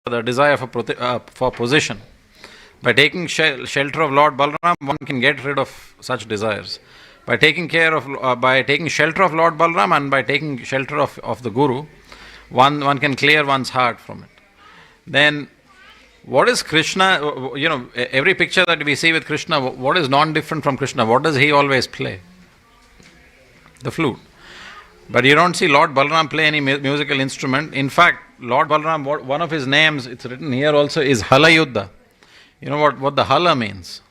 the desire for position. By taking shelter of Lord Balram, one can get rid of such desires. By taking shelter of Lord Balram and by taking shelter of the Guru, one can clear one's heart from it. Then, what is Krishna? Every picture that we see with Krishna, what is non-different from Krishna? What does he always play? The flute. But you don't see Lord Balram play any musical instrument. In fact, Lord Balram, one of his names, it's written here also, is Halayuddha. You know what the hala means?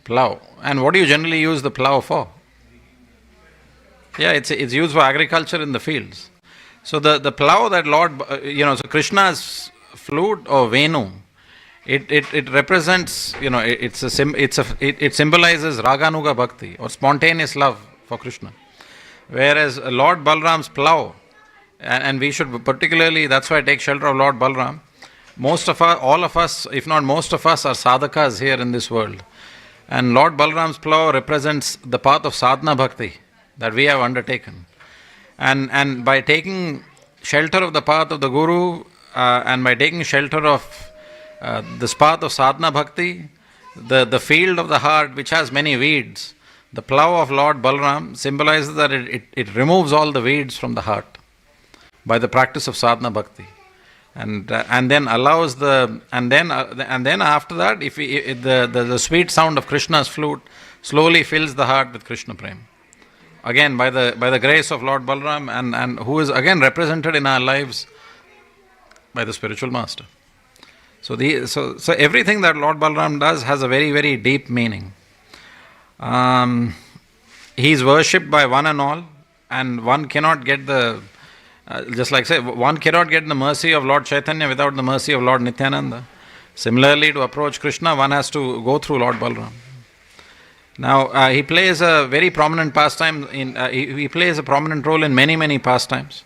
Plow. And what do you generally use the plow for? Yeah, it's used for agriculture in the fields. So the plow that so Krishna's flute or Venu, it represents, it symbolizes Raganuga Bhakti or spontaneous love for Krishna. Whereas Lord Balram's plow, and we should particularly, that's why I take shelter of Lord Balram. All of us, if not most of us, are sadhakas here in this world. And Lord Balram's plow represents the path of sadhana bhakti that we have undertaken. And by taking shelter of the path of the Guru, and by taking shelter of this path of sadhana bhakti, the field of the heart which has many weeds, the plow of Lord Balram symbolizes that it removes all the weeds from the heart by the practice of sadhana bhakti, and then allows and then after that, if the sweet sound of Krishna's flute slowly fills the heart with Krishna prema. Again, by the grace of Lord Balram, and who is again represented in our lives by the spiritual master. So everything that Lord Balram does has a very, very deep meaning. He is worshipped by one and all, and one cannot get one cannot get the mercy of Lord Chaitanya without the mercy of Lord Nityananda. Similarly, to approach Krishna, one has to go through Lord Balram. Now, he plays a very prominent pastime. He plays a prominent role in many, many pastimes,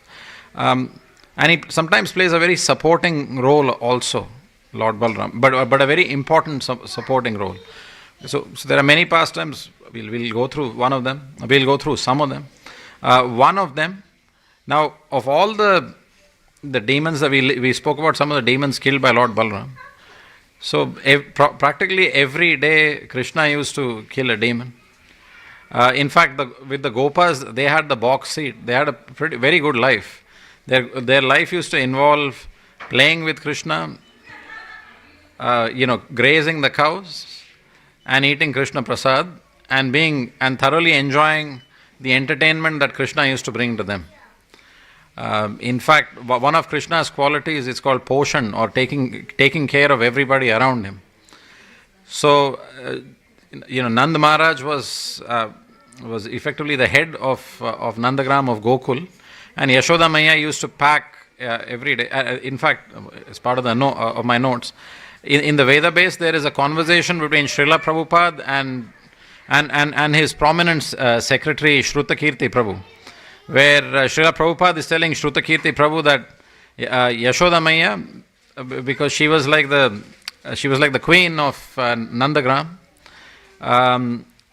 and he sometimes plays a very supporting role also, Lord Balram, but a very important supporting role. So there are many pastimes. We'll go through one of them. We'll go through some of them. One of them. Now, of all the demons that we spoke about, some of the demons killed by Lord Balram. So practically every day Krishna used to kill a demon. In fact, with the Gopas, they had the box seat. They had a very good life. Their life used to involve playing with Krishna, grazing the cows and eating Krishna Prasad and thoroughly enjoying the entertainment that Krishna used to bring to them. In fact, one of Krishna's qualities is called poshan, or taking care of everybody around him. So, Nand Maharaj was effectively the head of Nandagram of Gokul, and Yashoda Maya used to pack every day. In fact, as part of of my notes, in the Veda base there is a conversation between Srila Prabhupada and his prominent secretary Shrutakirti Prabhu, where Srila Prabhupada is telling Shrutakirti Prabhu that Yashoda Maya, because she was like the queen of Nandagram.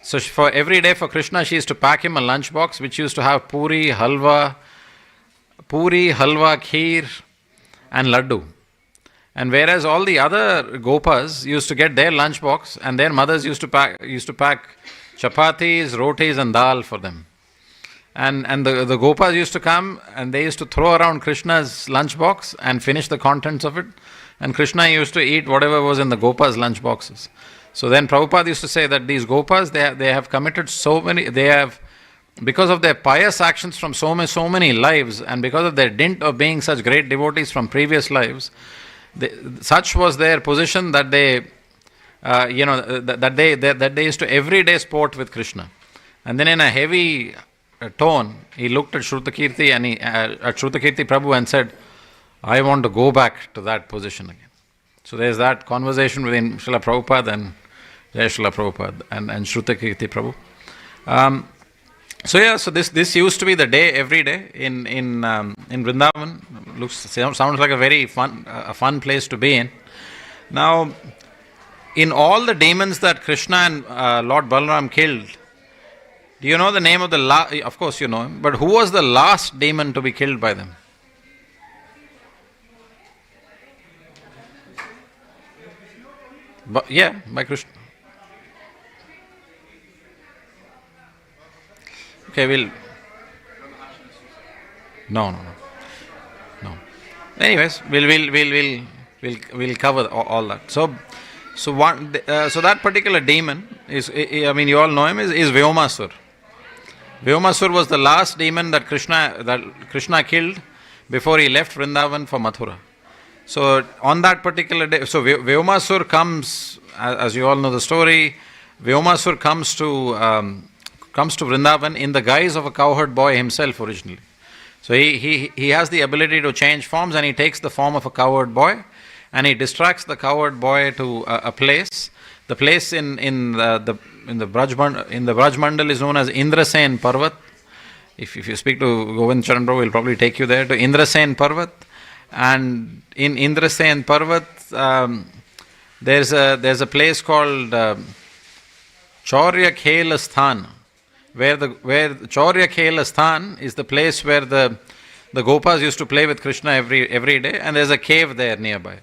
So for every day for Krishna, she used to pack him a lunch box which used to have puri, halwa, kheer, and laddu. And whereas all the other Gopas used to get their lunch box, and their mothers used to pack chapatis, rotis, and dal for them. And the Gopas used to come and they used to throw around Krishna's lunchbox and finish the contents of it. And Krishna used to eat whatever was in the Gopas' lunch boxes. So then Prabhupada used to say that these Gopas, they have committed because of their pious actions from so many lives, and because of their dint of being such great devotees from previous lives, such was their position that they used to every day sport with Krishna. And then in a heavy tone, he looked at Shrutakirti at Shrutakirti Prabhu and said, I want to go back to that position again. So there's that conversation between Srila Prabhupada and Jai Srila Prabhupada and Shrutakirti Prabhu. So this used to be the day every day in Vrindavan. Sounds like a very fun place to be in. Now, in all the demons that Krishna and Lord Balram killed, do you know the name of of course you know him, but who was the last demon to be killed by them? Yeah, by Krishna. Okay, no, no, no, no. Anyways, we'll cover all that. So that particular demon is, I mean, you all know him, is Vyomasur. Vyomasur was the last demon that Krishna killed before he left Vrindavan for Mathura. So on that particular day, so Vyomasur comes, as you all know the story, Vyomasur comes to Vrindavan in the guise of a cowherd boy himself originally. So he has the ability to change forms, and he takes the form of a cowherd boy, and he distracts the cowherd boy to a place. The place in the Braj Mandal is known as Indrasen Parvat. If you speak to Govinda Prabhu, he'll probably take you there to Indrasen Parvat. And in Indrasen Parvat, there's a place called Chaurya Khela Sthan, where Chaurya Khela Sthan is the place where the Gopas used to play with Krishna every day, and there's a cave there nearby.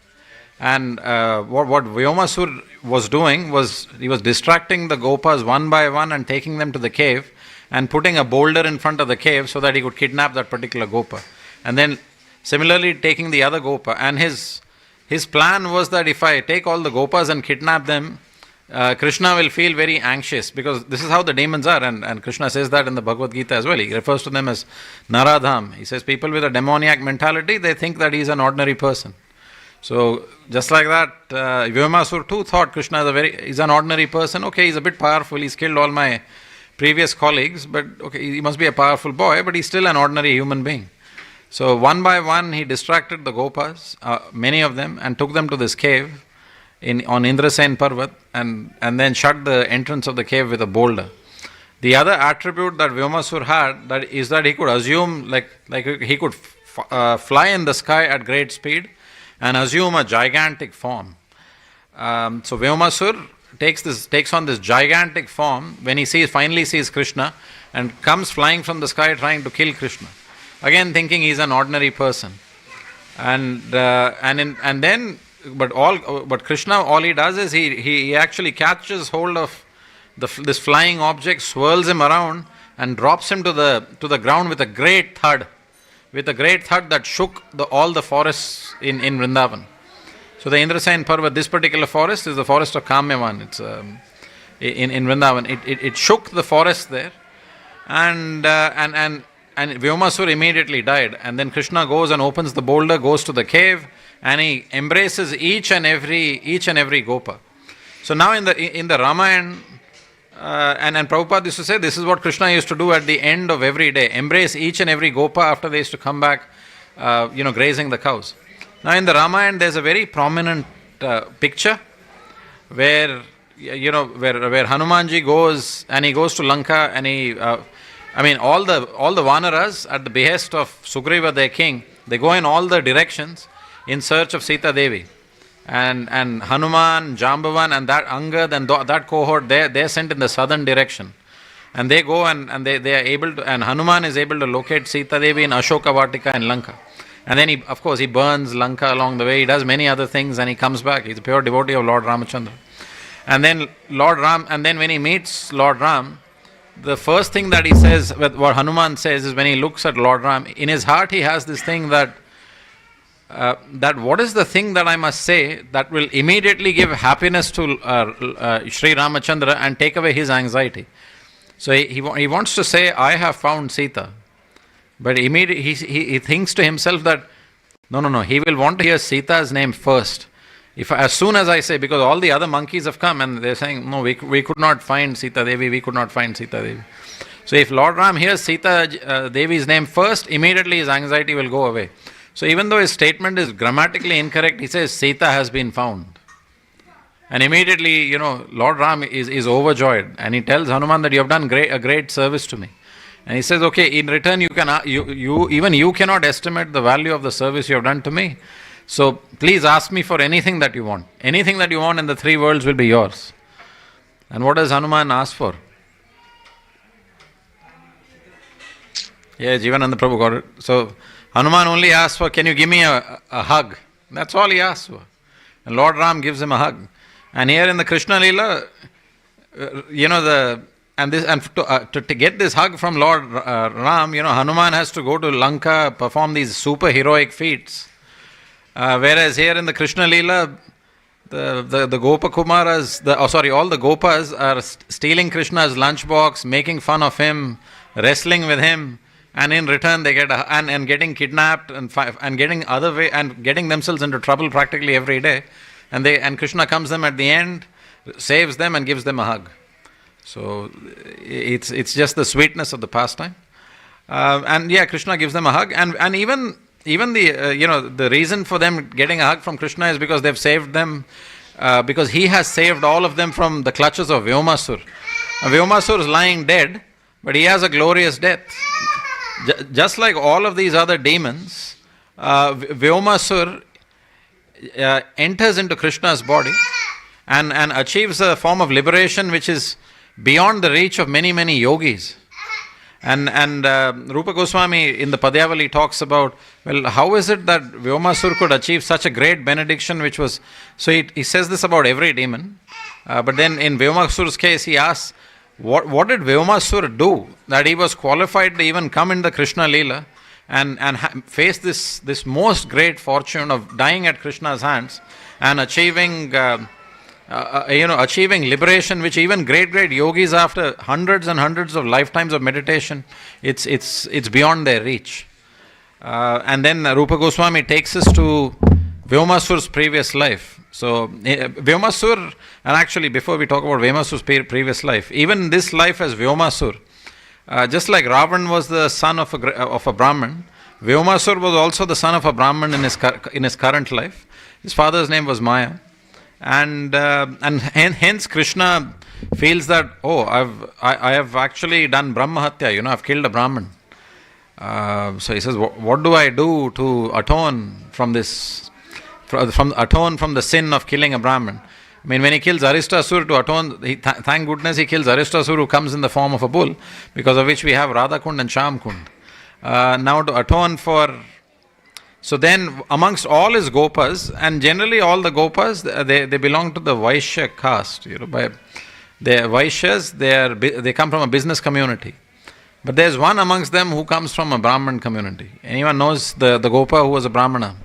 And what Vyomasur was doing was he was distracting the Gopas one by one and taking them to the cave and putting a boulder in front of the cave so that he could kidnap that particular Gopa. And then similarly taking the other Gopa. And his plan was that if I take all the Gopas and kidnap them, Krishna will feel very anxious, because this is how the demons are, and Krishna says that in the Bhagavad Gita as well. He refers to them as Naradham. He says people with a demoniac mentality, they think that he is an ordinary person. So just like that, Vyomasur too thought Krishna is an ordinary person. Okay, he's a bit powerful, he's killed all my previous colleagues, but okay, he must be a powerful boy, but he's still an ordinary human being. So one by one he distracted the Gopas, many of them, and took them to this cave on Indrasen Parvat, and then shut the entrance of the cave with a boulder. The other attribute that Vyomasur had is that he could assume, like he could fly in the sky at great speed and assume a gigantic form. So Vyomasur takes on this gigantic form when he finally sees Krishna, and comes flying from the sky trying to kill Krishna. Again thinking he's an ordinary person. But Krishna, all he does is he actually catches hold of this flying object, swirls him around, and drops him to the ground with a great thud that shook all the forests in Vrindavan. So the Indrasen Parvat, this particular forest is the forest of Kamyavan. It's in Vrindavan. It shook the forest there, and Vyomasur immediately died. And then Krishna goes and opens the boulder, goes to the cave, and he embraces each and every Gopa. So now in the Ramayana, and Prabhupada used to say this is what Krishna used to do at the end of every day, embrace each and every Gopa after they used to come back, grazing the cows. Now in the Ramayana, there's a very prominent picture where Hanumanji goes, and he goes to Lanka, and all the Vanaras at the behest of Sugriva, their king, they go in all the directions in search of Sita Devi. And Hanuman, Jambavan, and that Angad and that cohort, they're sent in the southern direction. And they go and they are able to, and Hanuman is able to locate Sita Devi in Ashoka Vatika in Lanka. And then he burns Lanka along the way, he does many other things, and he comes back. He's a pure devotee of Lord Ramachandra. And then when he meets Lord Ram, the first thing that he says, what Hanuman says, is when he looks at Lord Ram, in his heart he has this thing that what is the thing that I must say that will immediately give happiness to Sri Ramachandra and take away his anxiety. So he wants to say, I have found Sita. But immediately he thinks to himself that, no, he will want to hear Sita's name first. As soon as I say, because all the other monkeys have come and they're saying, no, we could not find Sita Devi, we could not find Sita Devi. So if Lord Ram hears Sita Devi's name first, immediately his anxiety will go away. So even though his statement is grammatically incorrect, he says, Sita has been found. And immediately, Lord Ram is overjoyed, and he tells Hanuman that you have done a great service to me. And he says, okay, in return you cannot estimate the value of the service you have done to me. So please ask me for anything that you want. Anything that you want in the three worlds will be yours. And what does Hanuman ask for? Yeah, Jivananda Prabhu got it. So Hanuman only asks for, can you give me a hug? That's all he asks for. And Lord Ram gives him a hug. And here in the Krishna Leela, to get this hug from Lord Ram, Hanuman has to go to Lanka, perform these super heroic feats. Whereas here in the Krishna Leela, the Gopa Kumaras, all the Gopas are stealing Krishna's lunchbox, making fun of him, wrestling with him, and in return they get and getting kidnapped and getting themselves into trouble practically every day. And Krishna comes them at the end, saves them and gives them a hug. So it's just the sweetness of the pastime. Krishna gives them a hug, and even the reason for them getting a hug from Krishna is because they've saved them, because he has saved all of them from the clutches of Vyomasur. Vyomasur is lying dead, but he has a glorious death. Just like all of these other demons, Vyomasur enters into Krishna's body and achieves a form of liberation which is beyond the reach of many, many yogis. And Rupa Goswami in the Padyavali talks about, how is it that Vyomasur could achieve such a great benediction which was... So he says this about every demon. But then in Vyomasur's case, he asks, what did Vyomasur do that he was qualified to even come in the Krishna Leela and face this most great fortune of dying at Krishna's hands and achieving liberation, which even great yogis, after hundreds and hundreds of lifetimes of meditation, it's beyond their reach. And then Rupa Goswami takes us to Vyomasur's previous life. So Vyomasur, and actually before we talk about Vyomasur's previous life, even this life as Vyomasur, just like Ravan was the son of a Brahman, Vyomasur was also the son of a Brahman in his current life. His father's name was Maya. And hence Krishna feels that, I have actually done Brahmahatya, I've killed a Brahman. So he says, what do I do to atone from this, atone from the sin of killing a Brahman? I mean, when he kills Aristasur to atone, thank goodness he kills Aristasur, who comes in the form of a bull, because of which we have Radha Kund and Sham Kund. Now to atone for... So then, amongst all his Gopas, and generally all the Gopas, they belong to the Vaishya caste. They're Vaishyas, they come from a business community. But there's one amongst them who comes from a Brahman community. Anyone knows the Gopa who was a Brahmana?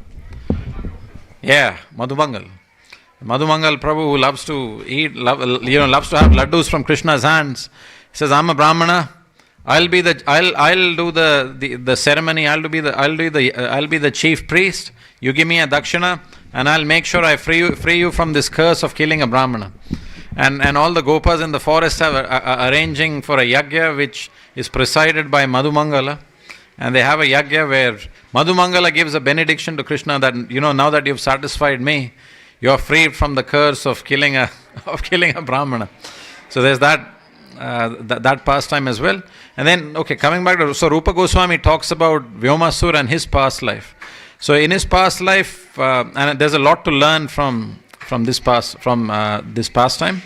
Yeah, Madhumangal. Madhumangal Prabhu, who loves to eat, loves to have laddus from Krishna's hands. He says, I'm a Brahmana. I'll do the ceremony. I'll be the chief priest. You give me a dakshina, and I'll make sure I free you from this curse of killing a Brahmana. And all the Gopas in the forest are arranging for a yagya which is presided by Madhumangala. And they have a yagya where Madhumangala gives a benediction to Krishna that, now that you've satisfied me, you are freed from the curse of killing a Brahmana. So there's that pastime as well. And then, coming back to... So Rupa Goswami talks about Vyomasur and his past life. So in his past life, and there's a lot to learn from this pastime.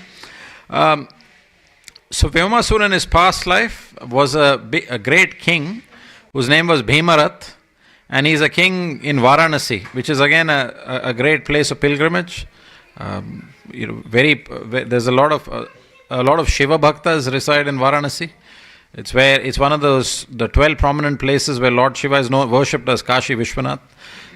So Vyomasur in his past life was a great king whose name was Bhimarath, and he's a king in Varanasi, which is again a great place of pilgrimage. There's a lot of Shiva Bhaktas reside in Varanasi. It's one of the 12 prominent places where Lord Shiva is worshipped as Kashi Vishwanath.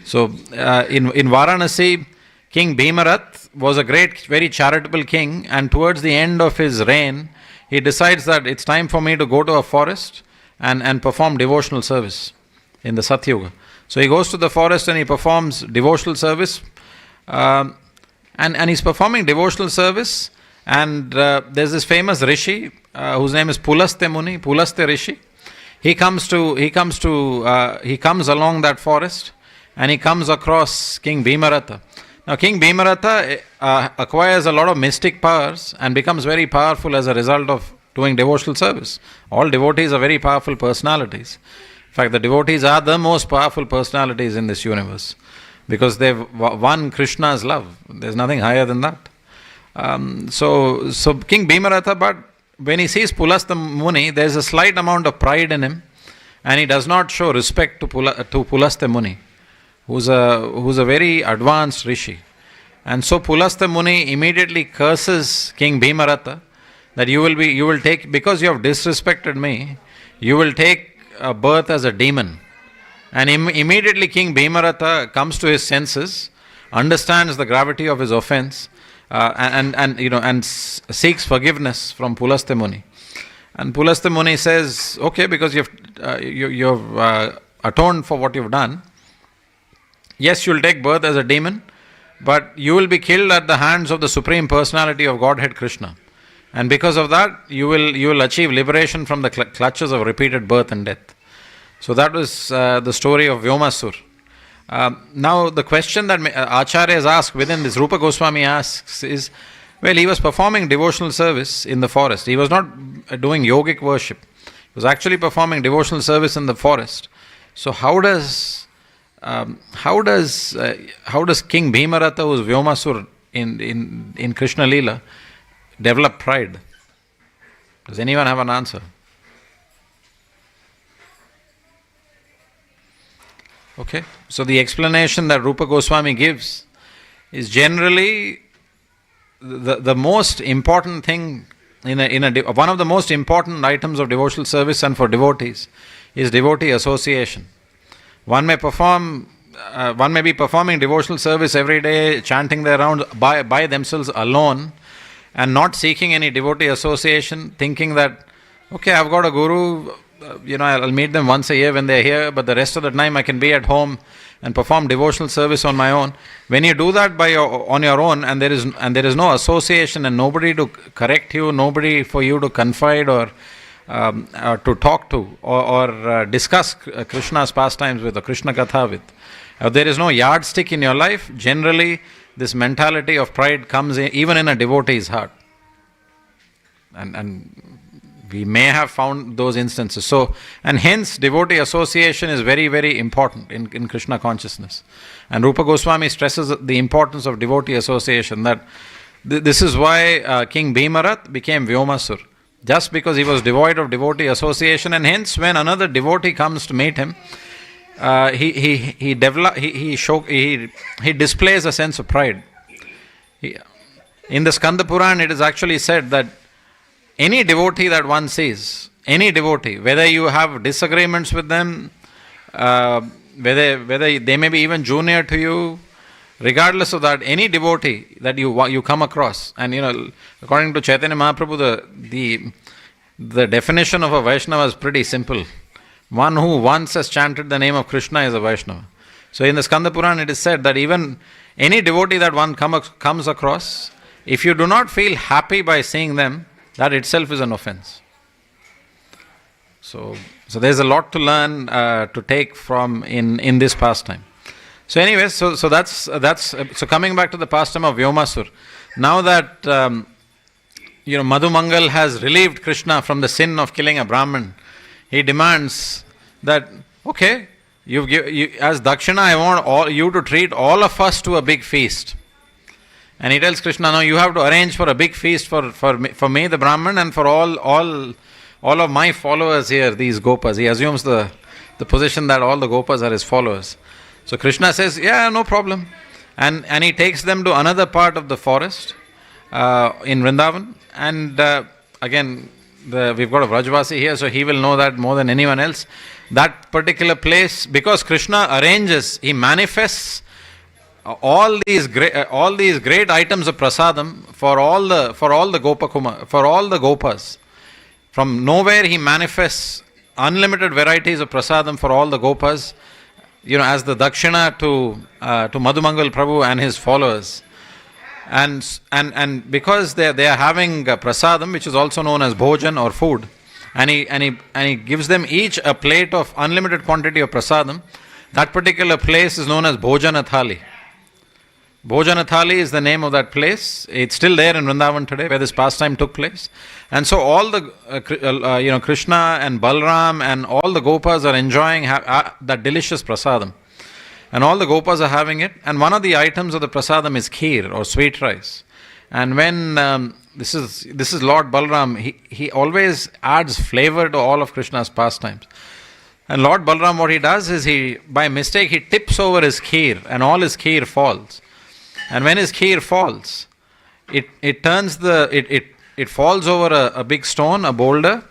So in Varanasi, King Bhimarath was a great, very charitable king, and towards the end of his reign, he decides that it's time for me to go to a forest and perform devotional service in the Satyuga. So he goes to the forest and he performs devotional service, and he's performing devotional service. And there's this famous rishi whose name is Pulaste Muni, Pulaste Rishi. He comes along that forest, and he comes across King Bhimaratha. Now King Bhimaratha acquires a lot of mystic powers and becomes very powerful as a result of doing devotional service. All devotees are very powerful personalities. In fact, the devotees are the most powerful personalities in this universe, because they've won Krishna's love. There's nothing higher than that. So King Bhimaratha, but when he sees Pulasta Muni, there's a slight amount of pride in him, and he does not show respect to Pulasta Muni, who's a very advanced rishi. And so Pulastya Muni immediately curses King Bhimarata that you will take, because you have disrespected me, you will take a birth as a demon. And immediately King Bhimarata comes to his senses, understands the gravity of his offense, and seeks forgiveness from Pulastya Muni. And Pulastya Muni says, okay, because you've atoned for what you've done, yes, you'll take birth as a demon, but you will be killed at the hands of the Supreme Personality of Godhead Krishna. And because of that, you will achieve liberation from the clutches of repeated birth and death. So that was the story of Vyomasur. Now the question that Acharyas ask within this, Rupa Goswami asks is, well, he was performing devotional service in the forest. He was not doing yogic worship. He was actually performing devotional service in the forest. So how does King Bhimarata, who is Vyomasur in Krishna Leela, develop pride? Does anyone have an answer? Okay, so the explanation that Rupa Goswami gives is generally the most important thing one of the most important items of devotional service and for devotees is devotee association. One may be performing devotional service every day, chanting their rounds by themselves alone, and not seeking any devotee association, thinking that, okay, I've got a guru, I'll meet them once a year when they're here, but the rest of the time I can be at home and perform devotional service on my own. When you do that on your own, and there is no association and nobody to correct you, nobody for you to confide or to talk to or discuss Krishna's pastimes with or Krishna Katha with, there is no yardstick in your life, generally this mentality of pride comes in, even in a devotee's heart. And we may have found those instances. So, and hence devotee association is very, very important in Krishna consciousness. And Rupa Goswami stresses the importance of devotee association, that this is why King Bhimarat became Vyomasur, just because he was devoid of devotee association, and hence when another devotee comes to meet him, he displays a sense of pride. In the Skanda Puran, it is actually said that any devotee that one sees, any devotee, whether you have disagreements with them, whether they may be even junior to you, regardless of that, any devotee that you come across, and according to Chaitanya Mahaprabhu, the definition of a Vaishnava is pretty simple. One who once has chanted the name of Krishna is a Vaishnava. So in the Skanda Puran, it is said that even any devotee that one comes across, if you do not feel happy by seeing them, that itself is an offense. So there's a lot to learn, to take from in this pastime. So anyway, so coming back to the pastime of Vyomasur. Now that Madhumangal has relieved Krishna from the sin of killing a Brahmin, he demands that, okay, as Dakshina, I want you to treat all of us to a big feast. And he tells Krishna, no, you have to arrange for a big feast for me, the Brahman, and for all of my followers here, these Gopas. He assumes the position that all the Gopas are his followers. So Krishna says, yeah, no problem. And he takes them to another part of the forest in Vrindavan. And again, we've got a Vrajvasi here, so he will know that more than anyone else. That particular place, because Krishna arranges, he manifests all these great items of prasadam for all the Gopas. From nowhere he manifests unlimited varieties of prasadam for all the Gopas, as the dakshina to Madhumangal Prabhu and his followers. And because they are having prasadam, which is also known as bhojan or food, and he gives them each a plate of unlimited quantity of prasadam. That particular place is known as Bhojana Thali. Bhojana Thali is the name of that place. It's still there in Vrindavan today, where this pastime took place. And so all the Krishna and Balram and all the Gopas are enjoying that delicious prasadam. And all the Gopas are having it. And one of the items of the prasadam is kheer or sweet rice. And when this is Lord Balram, he always adds flavor to all of Krishna's pastimes. And Lord Balram, what he does is by mistake he tips over his kheer, and all his kheer falls. And when his kheer falls, it falls over a big stone, a boulder,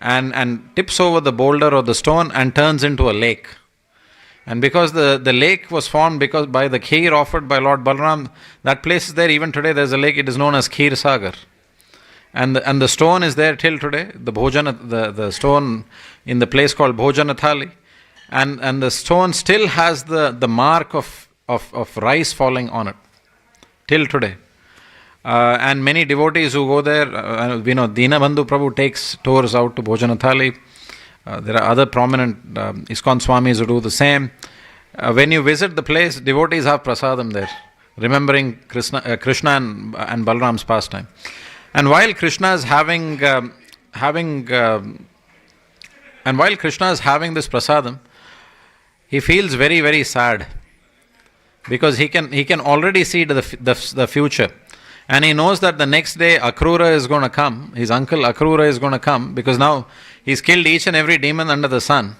and tips over the boulder or the stone and turns into a lake. And because the lake was formed by the kheer offered by Lord Balram, that place is there even today. There's a lake. It is known as Kheer Sagar. And the stone is there till today. The stone in the place called Bhojana Thali, and the stone still has the mark of rice falling on it till today. And many devotees who go there, we know Dinabandhu Prabhu takes tours out to Bhojana Thali. There are other prominent ISKCON Swamis who do the same. When you visit the place, devotees have prasadam there, remembering Krishna and Balram's pastime. And while Krishna is having this prasadam, he feels very, very sad, because he can already see the future. And he knows that the next day Akrura is going to come, his uncle Akrura is going to come, because now he's killed each and every demon under the sun.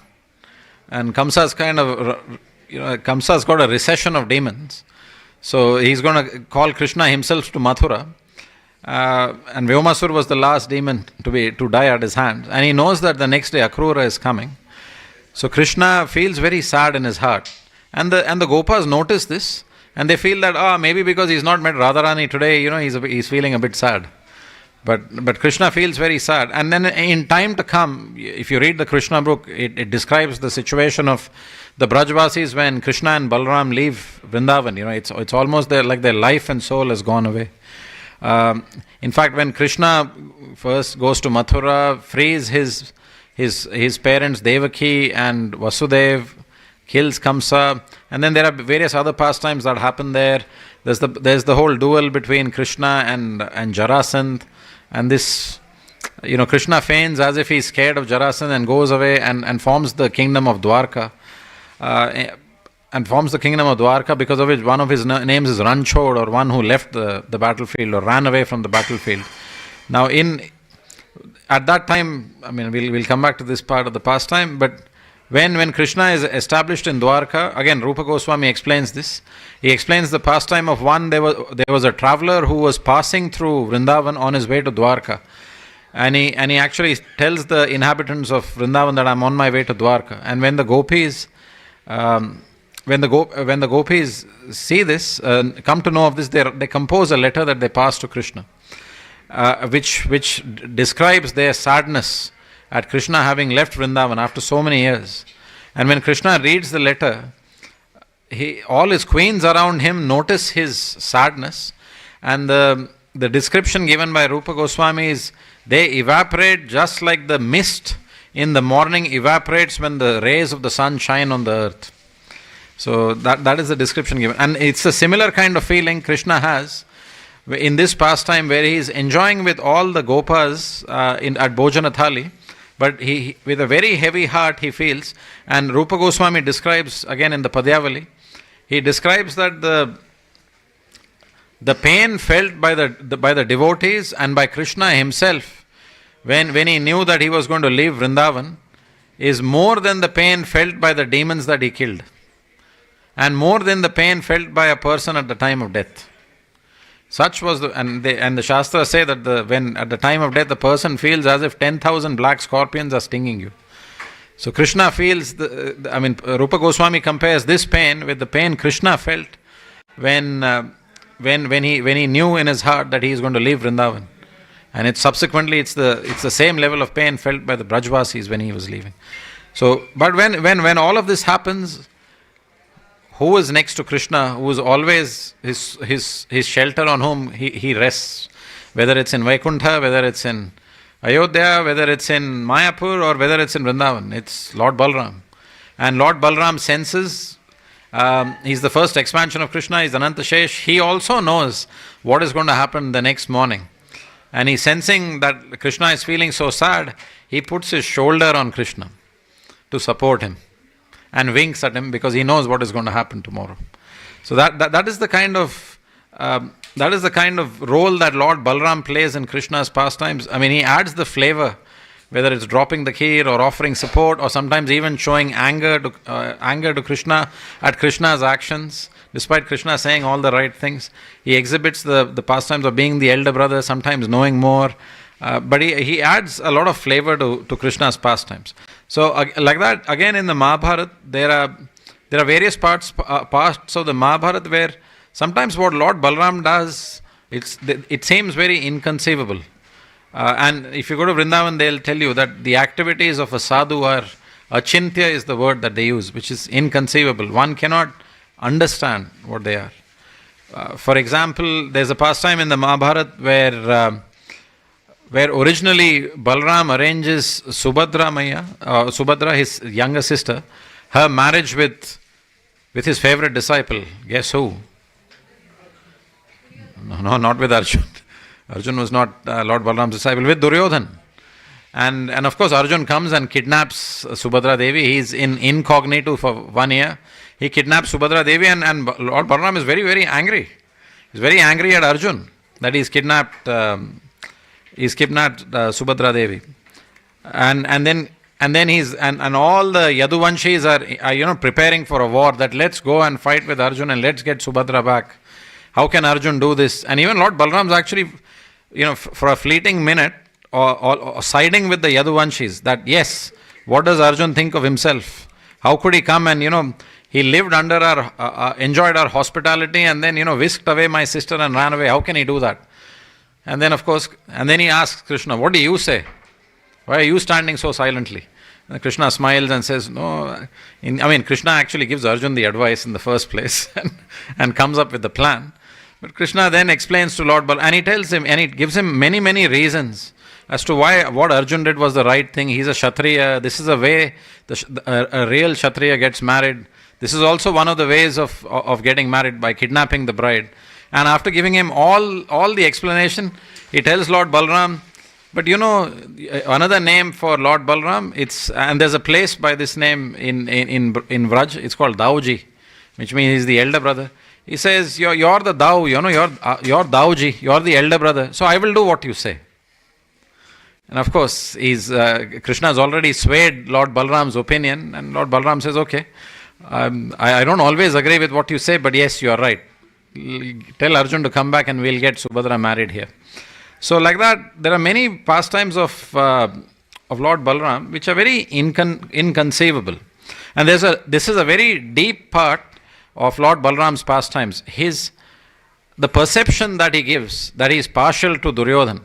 And Kamsa's Kamsa's got a recession of demons. So he's going to call Krishna himself to Mathura. And Vyomasur was the last demon to die at his hands. And he knows that the next day Akrura is coming. So Krishna feels very sad in his heart. And the Gopas notice this. And they feel that, maybe because he's not met Radharani today, he's feeling a bit sad. But Krishna feels very sad. And then in time to come, if you read the Krishna book, it describes the situation of the Brajvasis when Krishna and Balram leave Vrindavan. It's almost like their life and soul has gone away. In fact, when Krishna first goes to Mathura, frees his parents Devaki and Vasudev, kills Kamsa, and then there are various other pastimes that happen there. There's the whole duel between Krishna and Jarasandh, and this, Krishna feigns as if he's scared of Jarasandh and goes away and forms the kingdom of Dwarka, because of which one of his names is Ranchod, or one who left the battlefield or ran away from the battlefield. Now at that time, we'll come back to this part of the pastime, but when Krishna is established in Dwarka, again Rupa Goswami explains this. He explains the pastime of one. There was a traveler who was passing through Vrindavan on his way to Dwarka, and he actually tells the inhabitants of Vrindavan that I'm on my way to Dwarka. And when the gopis see this, come to know of this, they compose a letter that they pass to Krishna, which describes their sadness at Krishna having left Vrindavan after so many years. And when Krishna reads the letter, all his queens around him notice his sadness, and the description given by Rupa Goswami is they evaporate just like the mist in the morning evaporates when the rays of the sun shine on the earth. So that is the description given. And it's a similar kind of feeling Krishna has in this pastime, where he is enjoying with all the gopas at Bhojana Thali. But he, with a very heavy heart, he feels, and Rupa Goswami describes again in the Padyavali, he describes that the pain felt by the devotees and by Krishna himself when he knew that he was going to leave Vrindavan is more than the pain felt by the demons that he killed, and more than the pain felt by a person at the time of death. Such was and the Shastras say that when at the time of death the person feels as if 10,000 black scorpions are stinging you. So Krishna feels Rupa Goswami compares this pain with the pain Krishna felt when he knew in his heart that he is going to leave Vrindavan, and it's the same level of pain felt by the Brajvasis when he was leaving. So, but when all of this happens, who is next to Krishna, who is always his shelter, on whom he rests, whether it's in Vaikuntha, whether it's in Ayodhya, whether it's in Mayapur, or whether it's in Vrindavan, it's Lord Balram. And Lord Balram senses, he's the first expansion of Krishna, he's Anantashesh, he also knows what is going to happen the next morning. And he's sensing that Krishna is feeling so sad, he puts his shoulder on Krishna to support him, and winks at him because he knows what is going to happen tomorrow. So that is the kind of role that Lord Balram plays in Krishna's pastimes. He adds the flavor, whether it's dropping the kheer or offering support, or sometimes even showing anger to Krishna at Krishna's actions, despite Krishna saying all the right things. He exhibits the pastimes of being the elder brother, sometimes knowing more. But he adds a lot of flavor to Krishna's pastimes. So like that, again in the Mahabharata, there are various parts of the Mahabharata where sometimes what Lord Balram does, it seems very inconceivable. And if you go to Vrindavan, they'll tell you that the activities of a sadhu are, achintya is the word that they use, which is inconceivable. One cannot understand what they are. For example, there's a pastime in the Mahabharata where originally Balram arranges Subhadra, his younger sister, her marriage with his favorite disciple. Guess who? No, not with Arjun. Arjun was not Lord Balram's disciple, with Duryodhan. And of course Arjun comes and kidnaps Subhadra Devi. He's in incognito for 1 year. He kidnaps Subhadra Devi and Lord Balram is very, very angry. He's very angry at Arjun that he's kidnapped Subhadra Devi. And then all the Yaduvanshis are preparing for a war, that let's go and fight with Arjun and let's get Subhadra back. How can Arjun do this? And even Lord Balram's actually, for a fleeting minute, or siding with the Yaduvanshis, that yes, what does Arjun think of himself? How could he come and, he lived under our, enjoyed our hospitality and then, whisked away my sister and ran away. How can he do that? And then he asks Krishna, what do you say? Why are you standing so silently? And Krishna smiles and says, no, Krishna actually gives Arjun the advice in the first place and comes up with the plan. But Krishna then explains to Lord Balram, and he tells him, and he gives him many, many reasons as to why what Arjun did was the right thing. He's a Kshatriya. This is a way a real Kshatriya gets married. This is also one of the ways of getting married, by kidnapping the bride. And after giving him all the explanation, he tells Lord Balram, but another name for Lord Balram, and there's a place by this name in Vraj, it's called Dauji, which means he's the elder brother. He says, you're the Dau, you're Dauji, you're the elder brother, so I will do what you say. And of course, Krishna has already swayed Lord Balram's opinion, and Lord Balram says, okay, I don't always agree with what you say, but yes, you are right. Tell Arjun to come back and we'll get Subhadra married here. So like that, there are many pastimes of Lord Balram which are very inconceivable. And this is a very deep part of Lord Balram's pastimes. The perception that he gives, that he is partial to Duryodhan.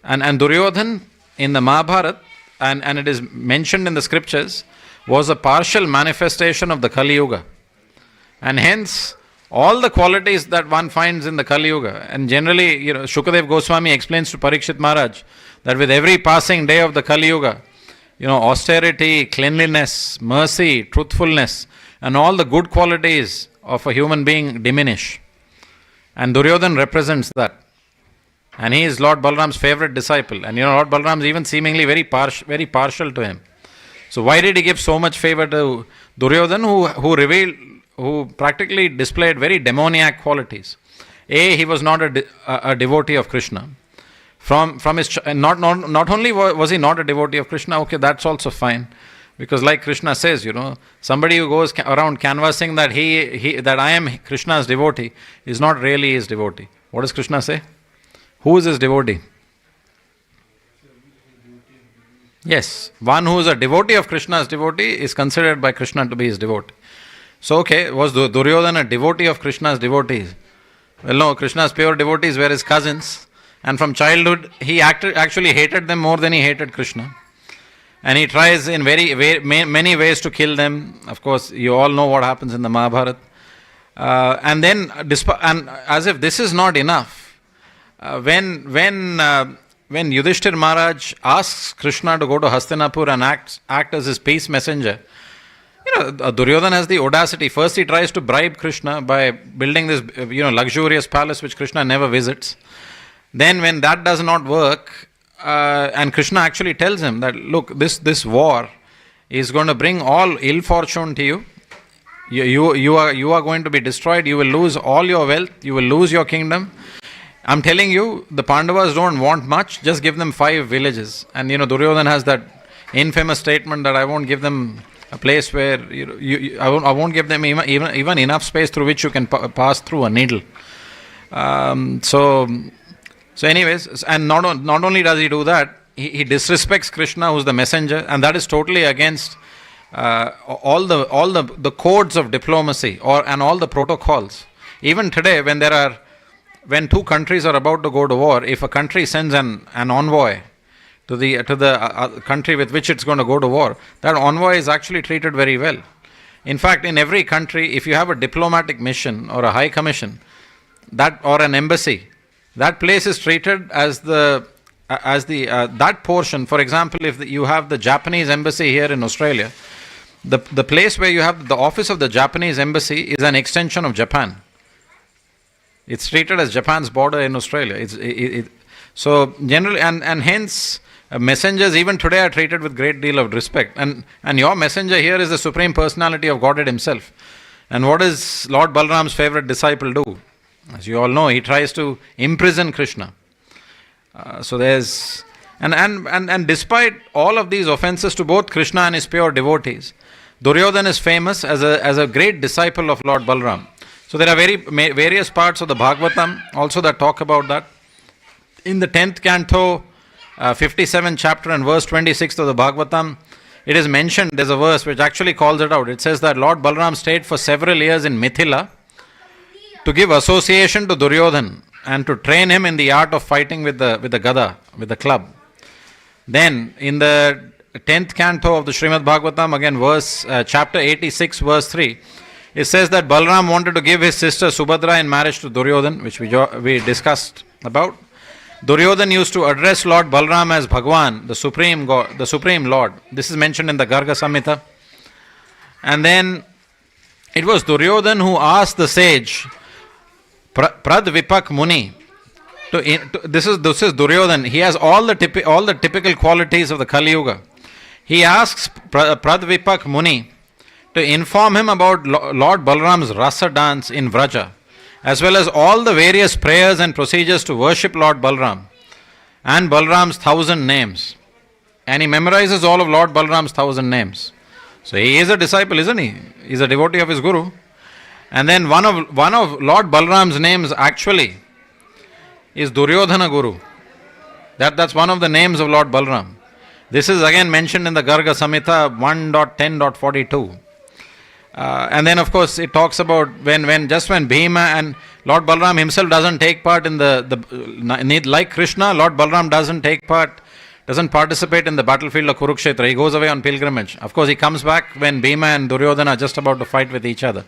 And Duryodhan in the Mahabharata, and it is mentioned in the scriptures, was a partial manifestation of the Kali Yuga. And hence, all the qualities that one finds in the Kali Yuga, and generally, Shukadev Goswami explains to Parikshit Maharaj that with every passing day of the Kali Yuga, austerity, cleanliness, mercy, truthfulness, and all the good qualities of a human being diminish. And Duryodhan represents that. And he is Lord Balram's favorite disciple. And Lord Balram is even seemingly very partial to him. So why did he give so much favor to Duryodhan, who practically displayed very demoniac qualities? He was not a devotee of Krishna. From his not only was he not a devotee of Krishna, okay, that's also fine, because like Krishna says, somebody who goes around canvassing that that I am Krishna's devotee is not really his devotee. What does Krishna say? Who is his devotee? Yes, one who is a devotee of Krishna's devotee is considered by Krishna to be his devotee. So okay, was Duryodhana a devotee of Krishna's devotees? Well, no, Krishna's pure devotees were his cousins, and from childhood he actually hated them more than he hated Krishna. And he tries in many ways to kill them. Of course, you all know what happens in the Mahabharata. And as if this is not enough, when Yudhishthir Maharaj asks Krishna to go to Hastinapur and act as his peace messenger, Duryodhana has the audacity. First he tries to bribe Krishna by building this luxurious palace which Krishna never visits. Then when that does not work, and Krishna actually tells him that, look, this war is going to bring all ill fortune to you. You are going to be destroyed. You will lose all your wealth. You will lose your kingdom. I'm telling you, the Pandavas don't want much. Just give them 5 villages. And Duryodhana has that infamous statement that I won't give them a place where I won't give them even enough space through which you can pass through a needle. So anyways, and not only does he do that, he disrespects Krishna, who's the messenger, and that is totally against all the codes of diplomacy and all the protocols. Even today, when two countries are about to go to war, if a country sends an envoy to the country with which it's going to go to war, that envoy is actually treated very well. In fact, in every country, if you have a diplomatic mission or a high commission, or an embassy, that place is treated as that portion. For example, if you have the Japanese embassy here in Australia, the place where you have the office of the Japanese embassy is an extension of Japan. It's treated as Japan's border in Australia. So generally, and hence, messengers even today are treated with great deal of respect. And your messenger here is the Supreme Personality of Godhead himself. And what does Lord Balram's favorite disciple do? As you all know, he tries to imprison Krishna. So there's and despite all of these offenses to both Krishna and his pure devotees, Duryodhana is famous as a great disciple of Lord Balram. So there are various parts of the Bhagavatam also that talk about that. In the 10th canto, 57th chapter and verse 26 of the Bhagavatam, it is mentioned, there's a verse which actually calls it out. It says that Lord Balram stayed for several years in Mithila to give association to Duryodhana and to train him in the art of fighting with the gada, with the club. Then in the 10th canto of the Srimad Bhagavatam, again chapter 86 verse 3, it says that Balram wanted to give his sister Subhadra in marriage to Duryodhana, which we discussed about. Duryodhana used to address Lord Balram as Bhagwan, the Supreme God, the Supreme Lord. This is mentioned in the Garga Samhita. And then it was Duryodhana who asked the sage Pradvipak Muni. This is Duryodhana. He has all the typical qualities of the Kali Yuga. He asks Pradvipak Muni to inform him about Lord Balram's rasa dance in Vraja, as well as all the various prayers and procedures to worship Lord Balram and Balram's 1,000 names. And he memorizes all of Lord Balram's 1,000 names. So he is a disciple, isn't he? He's a devotee of his Guru. And then one of Lord Balram's names actually is Duryodhana Guru. That's one of the names of Lord Balram. This is again mentioned in the Garga Samhita 1.10.42. And then of course it talks about when Bhima and Lord Balram himself doesn't take part in like Krishna, Lord Balram doesn't participate in the battlefield of Kurukshetra. He goes away on pilgrimage. Of course he comes back when Bhima and Duryodhana are just about to fight with each other.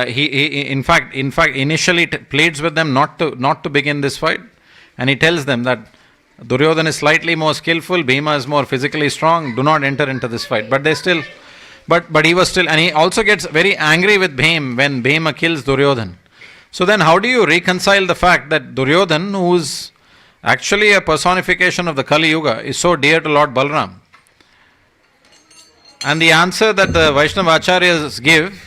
He in fact initially pleads with them not to begin this fight, and he tells them that Duryodhana is slightly more skillful, Bhima is more physically strong, do not enter into this fight. But he was still, and he also gets very angry with Bhima when Bhima kills Duryodhana. So then how do you reconcile the fact that Duryodhana, who is actually a personification of the Kali Yuga, is so dear to Lord Balram? And the answer that the Vaishnava Acharyas give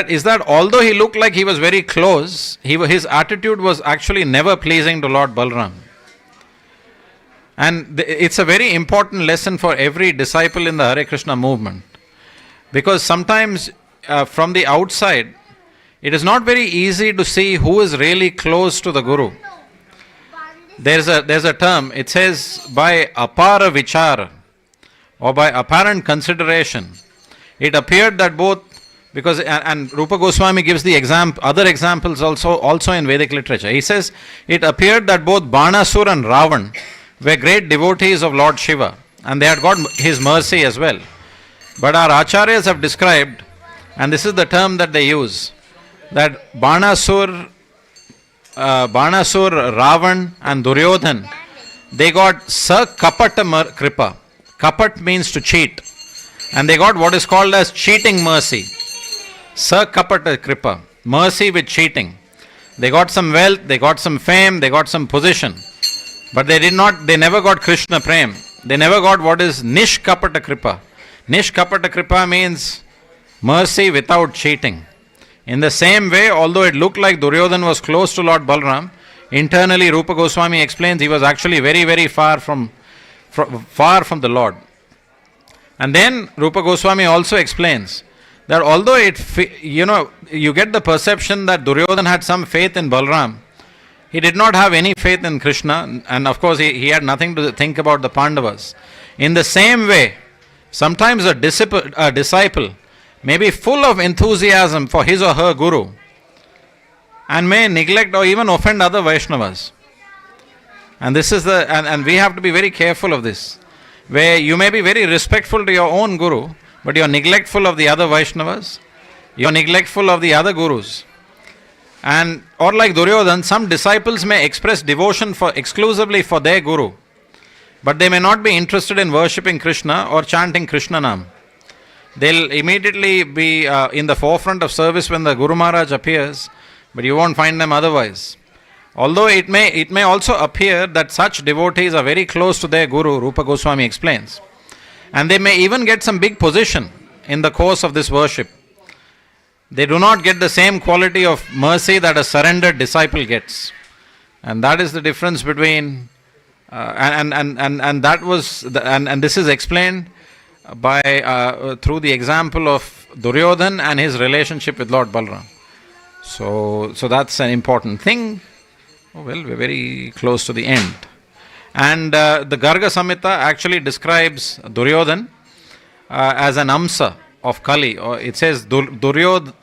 is that although he looked like he was very close, his attitude was actually never pleasing to Lord Balram. And it's a very important lesson for every disciple in the Hare Krishna movement. Because sometimes from the outside, it is not very easy to see who is really close to the Guru. There's a term, it says by apara vichara, or by apparent consideration. It appeared that both, because and Rupa Goswami gives the other examples also in Vedic literature. He says it appeared that both Banasur and Ravan were great devotees of Lord Shiva, and they had got his mercy as well. But our acharyas have described, and this is the term that they use, that Banasur, Ravan and Duryodhan, they got Sa Kapata Kripa. Kapat means to cheat, and they got what is called as cheating mercy. Sa Kapata Kripa, mercy with cheating. They got some wealth, they got some fame, they got some position. But they never got Krishna Prem. They never got what is Nishkapata Kripa. Nishkapata Kripa means mercy without cheating. In the same way, although it looked like Duryodhana was close to Lord Balram, internally Rupa Goswami explains he was actually very, very far from the Lord. And then Rupa Goswami also explains that although you get the perception that Duryodhana had some faith in Balram, he did not have any faith in Krishna, and of course he had nothing to think about the Pandavas. In the same way, sometimes a disciple may be full of enthusiasm for his or her guru and may neglect or even offend other Vaishnavas. And this is and we have to be very careful of this, where you may be very respectful to your own guru, but you are neglectful of the other Vaishnavas, you are neglectful of the other gurus. And or like Duryodhana, some disciples may express devotion exclusively for their guru, but they may not be interested in worshipping Krishna or chanting Krishna Nam. They'll immediately be in the forefront of service when the Guru Maharaj appears, but you won't find them otherwise. Although it may also appear that such devotees are very close to their guru, Rupa Goswami explains, and they may even get some big position in the course of this worship. They do not get the same quality of mercy that a surrendered disciple gets, and that is the difference between and this is explained by through the example of Duryodhana and his relationship with Lord Balram. So that's an important thing. Oh, well, we're very close to the end. And the Garga Samhita actually describes Duryodhana as an amsa of Kali. Or it says Duryodhanaha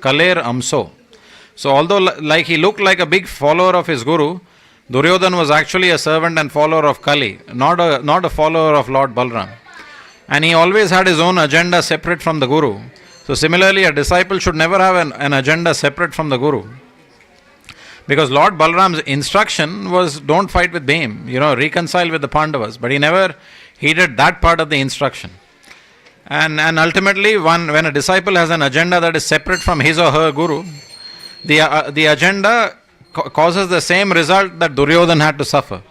Kaler Amso. So although like he looked like a big follower of his guru, Duryodhana was actually a servant and follower of Kali, not a follower of Lord Balram. And he always had his own agenda separate from the guru. So similarly, a disciple should never have an agenda separate from the guru. Because Lord Balram's instruction was, don't fight with Bhim, reconcile with the Pandavas. But he never heeded that part of the instruction. And ultimately, when a disciple has an agenda that is separate from his or her guru, the agenda causes the same result that Duryodhana had to suffer,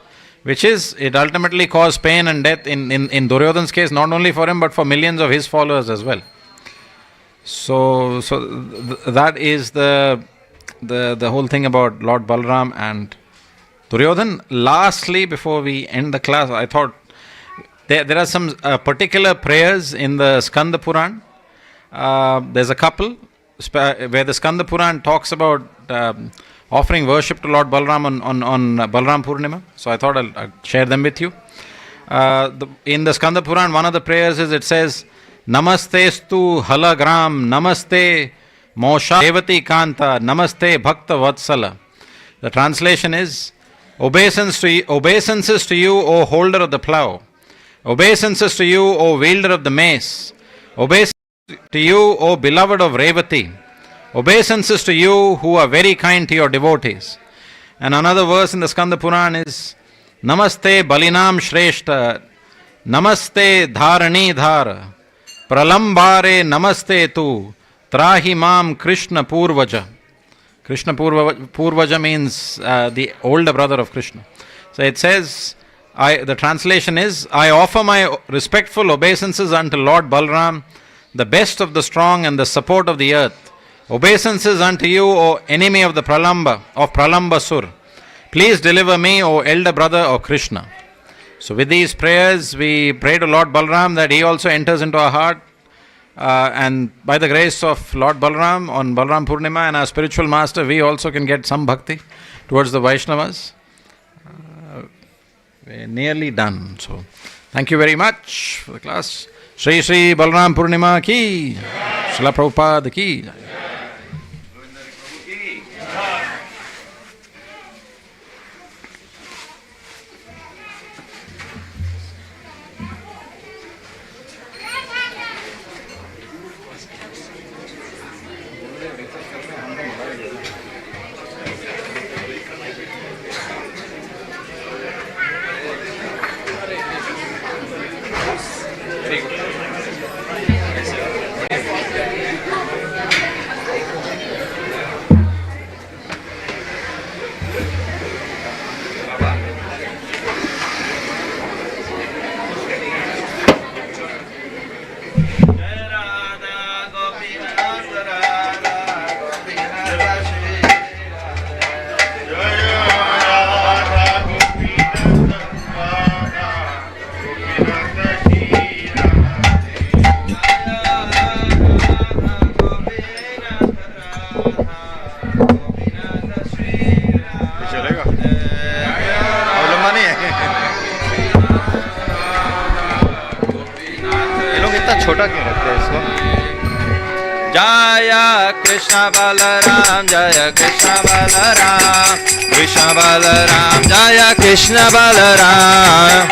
which is, it ultimately caused pain and death in Duryodhana's case, not only for him, but for millions of his followers as well. So that is the whole thing about Lord Balram and Duryodhana. Lastly, before we end the class, I thought there are some particular prayers in the Skanda Puran. There's a couple where the Skanda Puran talks about offering worship to Lord Balram on Balram Purnima. So I thought I'll share them with you. In the Skanda Puran, one of the prayers it says, Namastestu Halagram, Namaste Mosha Devati Kanta, Namaste Bhakta Vatsala. The translation is, obeisances to you, O holder of the plough. Obeisances to you, O wielder of the mace. Obeisances to you, O beloved of Revati. Obeisances to you who are very kind to your devotees. And another verse in the Skanda Puran is, Namaste Balinam Shreshta, Namaste Dharani Dhara, Pralambare Namaste Tu, Trahi Mam Krishna Purvaja. Krishna Purvaja means the older brother of Krishna. So it says, the translation is, I offer my respectful obeisances unto Lord Balram, the best of the strong and the support of the earth. Obeisances unto you, O enemy of the Pralamba Sur. Please deliver me, O elder brother of Krishna. So with these prayers, we pray to Lord Balram that he also enters into our heart. And by the grace of Lord Balram on Balram Purnima and our spiritual master, we also can get some bhakti towards the Vaishnavas. We're nearly done. So thank you very much for the class. Shri Shri Balram Purnima ki, Srila Prabhupada ki. छोटा क्यों रखते हैं इसको? जय कृष्ण बलराम, जय कृष्ण बलराम, कृष्ण बलराम, जय कृष्ण बलराम।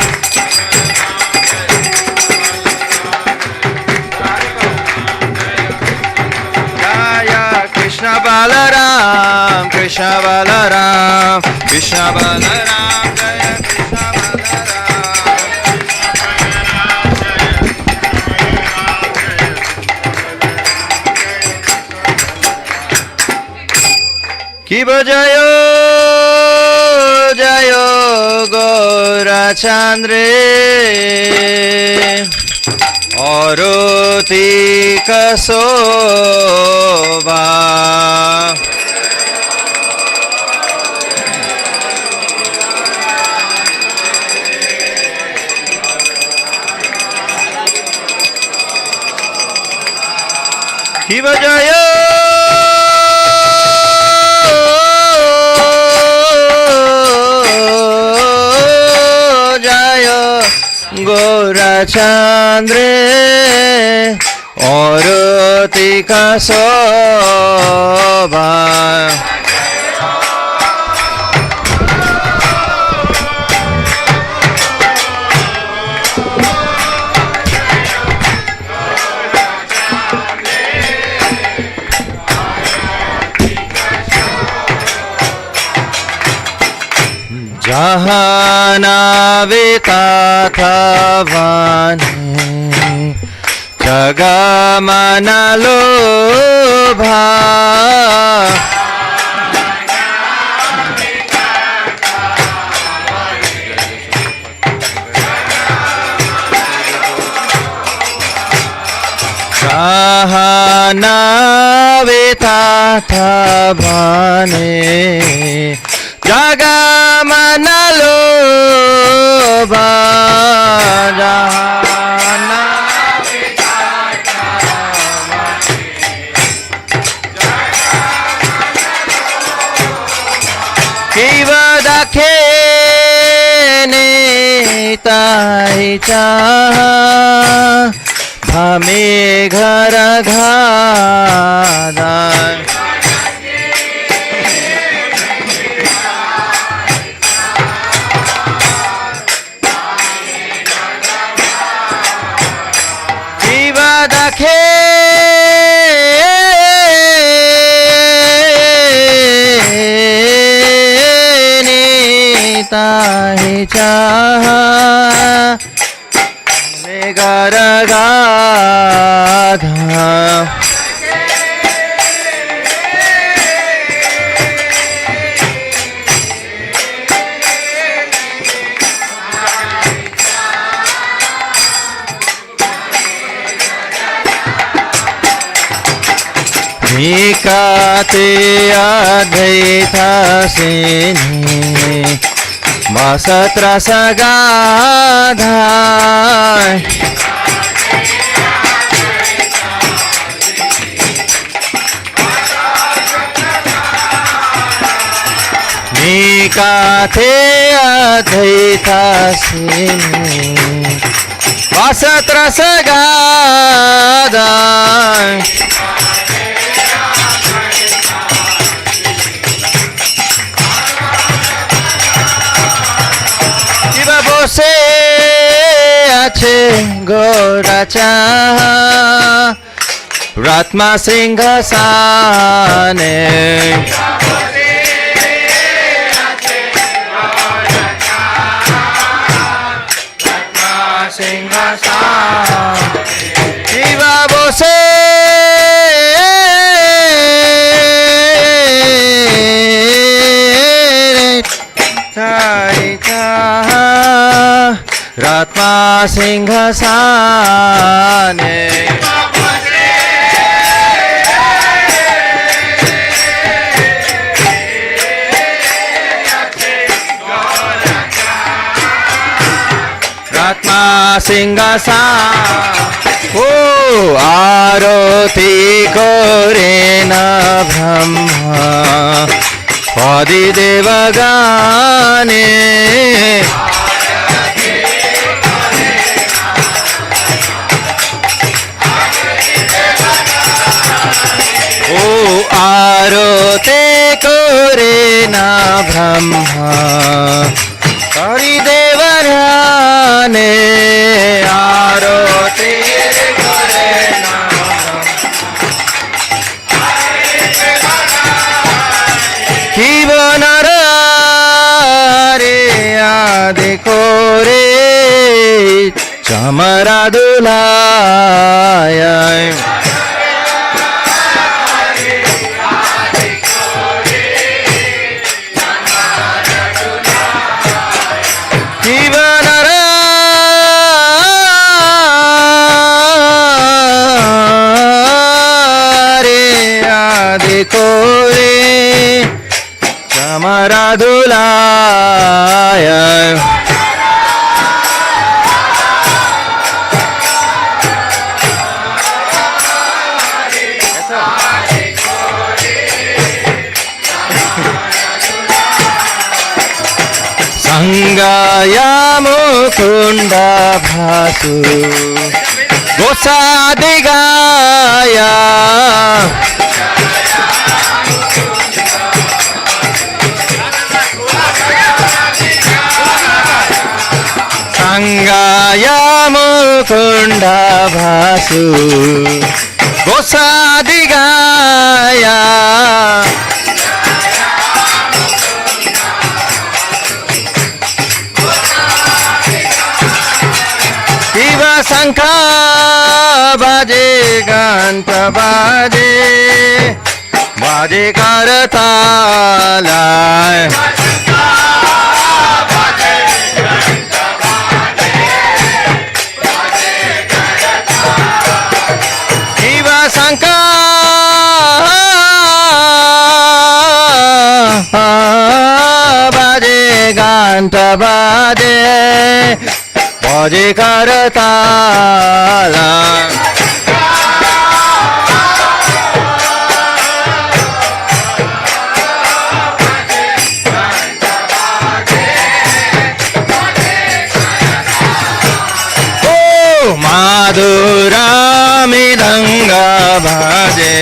जय कृष्ण बलराम, कृष्ण बलराम, कृष्ण बलराम, जय कृष्ण कि जयो जयो गौरचन्द्रे औरोतिक शोभा। कि जयो गौरचन्द्रे औरोतिक शोभा। जहाँ नावे तथा वाणी जगमन लोभा। जहाँ नावे तथा वाणी जगमन लोभा। किव दखे ताई चाह भमे घर घादा। दखे ताहि चाह मेघर गाधा। निकाते अद्वैता सेने मसत्र सगाधा। निकाते अद्वैता सेने मसत्र सगाधा। বসে আছে গৌরাচা রাত্মা সিংহাসনে। শিবা বসে रात्मा सिंहासने। रात्मा सिंहासन ओ आरती करे न ब्रह्मा आदिदेव गाने। आरते करे ना ब्रह्मा हरि देवराने आरते करे ना जीवनर रे आदि कोरे चमरा दुलाय कोरे चमरा दुलाय संगाया मुकुंड भासु गोसादि गाया संगाया मुकुंड भासु गोसादि गाया शिव शंख बाजे घंट बाजे बाजे करताला शंख बाजे घंट बाजे बाजे करताला माधुरा मृदंग भाजे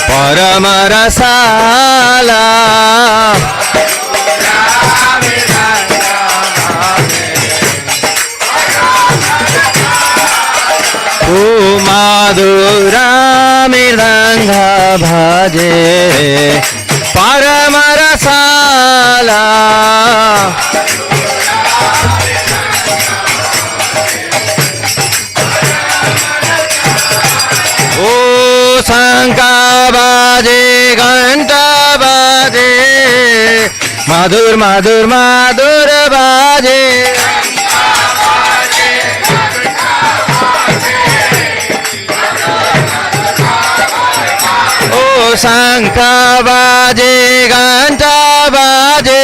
परम रसाला ओ माधुरा मृदंग भाजे परम रसाला शंख बाजे घंटा बाजे मधुर मधुर मधुर बाजे ओ शंख बाजे घंटा बाजे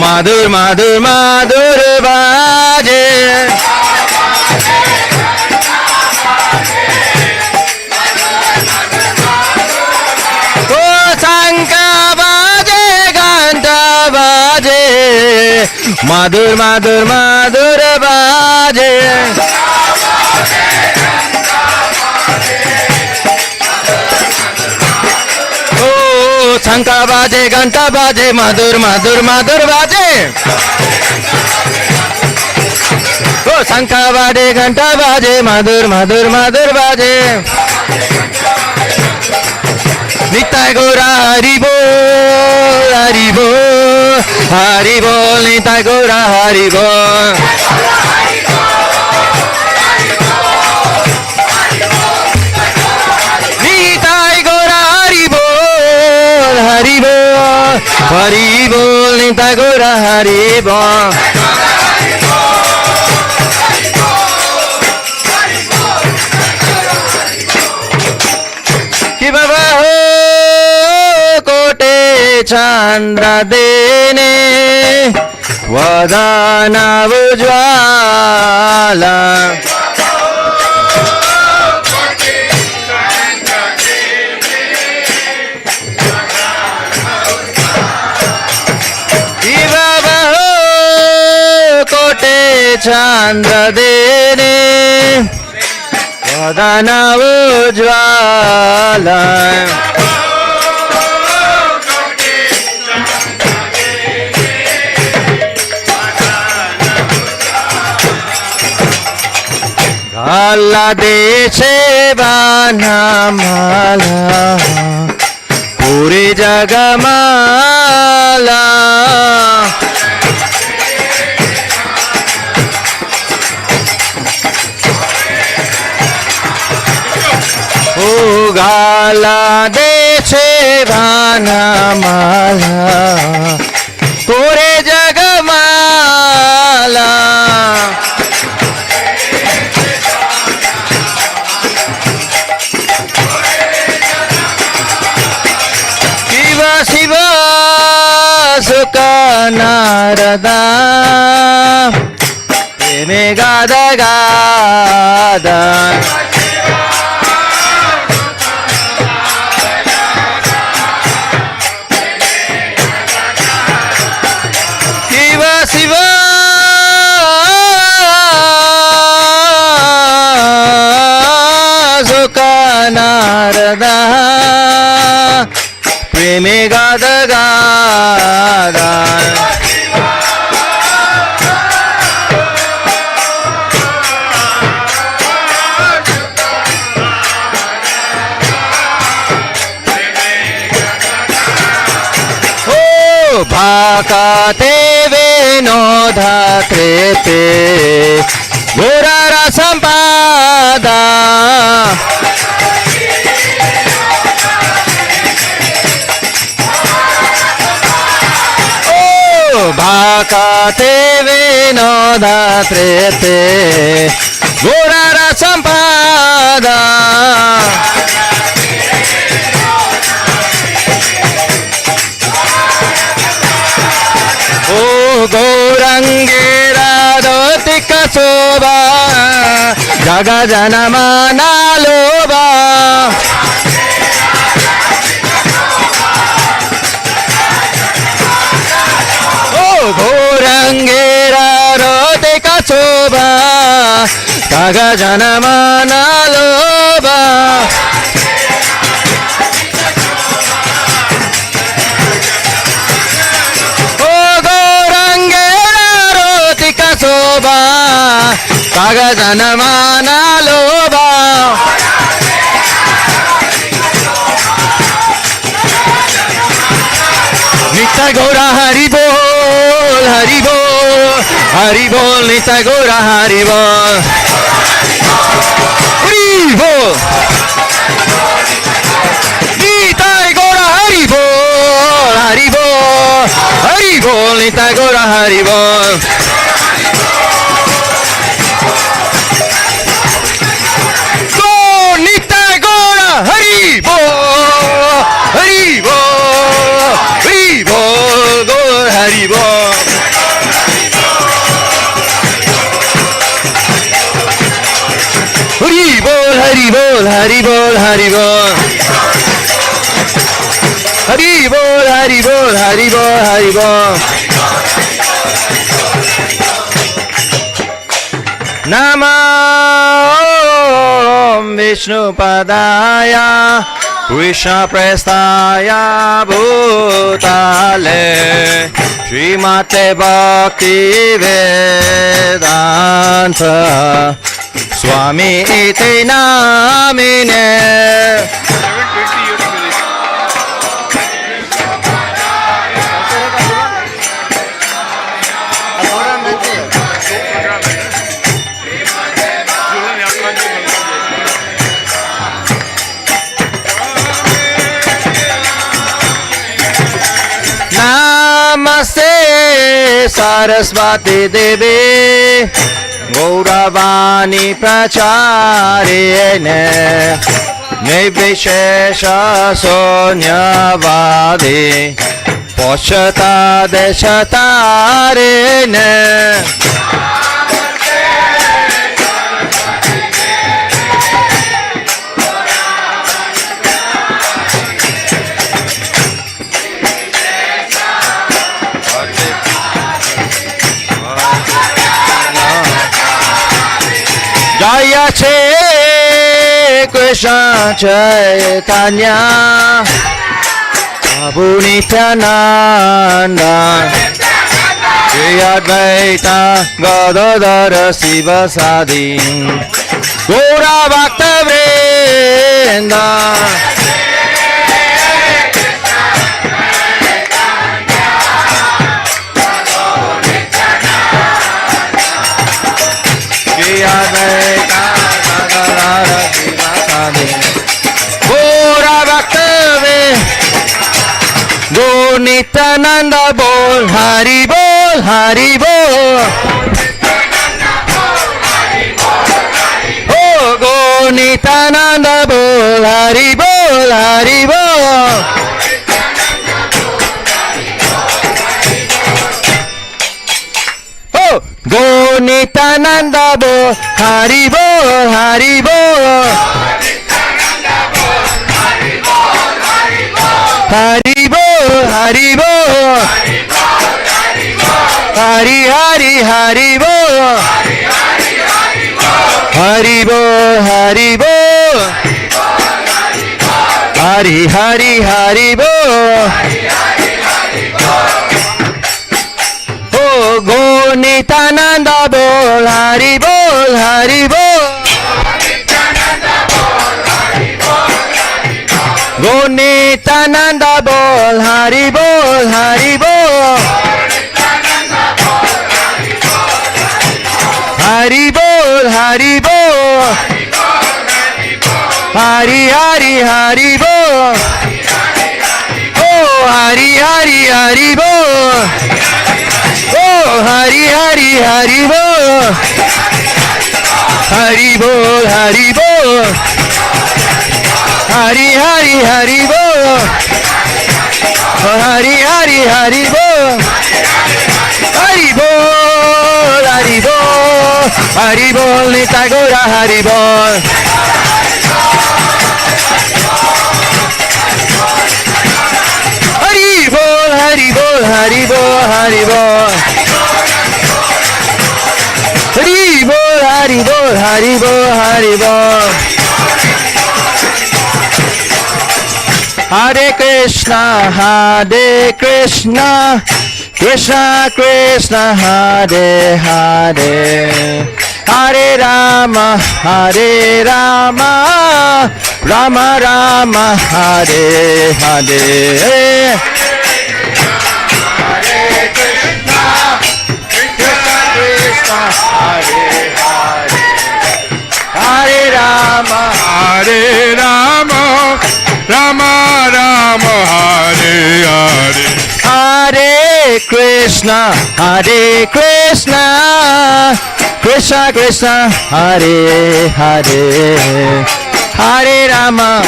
मधुर मधुर मधुर बाजे मधुर मधुर मधुर बाजे ओ शंख बाजे घंटा बाजे मधुर मधुर मधुर बाजे ओ शंख बाजे घंटा बाजे मधुर मधुर मधुर बाजे नित्य गौरा हरि बोल हरि बोल हरि बोल नित्य गौरा हरि बोल नित्य गौरा हरि बोल हरि बोल हरि बोल नित्य गौरा हरि बोल कि बाबा हो कोटे चंद्र देने वदन उज्ज्वला कि बाबा हो कोटे चंद्र देने वदन Ujjwala gala deshe vanamala puri jagamala gala deshe vanamala puri jagamala Shiva Sukha Narada Preme Gada Gada Shiva Shiva Sukha Narada Preme Gada Gada Oh Bhakate Vinoda Trepe Gurara Sampada Bhakate Vinoda Trete Gurara Sampada Oh Gaurangira Dotika Soba Jaga Janamana Loba Gurangera rote kachoba Kaga janamana loba Oh Gurangera rote kachoba Kaga janamana loba Nitya Gaura Hari Bol Hari Bol Hari Bol Nitya Gaura Hari Bol Hari Bol Nitya Gaura Hari Bol Hari Bol Hari Bol Nitya Gaura Hari Bol Go Nitya Gaura Hari Bol Hari Bol Hari Bol Gaur Hari Bol Hari Bol Hari Bol Hari Bol Hari Bol Hari Bol Hari Bol Hari Bol Hari Bol Namah Vishnu Padaya Krishna Prestaya Bhutale Srimate Bhakti Vedanta Swami Iti Namine Namaste Saraswati Devi Gauravani Pracharine Nivishesha Sonyavadi Poshata Deshatarine Jaya Shri Krishna Chaitanya Prabhu Nityananda Shri Advaita Gadadhara Sivasadi Gaura Bhakta Vrinda Shri Advaita Gadadhara Sivasadi Gaura Bhakta Vrinda Go Nityananda Bol Hari Bol Hari Bol Oh Go Nityananda Bol Hari Bol Hari Bol Oh Go Nityananda Bol Hari Bol Hari Bol Hari Bol Hari Bol Hari Hari Hari Bol Hari Bol Hari Bol Hari Hari Hari Bol Oh Go Nityananda Bol Hari Bol Hari Bol Go Nityananda Bol Hari Bol Hari Bol Hari Bol Hari Bol Hari Hari Hari Bol Oh Hari Hari Hari Bol Oh Hari Hari Hari Bol Hari Bol Hari Bol Hari Hari Hari Bol Hari Hari Hari Bol Hari Bol Hari Bol Hari Bol Nitya Gaura Hari Bol Hari Bol Hari Bol Hari Bol Hari Bol Hari Bol Hari Bol Hari Bol Hari Bol Hare Krishna, Hare Krishna, Krishna Krishna, Hare Hare, Hare Rama, Hare Rama, Rama Rama, Hare Hare. Hare Krishna, Krishna Krishna, Hare Hare, Hare Rama, Hare Rama. Rama Rama Hare Hare Hare Krishna Krishna Krishna Hare Hare Hare Rama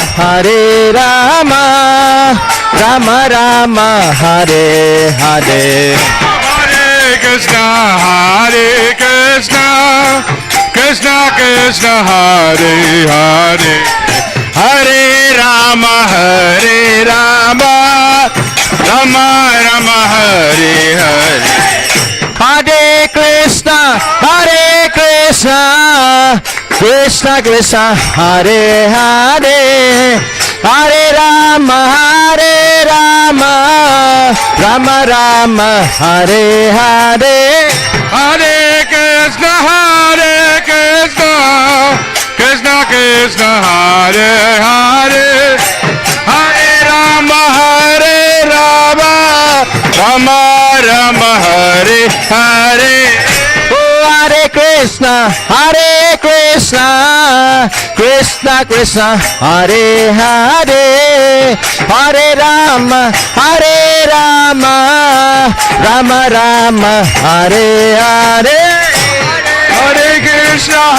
Rama Rama Hare Hare Hare Krishna Krishna Krishna Hare Hare Hare Rama Rama Rama Hare Hare Hare Krishna Krishna Krishna Hare Hare Hare Rama Rama Rama Hare Hare Hare Krishna Krishna Krishna Hare Hare Hare Rama Rama Rama Hare Hare Oh Hare Krishna Krishna Krishna Hare Hare Hare Rama Rama Rama Hare Hare Hare Krishna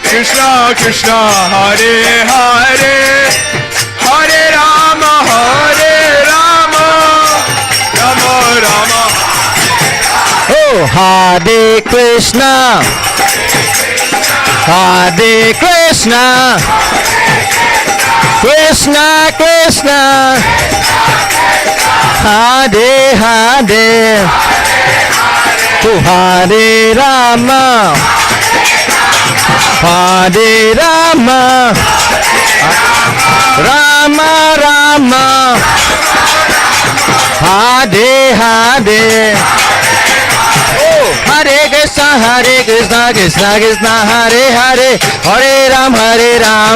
Krishna Krishna Hare Hare Hare Rama Rama Rama Oh Hare Krishna Krishna Krishna Hare Hare Oh Hare Rama Hare Rama Rama Rama Hare Hare Hare. Oh, Hare Krishna, Krishna Krishna, Hare Hare, Hare Ram,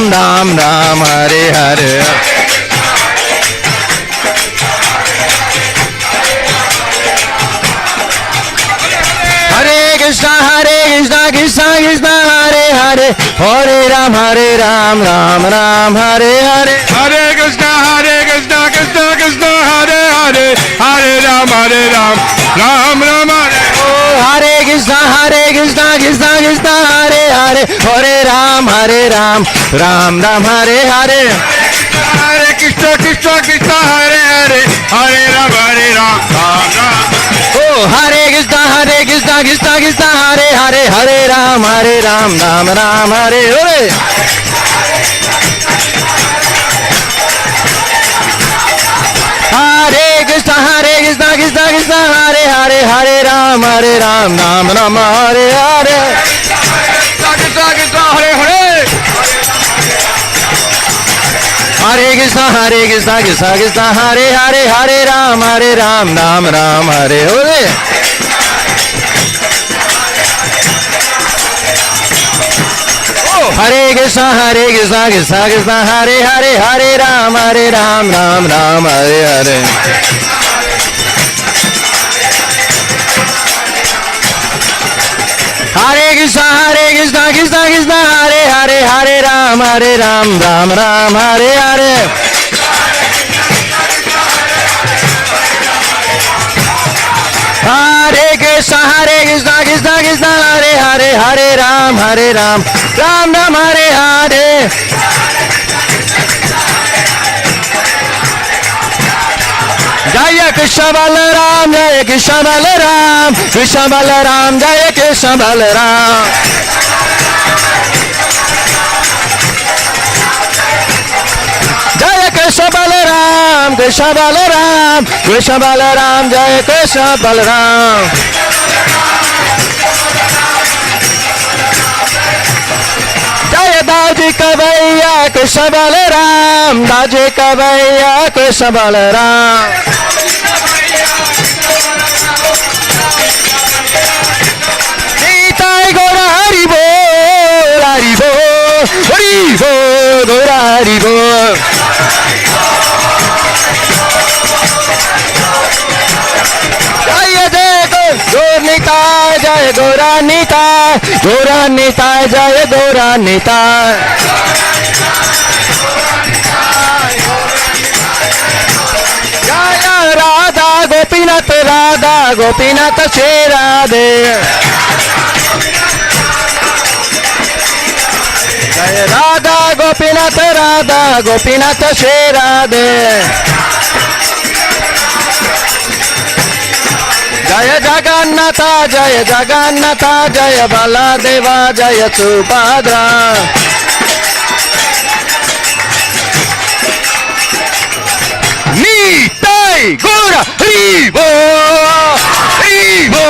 Ram Ram, Hare Hare. Hare Krishna, Krishna Krishna, Hare Hare, Hare Ram, Ram Ram, Hare Hare. Hare Krishna, Krishna Krishna, Hare Hare, Hare Ram, Ram Ram, Hare. Oh, Hare Krishna, Krishna Krishna, Hare Hare, Hare Ram, Ram Ram, Hare Hare. Hare Krishna, Krishna Hare Hare, Hare Ram, Ram Ram. Oh, Hare Krishna, Krishna Hare Hare, Hare Ram, Ram Ram, Hare Hare. Hare Krishna, Krishna Hare Hare, Hare Ram, Ram Ram, Hare Hare. Krishna, Hare Hare. Hare Krishna, Krishna Hare Hare, Hare Ram, Ram Ram, Hare Hare. Hare Krishna, Krishna Hare Hare, Hare Ram, Ram Ram, Hare Hare. Hare Krishna, Krishna Hare Hare, Hare Ram, Ram Ram, Hare Hare. Hare Krishna, Krishna Hare Hare, Hare Ram, Ram Ram, Hare Hare. Jaya Krishna Balram, Jaya Krishna Balram, Krishna Balram, Jaya Krishna Balram. Jaya Krishna Balram, Krishna Balram, Krishna Balram, Jaya Krishna Balram. Jaya Daji Kavaiya, Krishna Balram, Daji Kavaiya, Krishna Balram. Nitai Gora Hari Bol, Hari Bol, Hari Bol, Gora Hari Bol. Jaya Gaur Nitai, Jaya Gora Nitai, Gora Nitai, Jaya Gora Nitai. Jaya Radha Gopinath, Radha Gopinath Shri Radhe. Jaya Radha Gopinath, Radha Gopinath Shri Radhe. Jaya Jagannatha, Jaya Jagannatha, Jaya Baladeva, Jaya Subhadra. Nitai Gora Haribo, Haribo,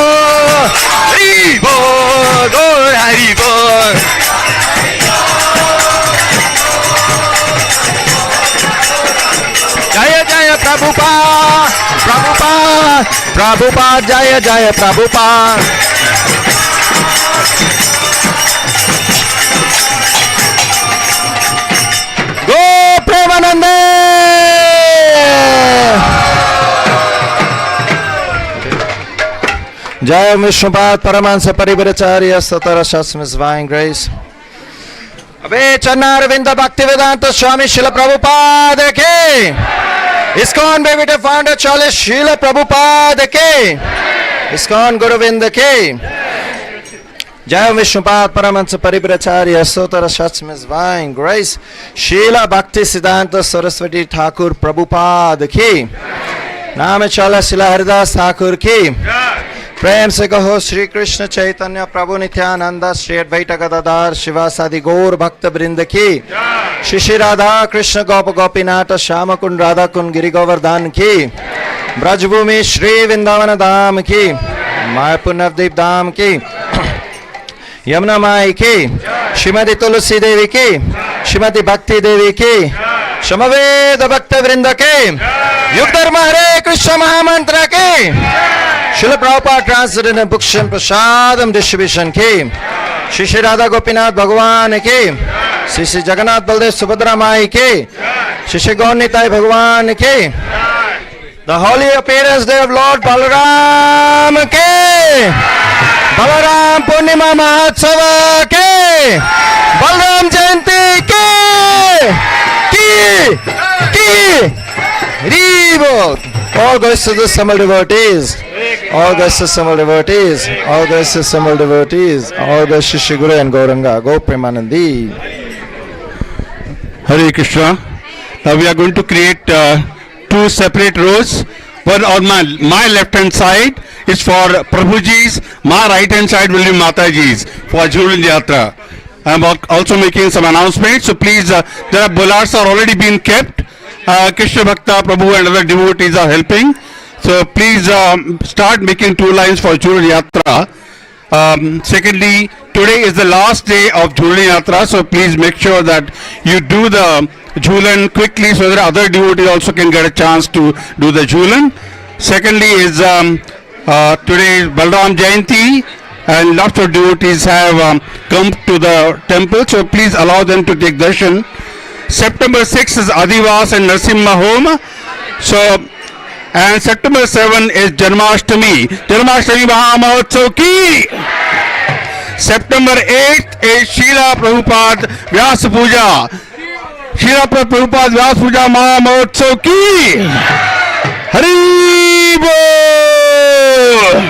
Haribo, Gora Haribo. Jaya Jaya Prabhupada, Prabhupada, Prabhupada, Jaya Jaya Prabhupada. Go Premanande. Jaya Vishnupada Paramahansa Parivaracharya Satara Shastra Divine Grace. Abe Chanaravinda Bhaktivedanta Swami Srila Prabhupada Ki. ISKCON Baby Founder Charles Srila Prabhupada Ki. ISKCON Govinda Ki. Jaya Vishnupada Paramahansa Parivaracharya Satara Shastra Divine Grace. Srila Bhakti Siddhanta Saraswati Thakur Prabhupada Ki. नाम चला शिला हरिदास ठाकुर की प्रेम से कहो श्री कृष्ण चैतन्य प्रभु नित्यानंद श्री अद्वैत गदाधर शिवासादि गौर भक्त वृंद की श्री श्री राधा कृष्ण गोप गोपीनाथ श्याम कुंड राधा कुंड गिरि गोवर्धन की ब्रजभूमि श्री वृंदावन धाम की मायापुर नवद्वीप धाम की यमुना माई की श्रीमती तुलसी देवी की श्रीमती भक्ति देवी की समवेद भक्त वृंद के युग धर्म हरे कृष्ण महामंत्र की, Srila Prabhupada translated in books and prasadam distribution ki, Shri Shri Radha Gopinath Bhagavan ki, Shri Shri Jagannath Baldev Subhadra Mai ki, Shri Shri Gaur Nitai Bhagavan ki, the holy appearance day of Lord Balram ki, Balram Purnima Mahotsava ki, Balram Jayanti ki, Ribol. All goes to the Samal devotees. All goes to Samal devotees. All goes to Samal devotees. All goes to Shri Guru and Gauranga. Go Premanandi. Hare Krishna. Now we are going to create two separate rows. One on my left hand side is for Prabhuji's. My right hand side will be Mataji's for Jhulan Yatra. I am also making some announcements. So please, there are bollards are already being kept. Krishna Bhakta, Prabhu and other devotees are helping. So please start making two lines for Jhulan Yatra. Secondly, today is the last day of Jhulan Yatra. So please make sure that you do the Jhulan quickly so that other devotees also can get a chance to do the Jhulan. Secondly is today is Balram Jayathi and lots of devotees have come to the temple. So please allow them to take darshan. September 6 is Adivas and Narasimha Home. So, and September 7 is Janmashtami. Janmashtami Mahamahotsav ki. September 8 is Srila Prabhupada Vyasa Puja. Srila Prabhupada Vyasa Puja Mahamahotsav ki. Hari Bol.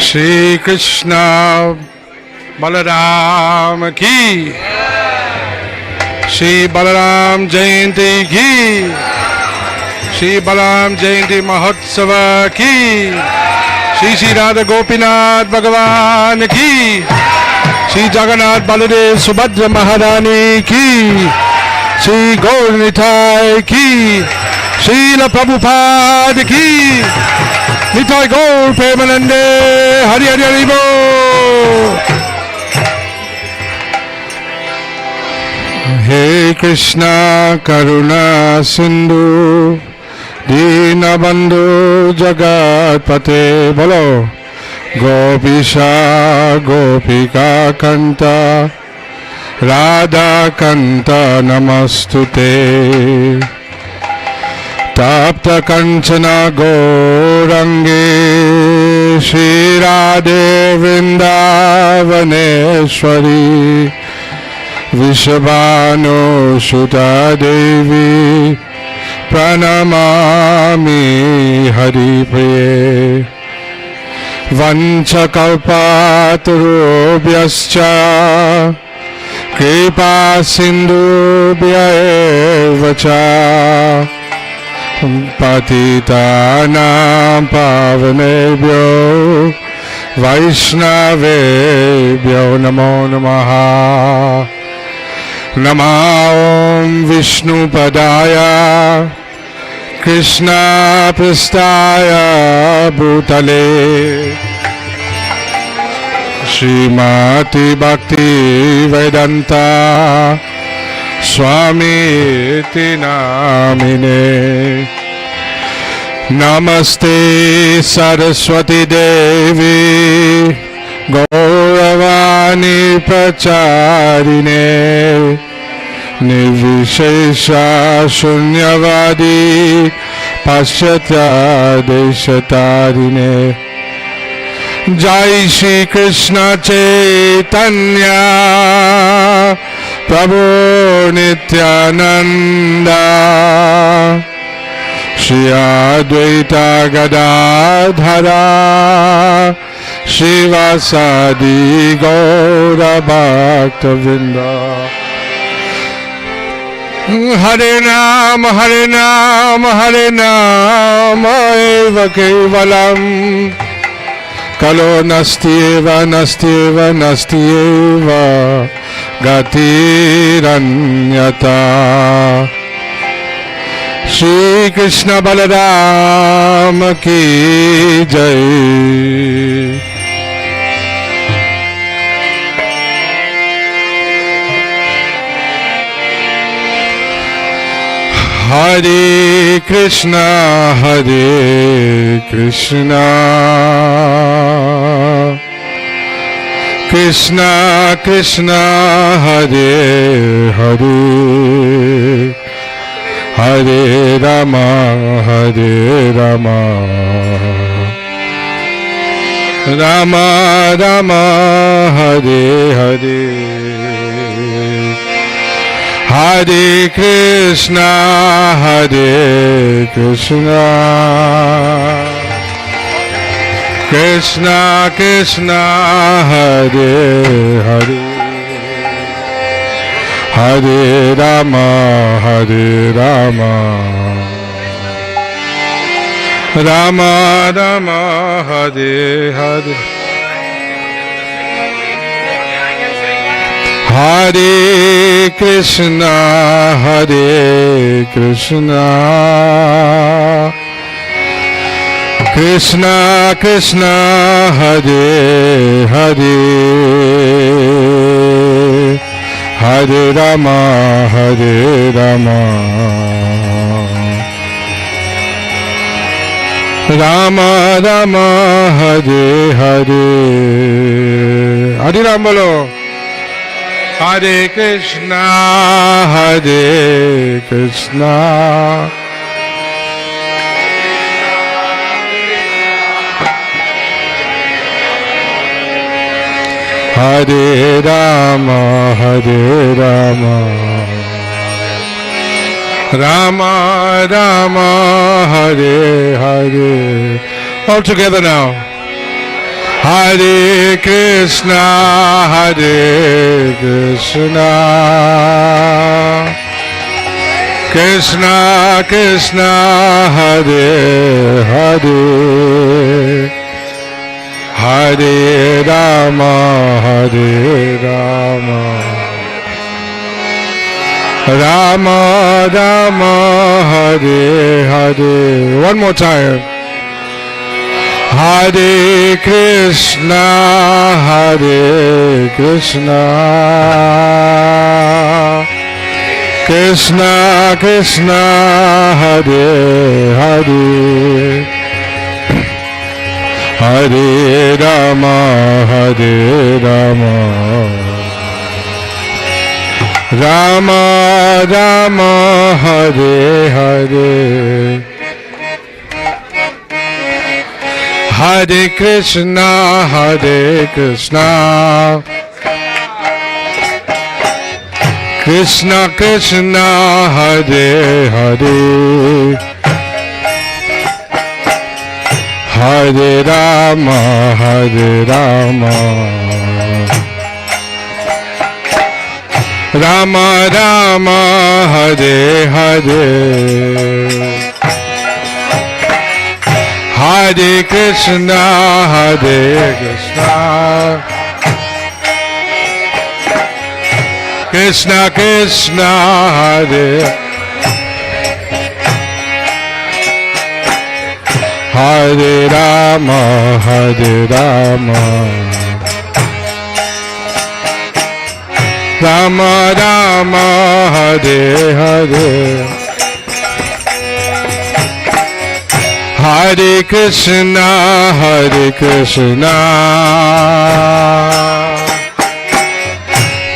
Shri Krishna Balaram ki, Shri Balram Jayanti ki, Shri Balram Jayanti Mahotsava ki, Shri Shri Radha Gopinath Bhagavan ki, Shri Jagannath Baladev Subhadra Maharani ki, Shri Gaur Nitai ki, Srila Prabhupada ki, Nitai Gaur Premanande, Hari Hari Hari Bo. Hey Krishna Karuna Sindhu Dina Bandhu Jagat Pate Bolo Gopisha Gopika Kanta Radha Kanta Namastute Tapta Kanchana Gaurange Shri Radhe Vrindavaneshwari Vishabhanu Shuta Devi Pranamami Hari Priye Vanchakalpatarubhyascha Kripa Sindhubhya evacha Patitanam pavanebhyo Vaishnavebhyo Namo Namaha Nama Om Vishnu Padaya Krishna Prastaya Bhutale Srimati Bhakti Vedanta Swami Namine Namaste Saraswati Devi Gauravani Pracharine Nirvishesha Shunyavadi Paschatya Deshatarine Jai Shri Krishna Chaitanya Prabhu Nityananda Shri Advaita Gadadhara Shivasadi Gaura Bhakta Vrinda. Hare Nam Hare Nam Hare Nam Eva Kevalam Kalo Nastyeva Nastyeva Nastyeva Gatiranyata. Shri Krishna Balaram Ki Jai. Hare Krishna Hare Krishna Krishna Krishna Hare Hare Hare Rama Hare Rama Rama Rama Hare Hare Hare Krishna Hare Krishna Krishna Krishna Hare Hare Hare Rama Hare Rama Rama Rama Hare Hare Hare Krishna Hare Krishna Krishna Krishna Hare Hare Hare Rama Hare Rama Rama Rama Hare Hare. Hare Ram bolo. Hare Krishna Hare Krishna Hare Rama Hare Rama Rama Rama Hare Hare. All together now. Hare Krishna Hare Krishna Krishna Krishna Hare Hare Hare Rama Hare Rama Rama Rama Hare Hare. One more time. Hare Krishna Hare Krishna Krishna Krishna Hare Hare Hare Rama Hare Rama Rama Rama Hare Hare. Hare Krishna Hare Krishna Krishna Krishna Hare Hare Hare Rama Hare Rama Rama Rama Hare Hare Hare Krishna Hare Krishna Krishna Krishna Hare Hare Rama Hare Rama Rama Rama Hare Hare Hare Krishna Hare Krishna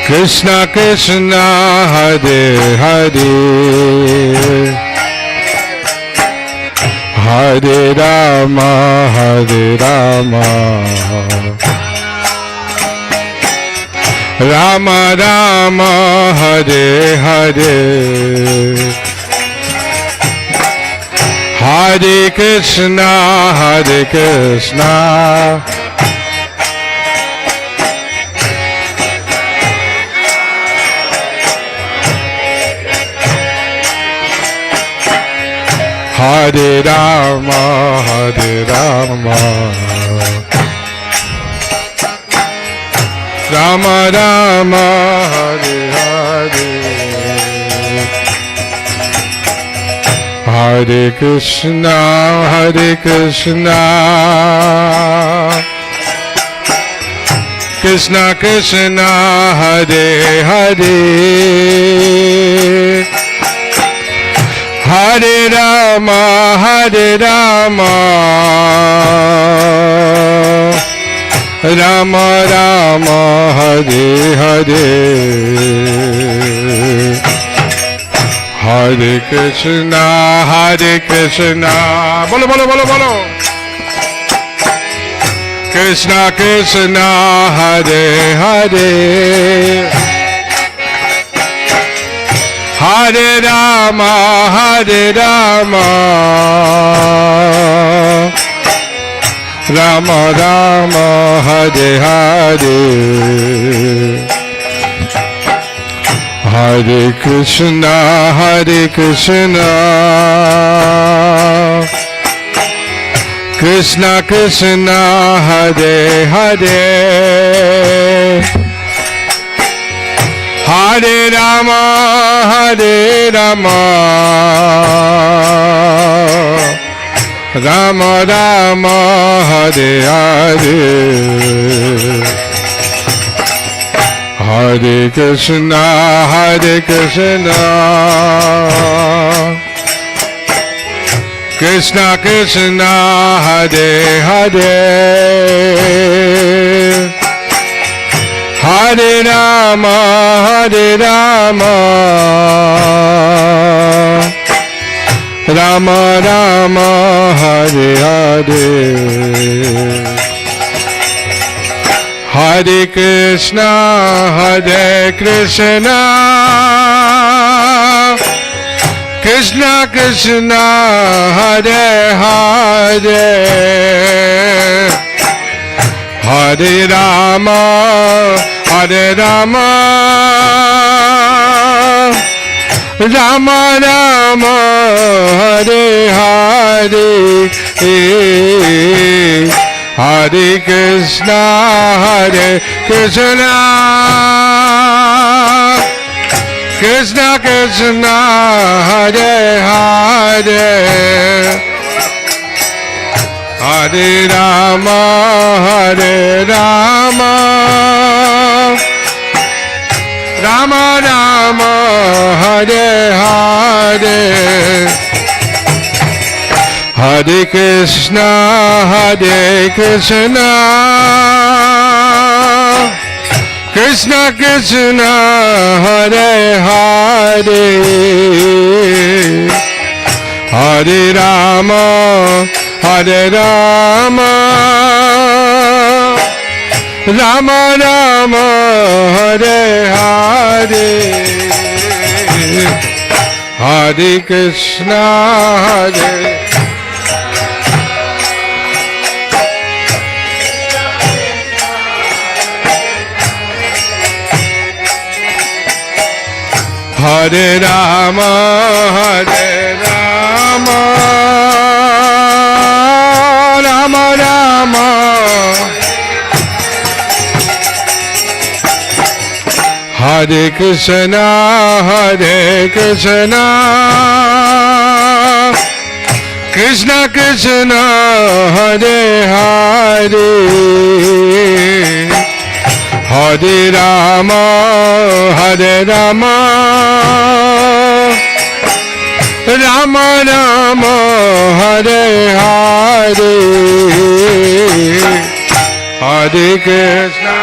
Krishna Krishna Hare Hare Hare Hare Rama, Hare Rama, Rama Rama, Hare Hare, Hare Krishna, Hare Krishna, Hare Rama, Hare Rama, Rama Rama, Hare Hare, Hare Krishna, Hare Krishna, Krishna Krishna, Hare Hare, Hare Rama, Hare Rama, Rama Rama, Hare Hare, Hare Krishna, Hare Krishna, bolo bolo bolo bolo, Krishna Krishna, Hare Hare, Hare Rama, Hare Rama, Rama Rama, Hare Hare, Hare Krishna, Hare Krishna, Krishna Krishna, Hare Hare, Hare Rama, Hare Rama, Rama Rama, Hare Hare, Hare Krishna, Hare Krishna, Krishna Krishna, Hare Hare, Hare Rama, Hare Rama, Rama Rama, Hare Hare, Hare Krishna, Hare Krishna, Krishna Krishna, Hare Hare, Hare Rama, Hare Rama, Rama Rama, Hare Hare, Hare Krishna, Hare Krishna, Krishna Krishna, Hare Hare, Hare Rama, Hare Rama, Rama Rama, Hare Hare, Hare Krishna, Hare Krishna, Krishna Krishna, Hare Hare, Hare Rama, Hare Rama, Rama Rama, Hare Hare, Hare Krishna, Hare Hare Rama, Hare Rama, Rama Rama, Hare Krishna, Hare Krishna, Krishna Krishna, Hare Hare, Hare Rama, Hare Rama, Rama Rama, Hare Hare, Hare Krishna.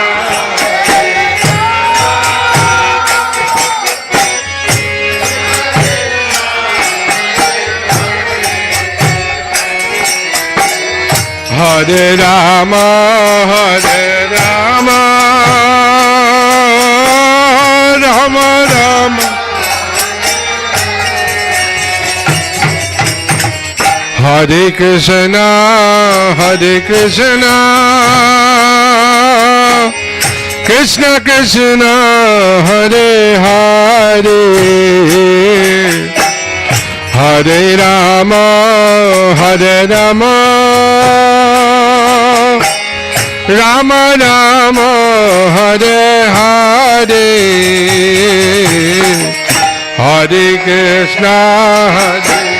Hare Rama, Hare Rama, Rama Rama, Hare Krishna, Hare Krishna, Krishna Krishna, Hare Hare, Hare Rama, Hare Rama, Rama Rama, Hare Hare, Hare Krishna, Hare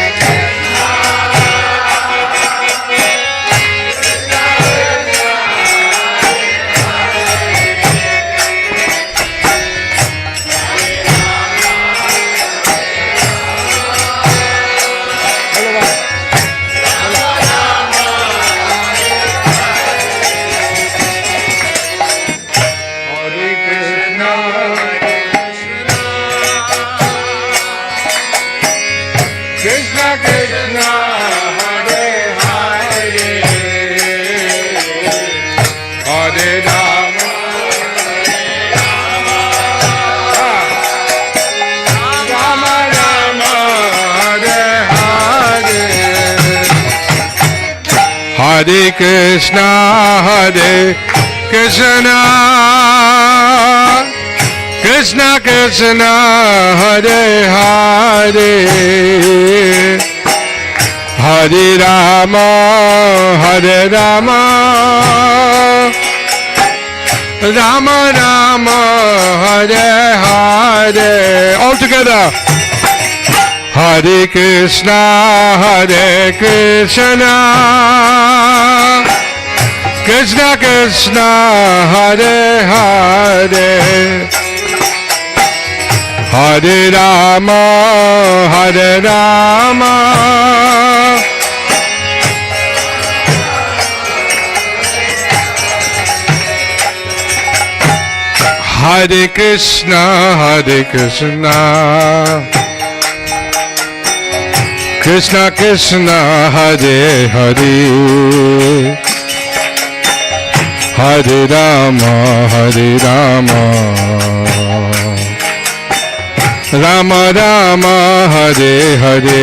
Hare Krishna, Hare Krishna, Krishna Krishna, Hare Hare, Hare Rama, Hare Rama, Rama Rama, Hare Hare. All together. Hare Krishna, Hare Krishna, Krishna Krishna, Hare Hare, Hare Rama, Hare Rama, Hare Krishna, Hare Krishna, Krishna Krishna, Hare Hare, Hare Rama, Hare Rama, Rama Rama, Hare Hare,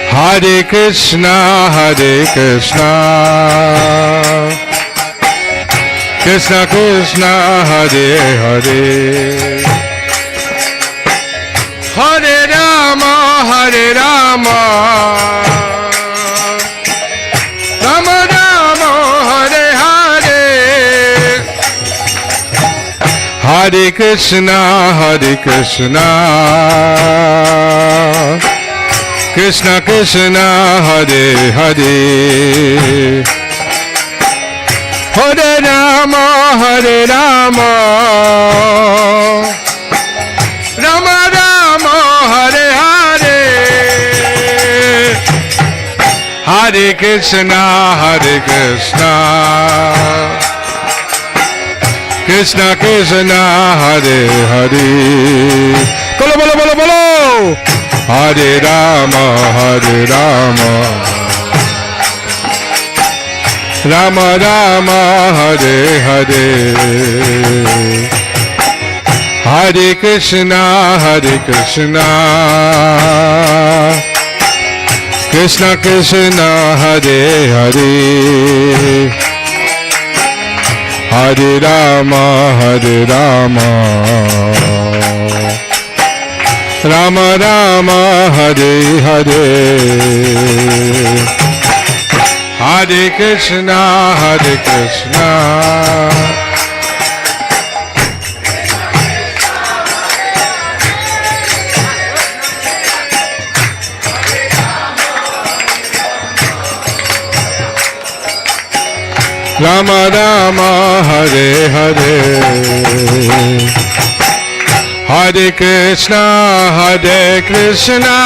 Hare Krishna, Hare Krishna, Krishna Krishna, Hare Hare, Hare Rama, Hare Rama, Rama Rama, Hare Hare, Hare Krishna, Hare Krishna, Krishna Krishna, Hare Hare, Hare Rama, Hare Rama, Rama Rama, Hare Hare, Hare Krishna, Hare Krishna, Krishna Krishna, Hare Hare. Bolo bolo bolo bolo. Hare Rama, Hare Rama, Rama Rama, Hare Hare, Hare Krishna, Hare Krishna, Krishna Krishna, Hare Hare, Hare Rama, Hare Rama, Rama Rama, Hare Hare, Hare Krishna, Hare Krishna, Rama Rama, Hare Hare, Hare Krishna, Hare Krishna,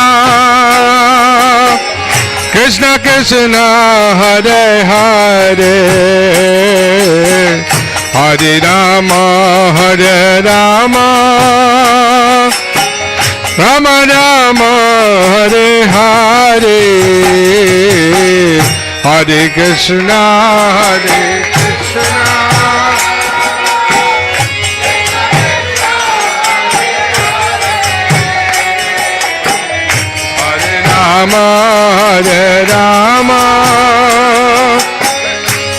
Krishna Krishna, Hare Hare, Hare Rama, Hare Rama, Rama Rama, Hare Hare, Hare Krishna, Hare Krishna. Rama, Hare Rama,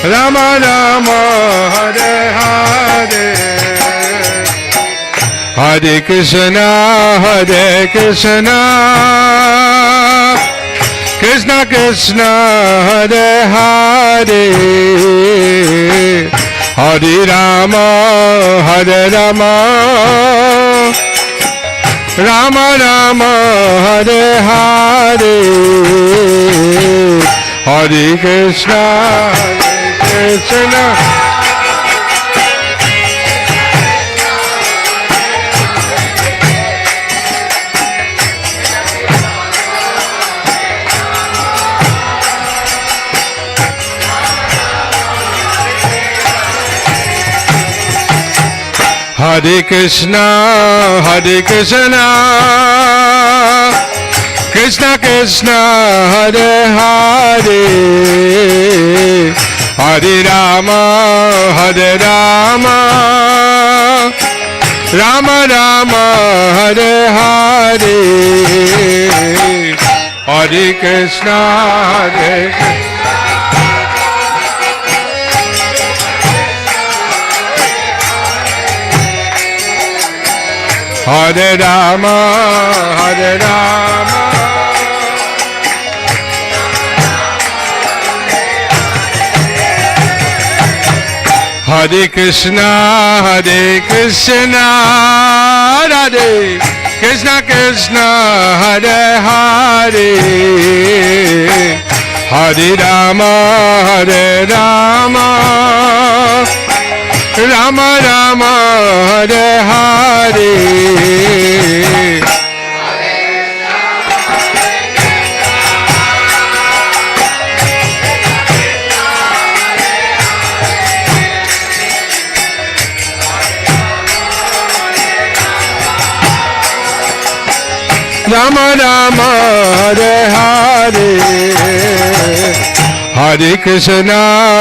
Rama Rama, Hare Hare, Hare Krishna, Hare Krishna, Krishna Krishna, Hare Hare, Hare Rama, Hare Rama, Rama Rama, Hare Hare, Hare Krishna, Hare Krishna. Hare Krishna, Hare Krishna, Krishna Krishna, Hare Hare, Hare Rama, Hare Rama, Rama Rama, Hare Hare, Hare Krishna, Hare Krishna. Hare Rama, Hare Rama, Hare Krishna, Hare Krishna, Radhe Krishna Krishna, Hare Hare, Hare Rama, Hare Rama, Rama Rama, Hare Hare, Rama Rama, Hare Hare, Hare Krishna,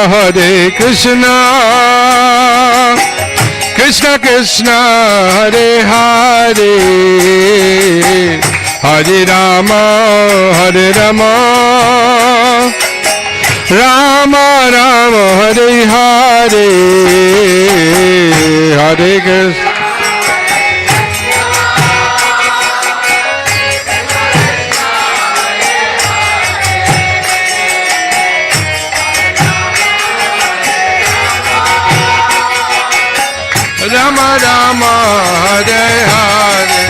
Hare Krishna, Krishna Krishna, Hare Hare, Hare Rama, Hare Rama, Rama Rama, Hare Hare, Hare Krishna. Rama Rama, Hare Hare,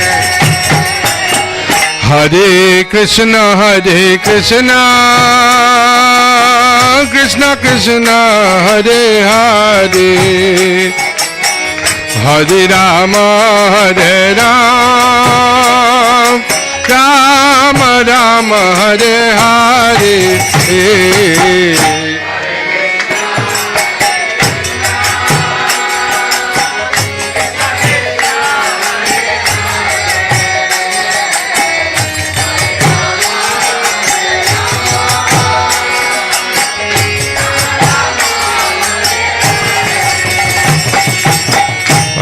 Hare Krishna, Hare Krishna, Krishna Krishna, Hare Hare, Hare Rama, Hare Rama, Rama Rama, Hare Hare,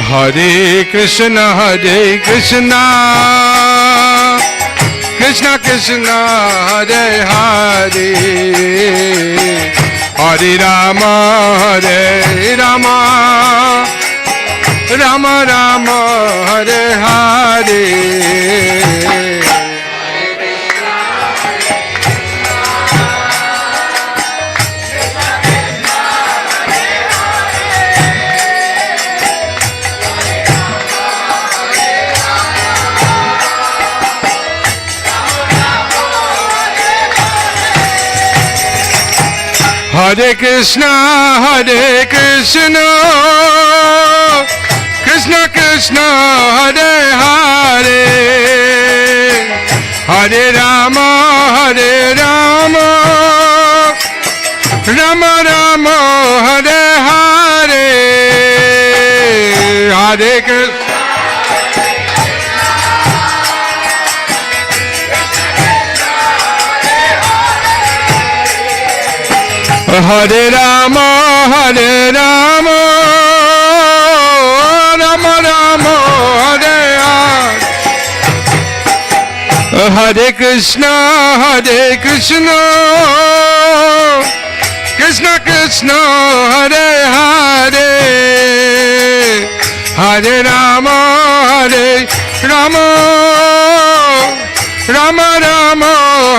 Hare Krishna, Hare Krishna, Krishna Krishna, Hare Hare, Hare Rama, Hare Rama, Rama Rama, Hare Hare, Hare Krishna, Hare Krishna, Krishna Krishna, Hare Hare, Hare Rama, Hare Rama, Rama Rama, Hare Hare, Hare Krishna. Hare Rama, Hare Rama, Rama Rama, Hare Hare. Hare Krishna, Krishna Krishna, Hare Hare, Hare Rama, Rama Rama,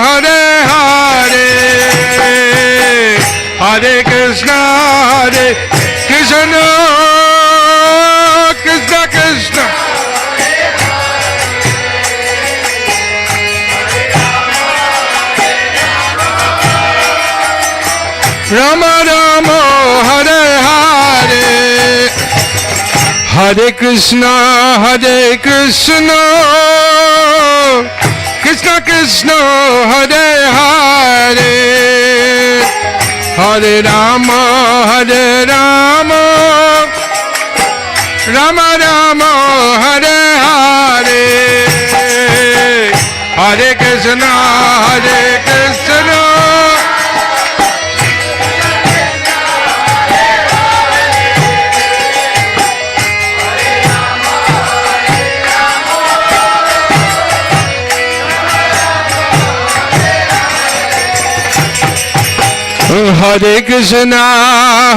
Hare Hare, Hare Krishna, Krishna Krishna. Rama Rama, Hare Hare, Hare Krishna, Krishna Krishna, Hare Hare, Hare Rama, Rama Rama, Hare Hare, Hare Krishna,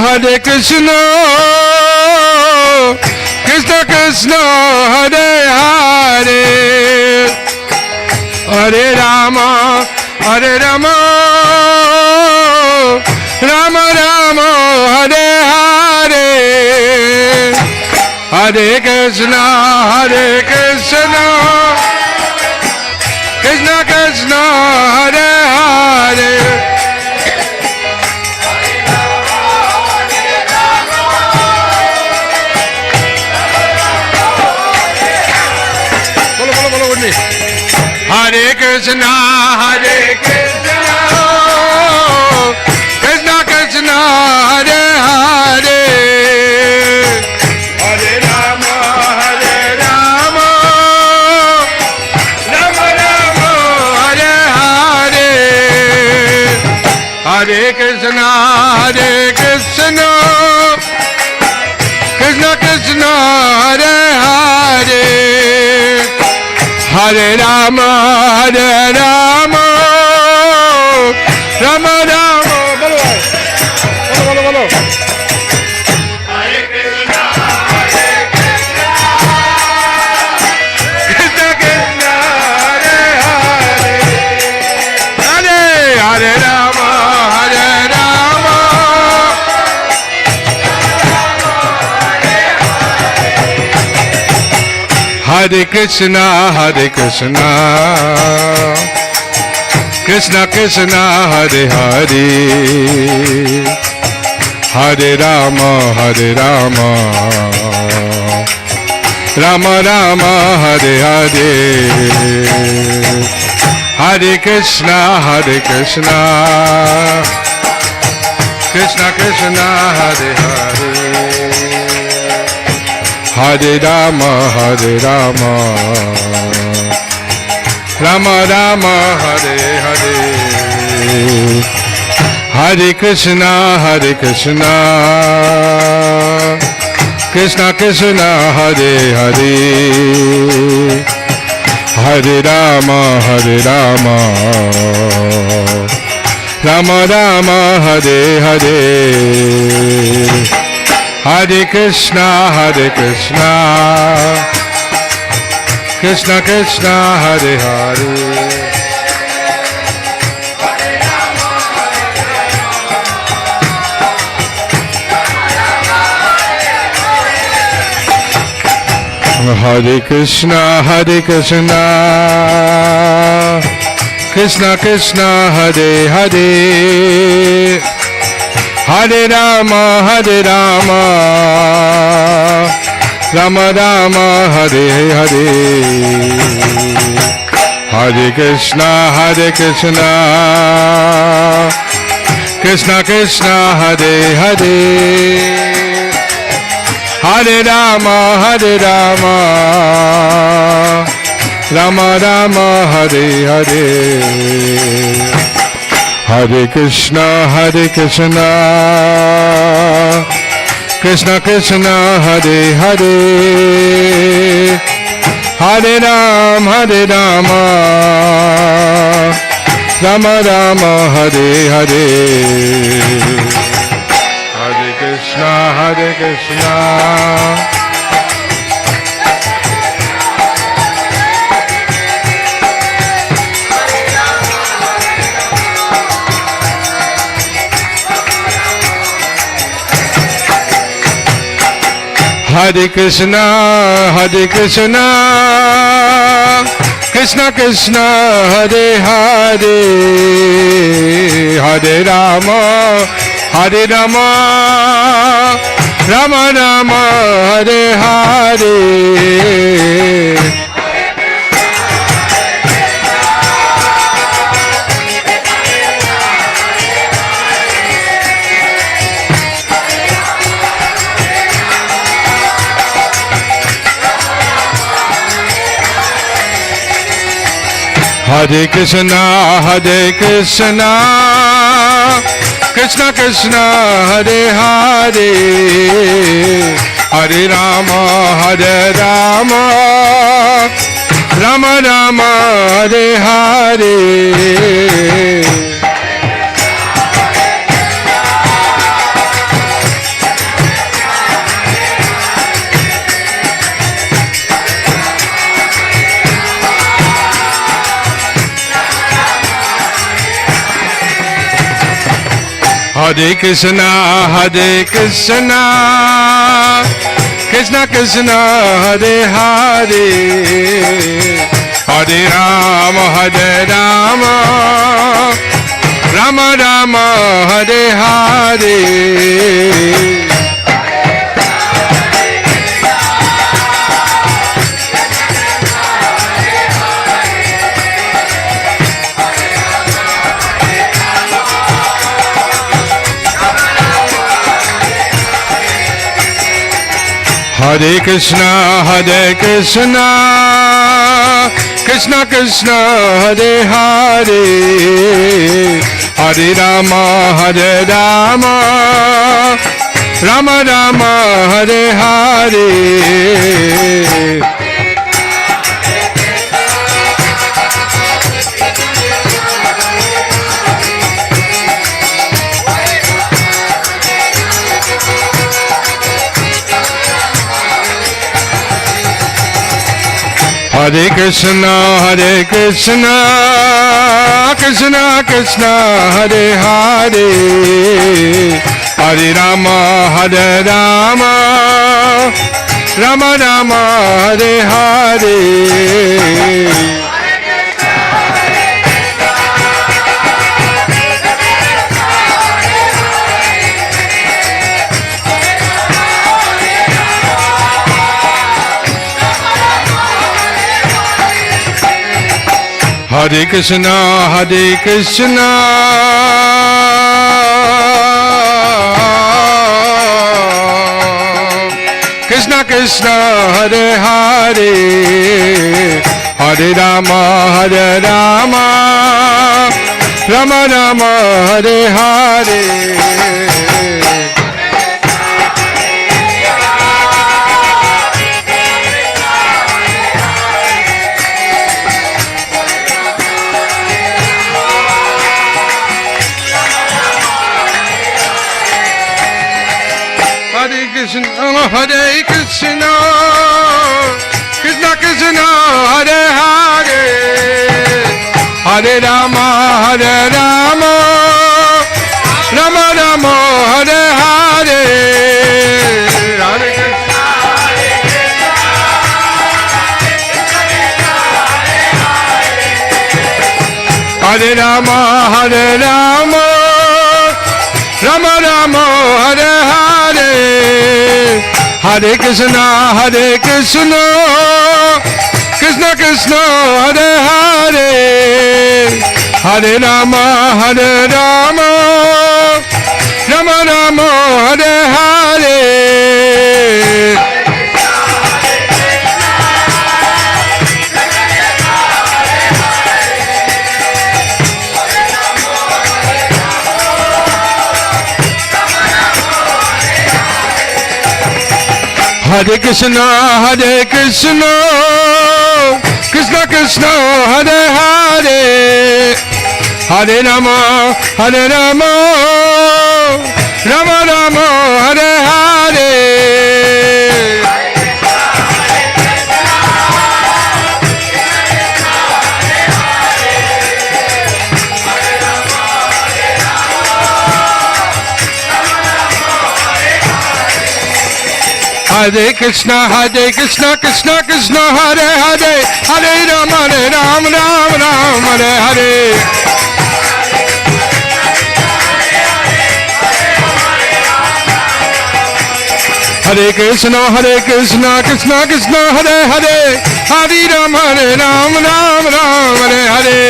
Hare Krishna, Krishna Krishna, Hare Hare, Hare Rama, Rama Rama, Hare Hare, Hare Krishna, Krishna Krishna, Hare Hare. Hare Krishna, Krishna Krishna, Hare Hare, Hare Rama, Rama Rama, Hare Hare, Hare Krishna, Krishna Krishna, Hare Hare, Hare Rama, Rama Rama, bolo. Hare Krishna, Krishna Krishna, Hare Hare, Hare Rama, Hare Krishna, Krishna Krishna, Hare Hare, Hare Rama, Rama Rama, Hare Hare, Hare Krishna, Krishna Krishna, Hare Hare, Hare Rama, Rama Rama, Hare Hare, Hare Krishna, Krishna Krishna, Hare Hare, Hare Rama, Rama Rama, Hare Hare, Hare Krishna, Krishna Krishna, Hare Hare, Hare Krishna, Krishna Krishna, Hare Hare, Hare Rama, Rama Rama, Hare Hare, Hare Krishna, Krishna Krishna, Hare Hare, Hare Rama, Rama Rama, Hare Hare, Hare Krishna, Krishna Krishna, Hare Hare, Hare Rama, Rama Rama, Hare Hare. Hare Krishna, Hare Krishna. Hare Krishna, Krishna Krishna, Hare Hare, Hare Rama, Rama Rama, Hare Hare. Hare Krishna, Krishna Krishna, Hare Hare, Hare Rama, Rama Rama, Hare Hare. Hare Krishna, Krishna Krishna, Hare Hare, Hare Rama, Rama Rama, Hare Hare. Hare Krishna, Krishna Krishna, Hare Hare, Hare Rama, Rama Rama, Hare Hare. Hare Krishna, Krishna Krishna, Hare Hare, Hare Rama, Rama Rama, Hare Hare. Hare Krishna, Krishna Krishna, Hare Hare, Hare Rama, Rama Rama, Hare Hare. Hare Krishna, Krishna Krishna, Hare Hare, Hare Rama, Rama Rama, Hare Hare. Hare Krishna, Hare Rama, Rama Rama, Hare Hare. Hare Krishna, Krishna Krishna, Hare Hare, Hare Rama, Rama Rama, Hare Hare. Hare Krishna, Krishna Krishna, Hare Hare, Hare Rama, Rama Rama, Hare Hare. Hare Krishna, Krishna Krishna, Hare Hare, Hare Rama, Rama Rama, Hare Hare. Hare Krishna, Krishna Krishna, Hare Hare, Hare Rama, Rama Rama, Hare Hare.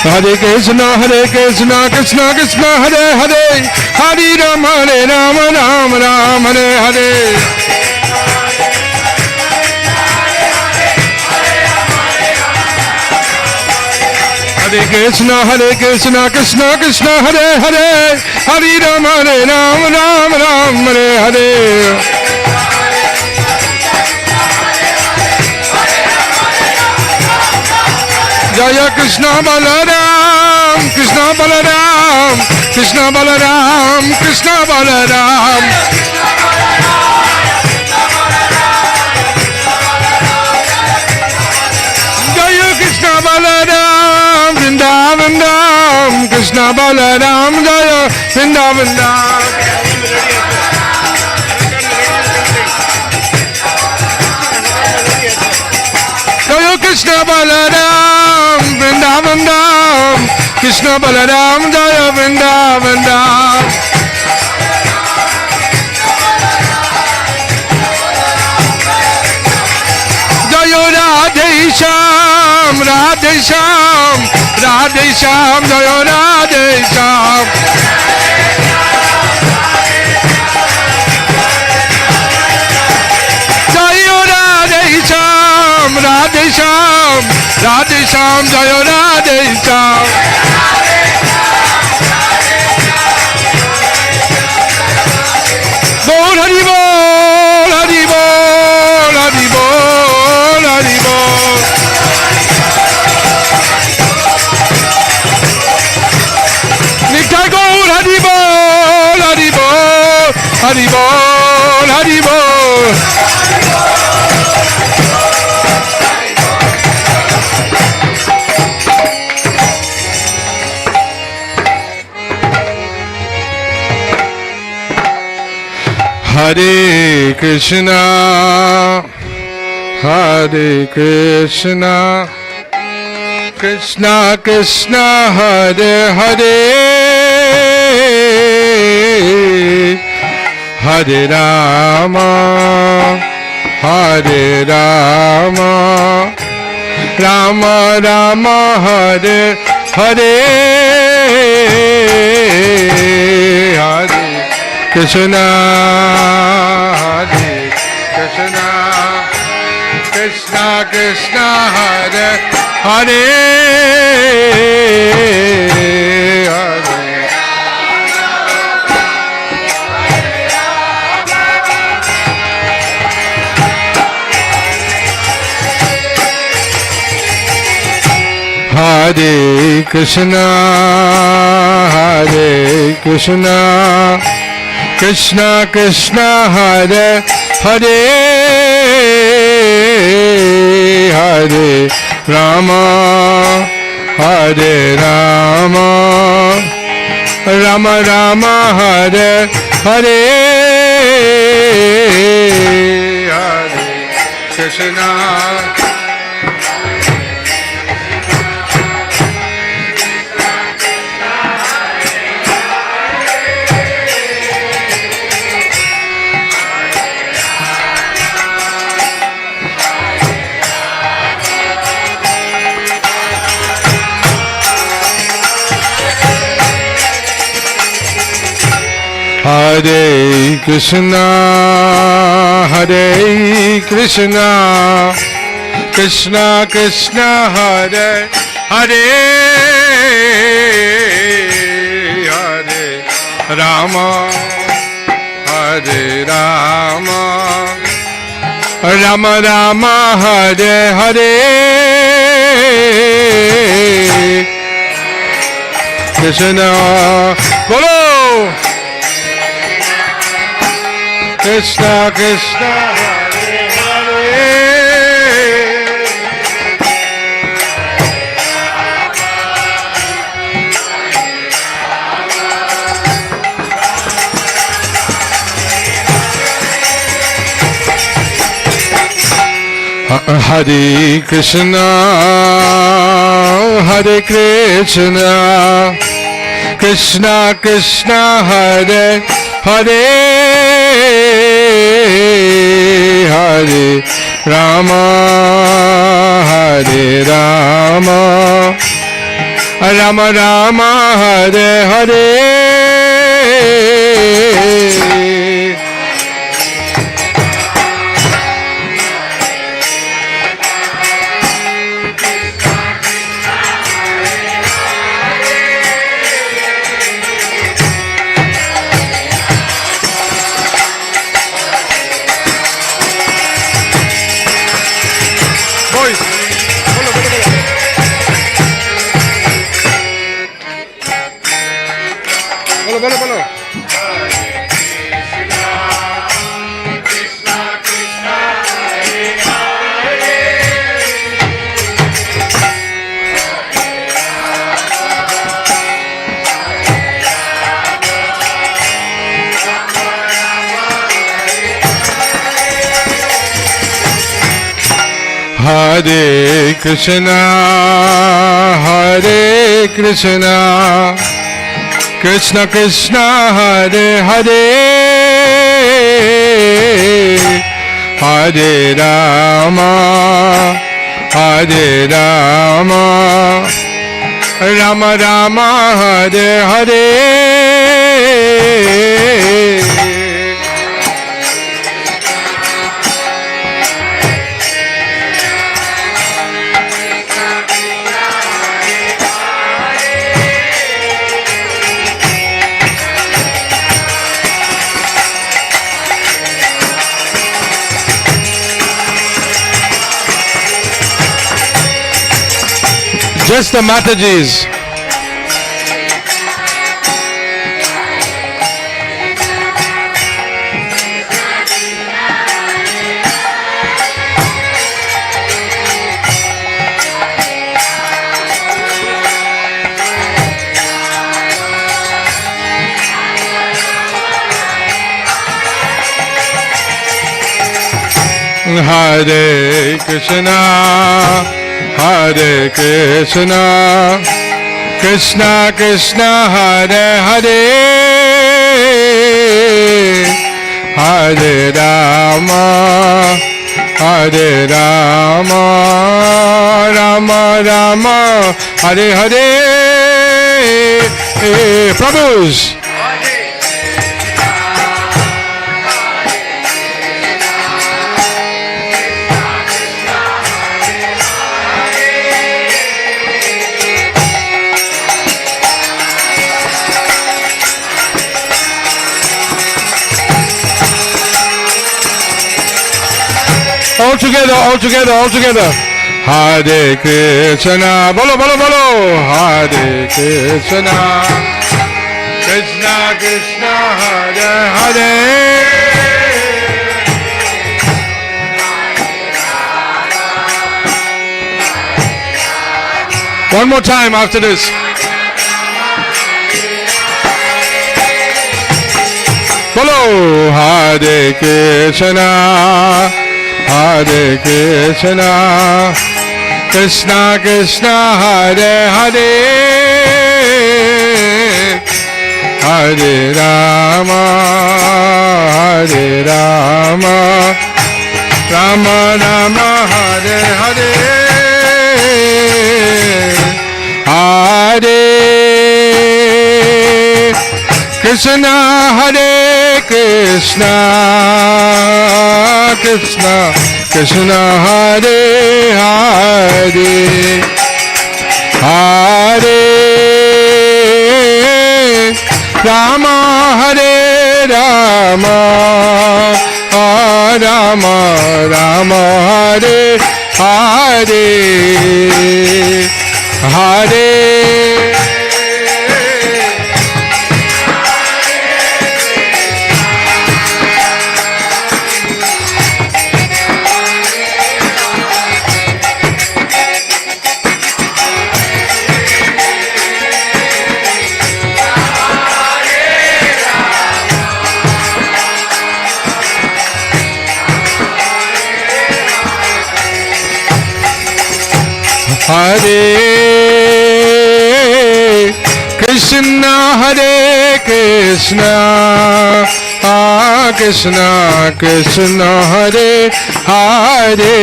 Hare Krishna, Krishna Krishna, Hare Hare, Hare Rama, Rama Rama, Hare Hare. Hare Krishna, Krishna Krishna, Hare Hare, Hare Rama, Rama Rama, Hare Hare. Jaya Krishna Balaram, Krishna Balaram, Krishna Balaram, Krishna Balaram. Jaya Krishna Balaram, Vrindavan Ram, Krishna Balaram, Jaya Vrindavan Ram. Jaya Krishna Balaram, Vrindavan Ram, Krishna Balaram, Jaya Vrindavan Ram. Jaya Radhe Shyam, Radhe Shyam, Radhe Shyam, Jaya Radhe Shyam. Jaya Radhe Shyam, Radhe Shyam, Radhe Shyam, Jaya Radhe Shyam. Bol Hari Bol, Hari Bol, Hari Bol, Hari Bol. Nitya Gaur Hari Bol, Hari Bol, Hari Bol, Hari Bol. Hare Krishna, Hare Krishna, Krishna Krishna, Hare Hare, Hare Rama, Hare Rama, Rama Rama, Hare Hare, Hare Krishna, Hare Krishna, Krishna Krishna, Hare Hare, Hare. Hare Krishna, Hare Krishna, Krishna Krishna, Hare Hare, Hare Rama, Hare Rama, Rama Rama, Hare Hare, Hare Krishna. Hare Krishna, Hare Krishna, Krishna Krishna, Hare Hare, Rama Hare Rama Rama Rama Hare Hare Krishna Bolo Krishna Krishna Hare Hare Hare Krishna Hare Krishna Krishna Krishna Hare Hare Hare Rama Hare Rama Rama Rama Hare Hare Hare Krishna, Hare Krishna, Krishna Krishna, Hare Hare, Hare Rama, Hare Rama, Rama Rama, Hare Hare. Just the Matajis. Hare Krishna, Hare Krishna, Krishna Krishna, Hare Hare, Hare Rama, Hare Rama, Rama Rama, Hare Hare. Prabhus. All together, all together, all together. Hare Krishna, bolo, bolo, bolo. Hare Krishna, Krishna Krishna, Hare Hare. One more time after this. Bolo, Hare Krishna, Hare Krishna, Krishna Krishna, Hare Hare, Hare Rama, Hare Rama, Rama Rama, Hare Hare, Hare Krishna, Hare Krishna, Krishna Krishna, Hare Hare, Hare Rama, Hare Rama, Rama Rama Hare Hare, Hare Hare Krishna, Hare Krishna, Krishna Krishna, Hare Hare,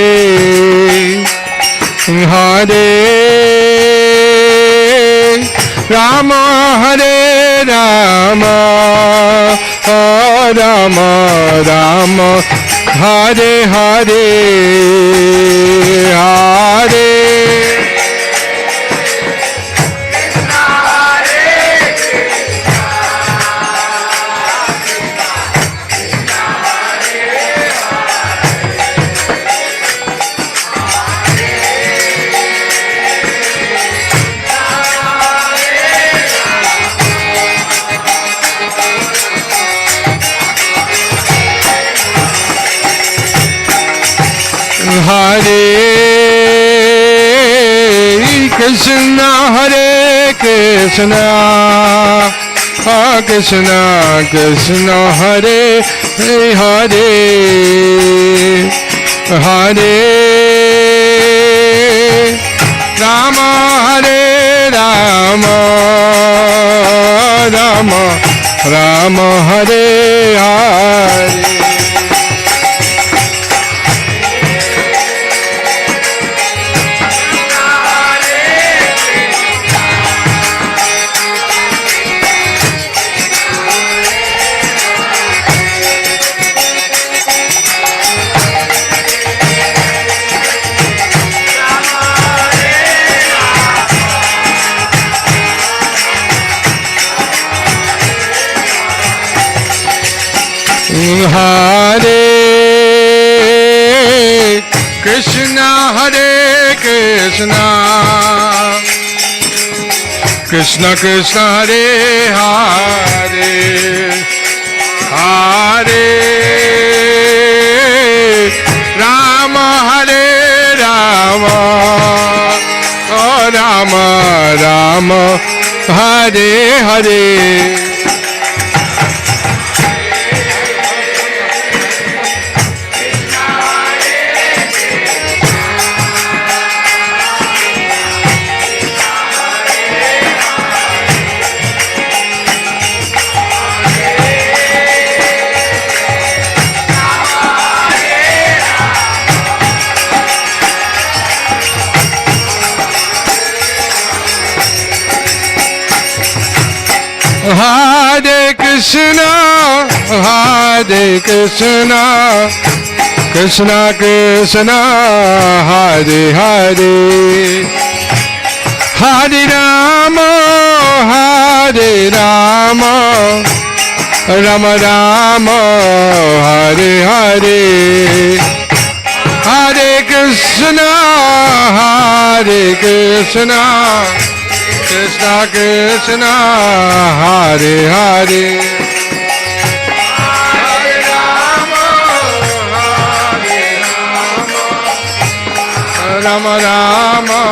Hare Rama, Hare Rama, Rama Rama, Hare Hare, Hare Hare Krishna, Hare Krishna, Krishna Krishna, Hare Hare, Hare Rama, Hare Rama, Rama Rama, Hare Hare. Hare Krishna, Hare Krishna, Krishna Krishna, Hare Hare, Hare Rama, Hare Rama, Rama Rama, Hare Hare. Hare Krishna, Hare Krishna, Krishna Krishna, Hare Hare, Hare Rama, Hare Rama, Rama Rama, Hare Hare, Hare Krishna, Hare Krishna, Krishna Krishna, Hare Hare, Hare Rama, Hare Rama, Rama Rama,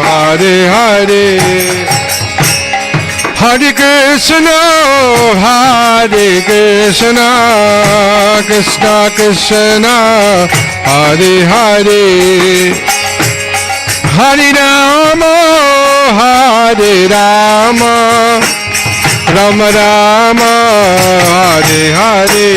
Hare Hare, Hare Krishna, Hare Krishna, Krishna Krishna, Hare Hare, Hare Rama, Hare Rama, Rama Rama, Hare Hare.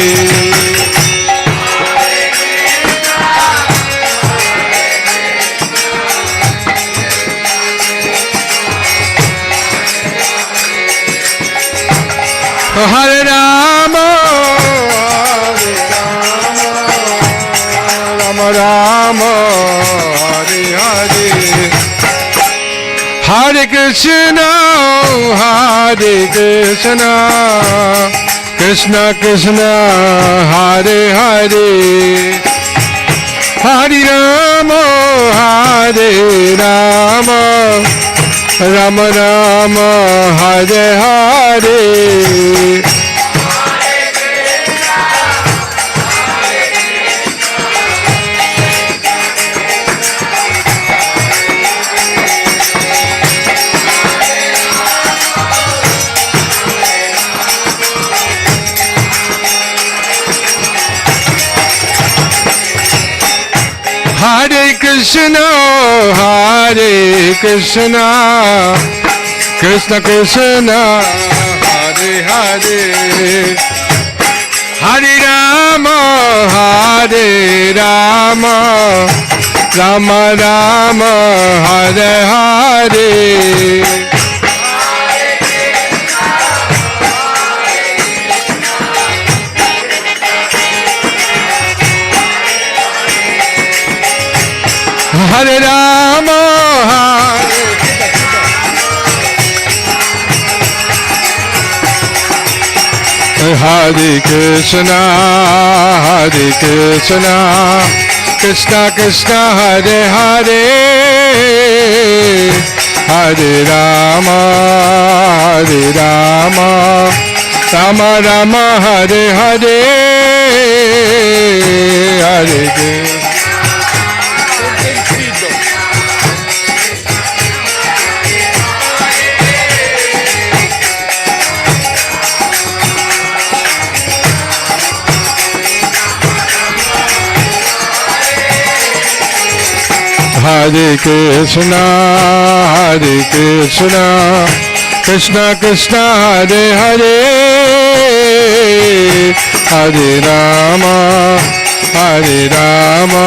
Hare Rama, Hare Rama, Rama Rama, Hare Hare. Hare Krishna, Hare Krishna, Krishna Krishna, Hare Hare, Hare Rama, Hare Rama, Rama Rama, Hare Hare. Hare Krishna, Hare Krishna, Krishna Krishna, Hare Hare, Hare Rama, Hare Rama, Rama Rama, Hare Hare. Hare Rama, Hare Krishna, Hare Krishna, Krishna Krishna, Hare Hare, Hare Rama, Hare Rama, Rama Rama, Hare Hare, Hare Krishna. Hare Krishna, Hare Krishna, Krishna Krishna, Hare Hare, Hare Rama, Hare Rama,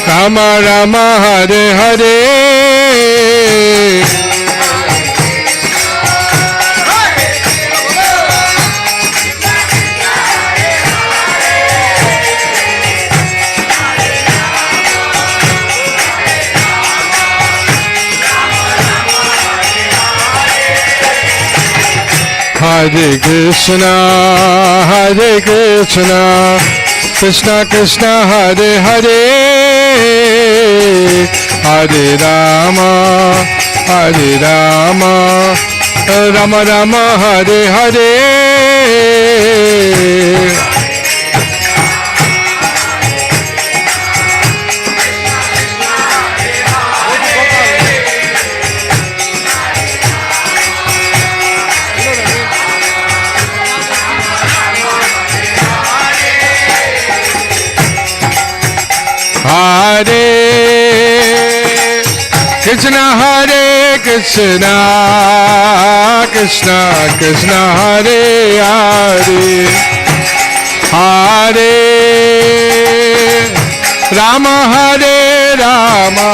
Rama Rama, Hare Hare. Hare Krishna, Hare Krishna, Krishna Krishna, Hare Hare, Hare Rama, Hare Rama, Rama Rama, Hare Hare. Hare Krishna, Hare Krishna, Krishna Krishna, Hare Hare, Hare Rama, Hare Rama,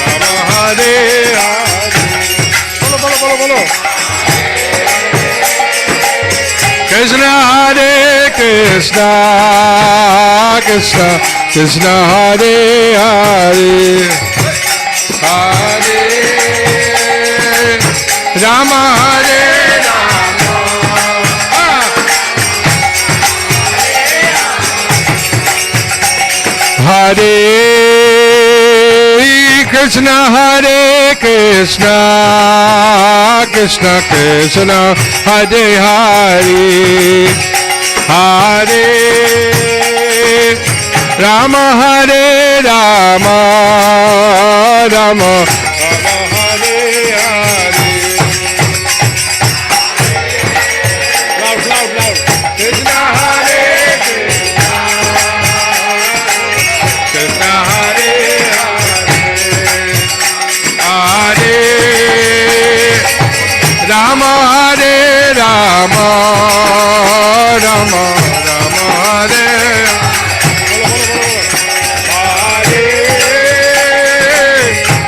Rama Hare Hare. Bolo, bolo, bolo, bolo. Krishna, Hare Krishna, Krishna Krishna, Hare Hare, Hare Rama, Hare Rama, Hare Krishna, Hare Krishna, Krishna Krishna, Hare Hare, Hare Rama, Hare Rama, Rama Rama, Hare Hare. Loud, loud, loud. Krishna, Hare Krishna, Krishna Hare Hare, Hare Rama, Hare Rama, Rama Rama, Hare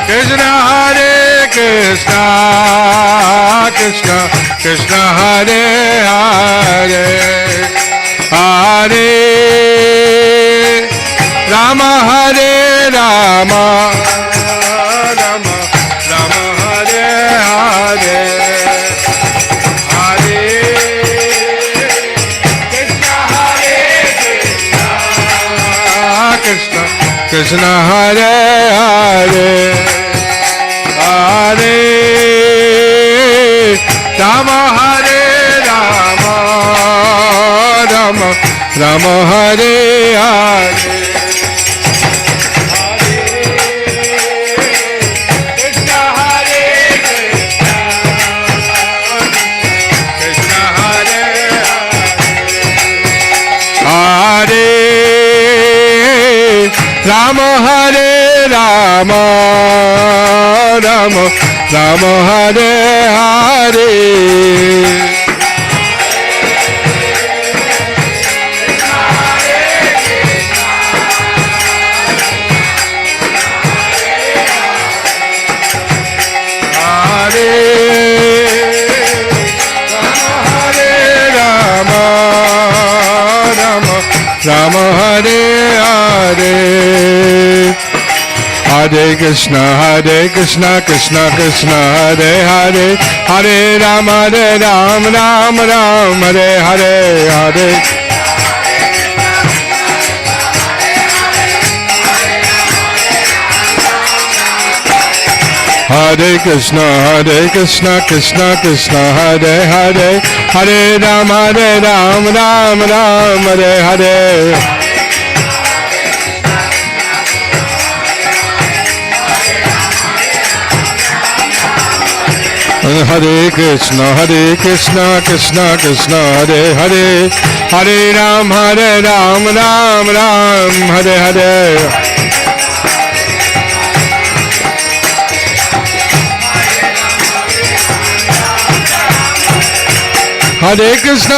Krishna, Hare Krishna, Krishna Krishna, Hare Hare, Hare Rama, Hare Rama, Krishna Hare Hare Hare Rama Hare Rama Rama Rama Hare Hare Rama Hare Rama Rama Rama Hare Hare Rama Hare Hare Hare Krishna Krishna Krishna Hare Hare Hare Rama Ram Ram Hare Hare Hare Hare Krishna Krishna Krishna Hare Hare Hare Rama Ram Ram Hare Hare Hare Krishna Krishna Krishna Hare Hare Hare Ram Ram Hare Hare Hare Krishna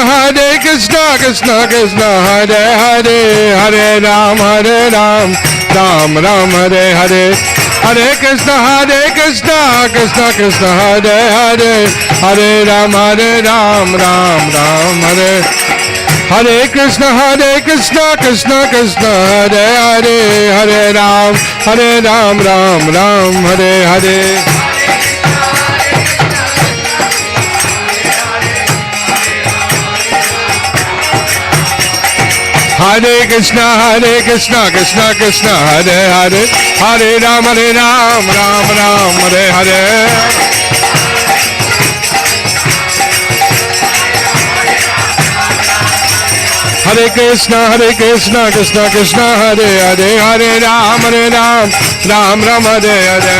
Krishna Krishna Hare Hare Hare Ram Ram Hare Hare Hare Krishna Krishna Krishna Hare Hare Hare Ram Ram Hare Hare Krishna Krishna Krishna Hare Hare Hare Ram Hare Hare Hare Krishna Krishna Krishna Hare Hare Hare Ram Ram Hare Hare Hare Krishna Krishna Krishna Hare Hare Hare Ram Ram Hare Hare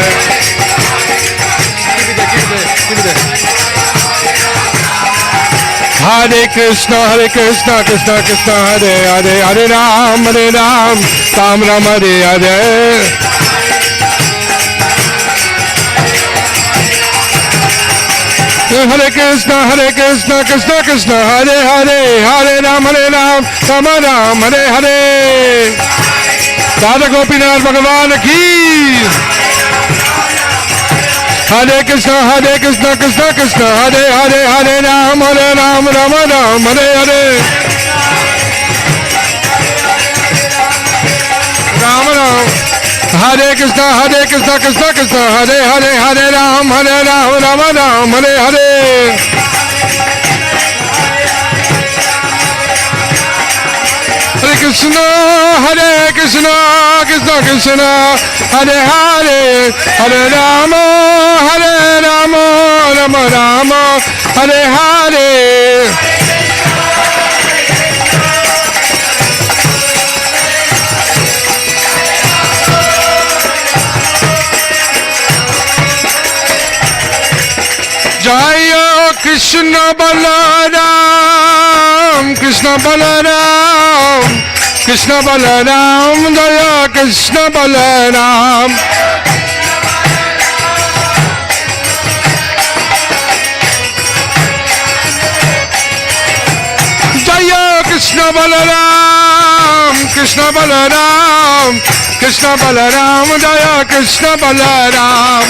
Hare Krishna Krishna Krishna Hare Hare Hare Ram Ram Hare Hare Hare Krishna Krishna Hare Hare Hare Ram Ram Hare Hare Radha Gopinath Bhagavan ki Hare Krishna Krishna Hare Hare Hare Ram Ram Hare Hare Ram Ram Hare Krishna Hare Hare Hare Ram Ram Hare Hare Hare Krishna Krishna Hare Hare Hare Rama Rama Hare Hare Jaya Krishna Balaram Krishna Balaram Krishna Balaram Jaya Krishna Balaram Jaya Krishna Balaram Krishna Balaram Krishna Balaram Jaya Krishna Balaram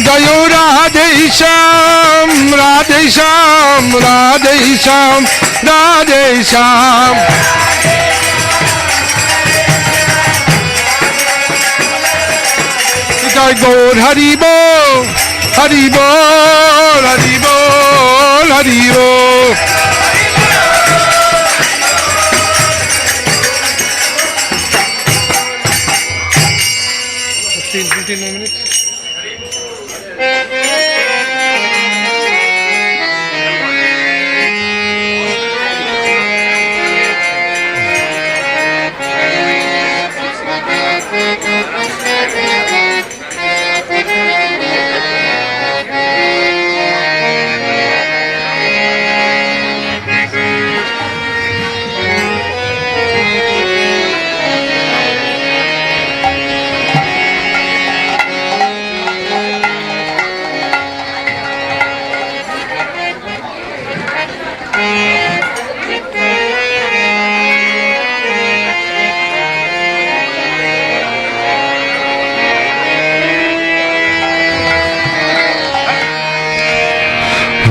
Jayo Radhe Sham Radhe Sham Radhe Sham Radhe Sham Jai Gaur Hari Bol Hari Bol Hari Bol Hari Bol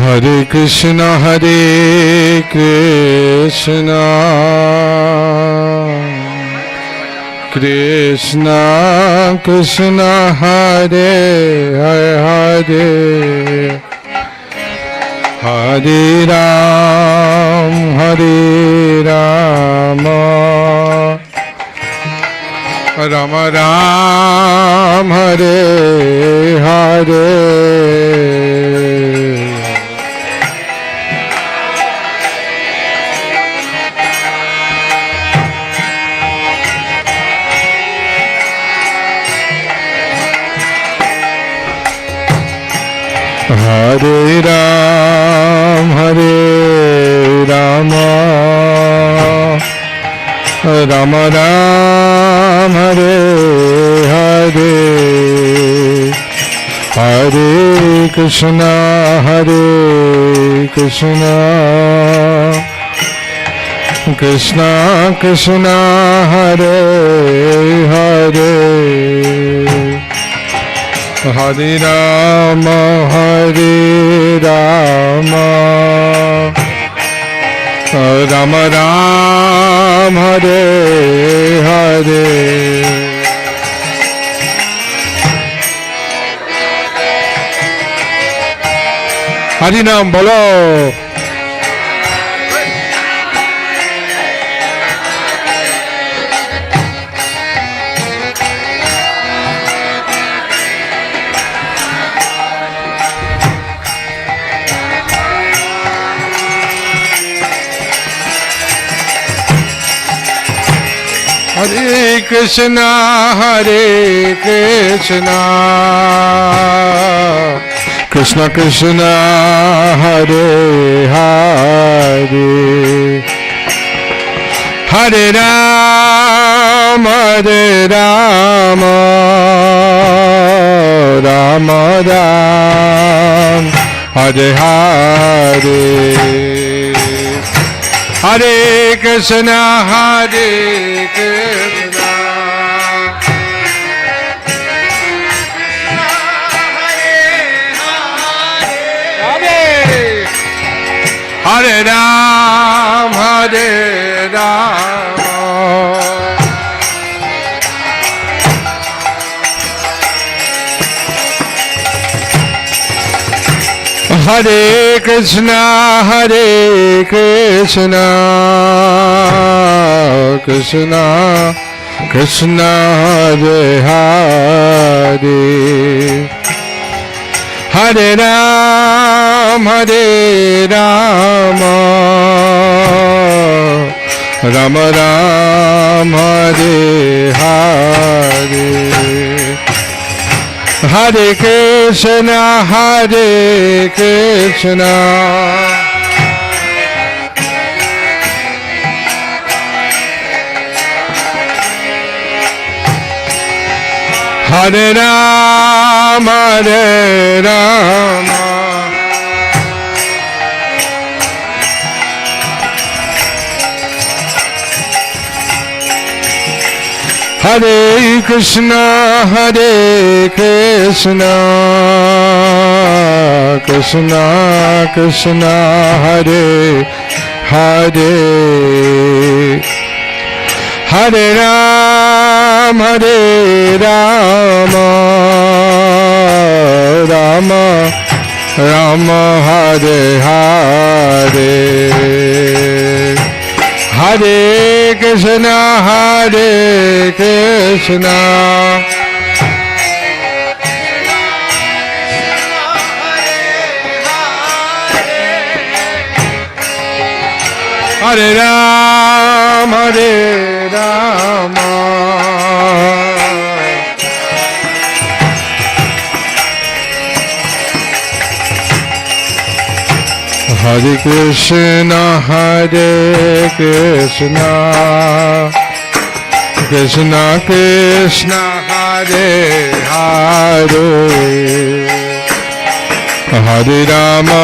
Hare Krishna, Krishna Krishna, Hare Hare, Hare Ram, Ram Ram, Hare Hare. Hare Ram, Ram Ram, Hare Hare, Hare Krishna, Krishna Krishna, Hare Hare, Hare Rama, Rama Ram, Hare Hare. Hari Nam bolo. Hare Krishna, Krishna Krishna, Hare Hare, Hare Ram, Ram Ram, Hare Hare, Hare Krishna, Hare Ram, Hare Krishna, Krishna Krishna, Hare Hare, Hare Ram, Ram Ram, Hare Hare, Hare Krishna, Hare Ram, Hare Krishna, Krishna Krishna, Hare Hare, Hare Ram, Ram Rama, Hare Hare, Hare Krishna, Hare Ram, Hare Krishna, Krishna Krishna, Hare Hare, Hare Rama,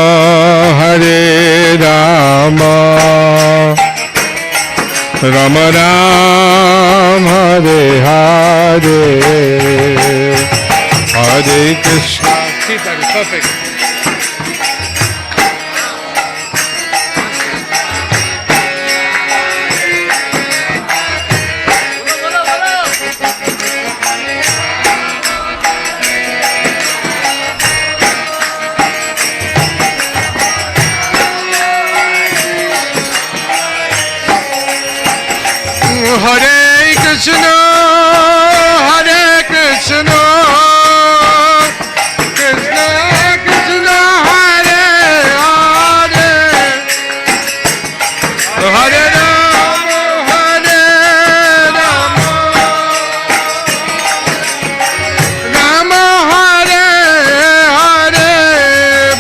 Ram Ram, Hare Hare, Hare Krishna. See, that is perfect. Hare Krishna, Hare Krishna, Krishna Krishna, Hare Hare, Hare Rama, Hare Rama, Rama Hare Hare.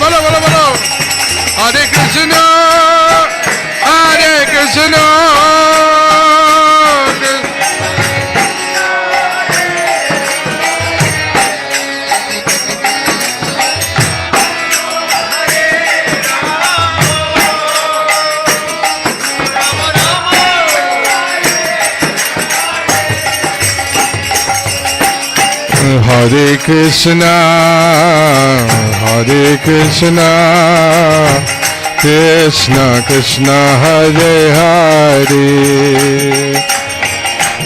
Bolo, bolo, bolo. Hare Krishna, Hare Krishna. Hare Krishna, Hare Krishna, Krishna Krishna, Hare Hare,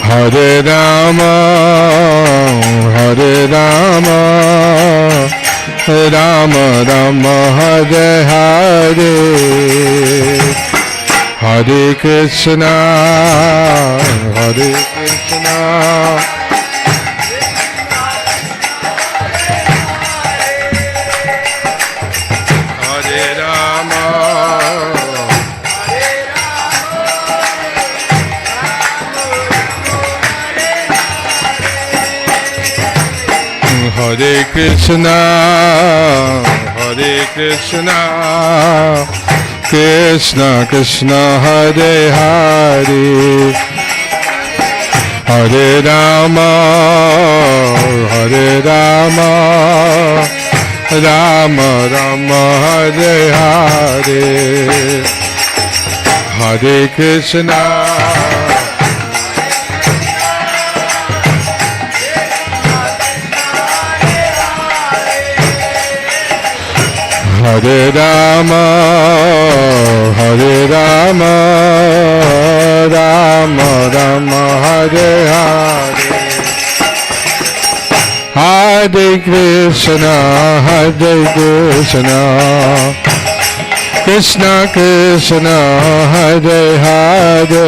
Hare Rama, Hare Rama, Rama Rama, Hare Hare, Hare Krishna, Hare Krishna. Hare Krishna, Hare Krishna, Krishna Krishna, Hare Hare, Hare Rama, Hare Rama, Rama Rama, Hare Hare, Hare Krishna. Hare Rama, Hare Rama, Rama Rama, Hare Hare, Hare Krishna, Hare Krishna, Krishna Krishna, Hare Hare,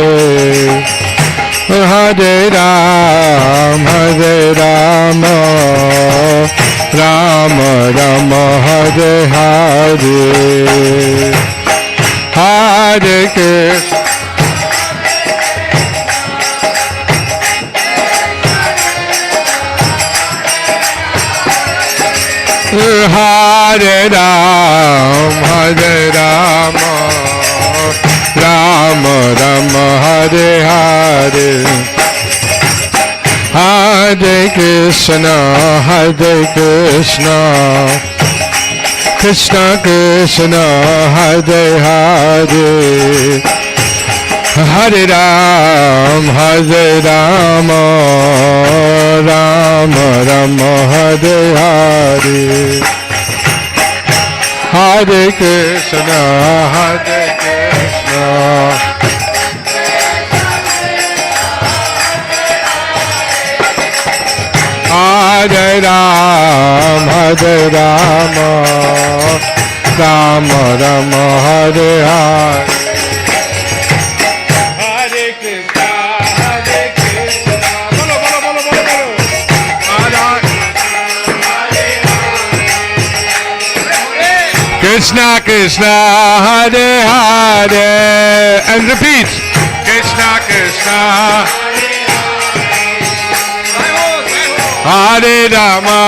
Hare Ram, Hare Rama, Rama Rama, Hare Hare, Hare Krishna. Hare Ram, Hare Rama, Rama Rama, Hare Hare, Hare Krishna, Hare Krishna, Krishna Krishna, Hare Hare, Hare Ram, Hare Rama, Rama Rama, Hare Hare, Hare Krishna, Hare Krishna, Hare Ram, Hare Rama, Rama Rama, Hare Hare, Hare Krishna, Hare Krishna. Bolo, bolo, bolo, bolo, bolo. Krishna Krishna, Hare Hare, and repeat. Krishna Krishna, Hare Rama,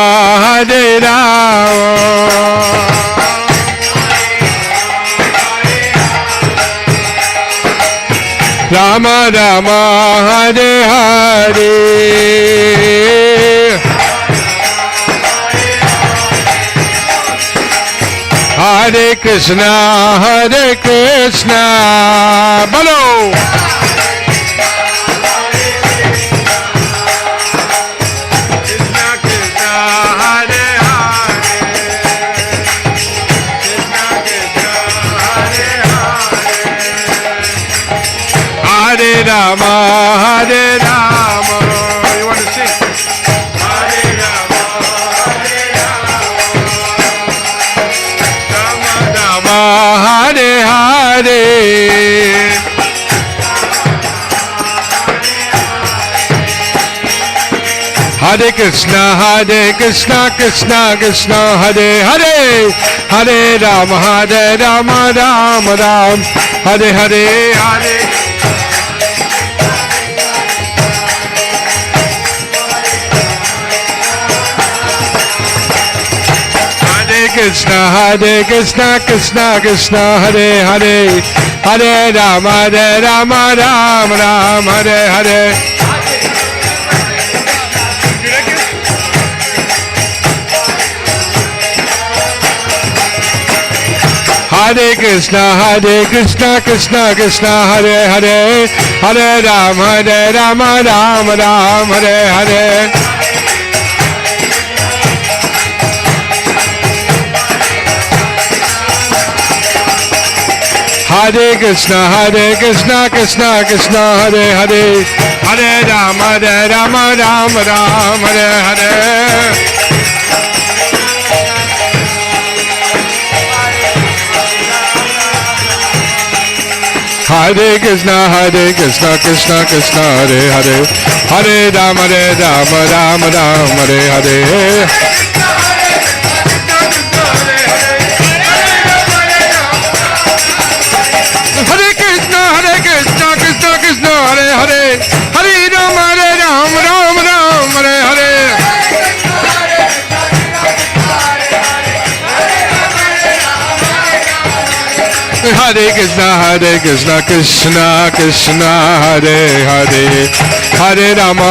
Hare Rama, Rama Rama, Hare Hare, Hare Krishna, Hare Krishna. Bolo. Rama, Hare Rama. You want to sing? Hare Rama, Hare Rama, Rama Rama, Hare Hare. Hare Krishna, Krishna Krishna, Hare Hare, Hare Rama, Rama Ram, Hare Hare, Hare. Krishna, Krishna Krishna, Hare Hare, Hare Rama, Ram Ram, Hare Hare. Hare Krishna, Krishna Krishna, Hare Hare, Hare Rama, Ram Ram, Hare Hare. Hare Krishna, Krishna Krishna, Hare Hare, Hare Rama, Ram Ram, Hare Hare. Hare Krishna, Krishna Krishna, Hare Hare, Hare Rama, Ram Ram, Hare Hare. Hare Krishna, Krishna, Hare Hare, Hare Rama, Ram Ram, Hare Hare. Hare Krishna, Krishna Krishna, Hare Hare, Hare Rama,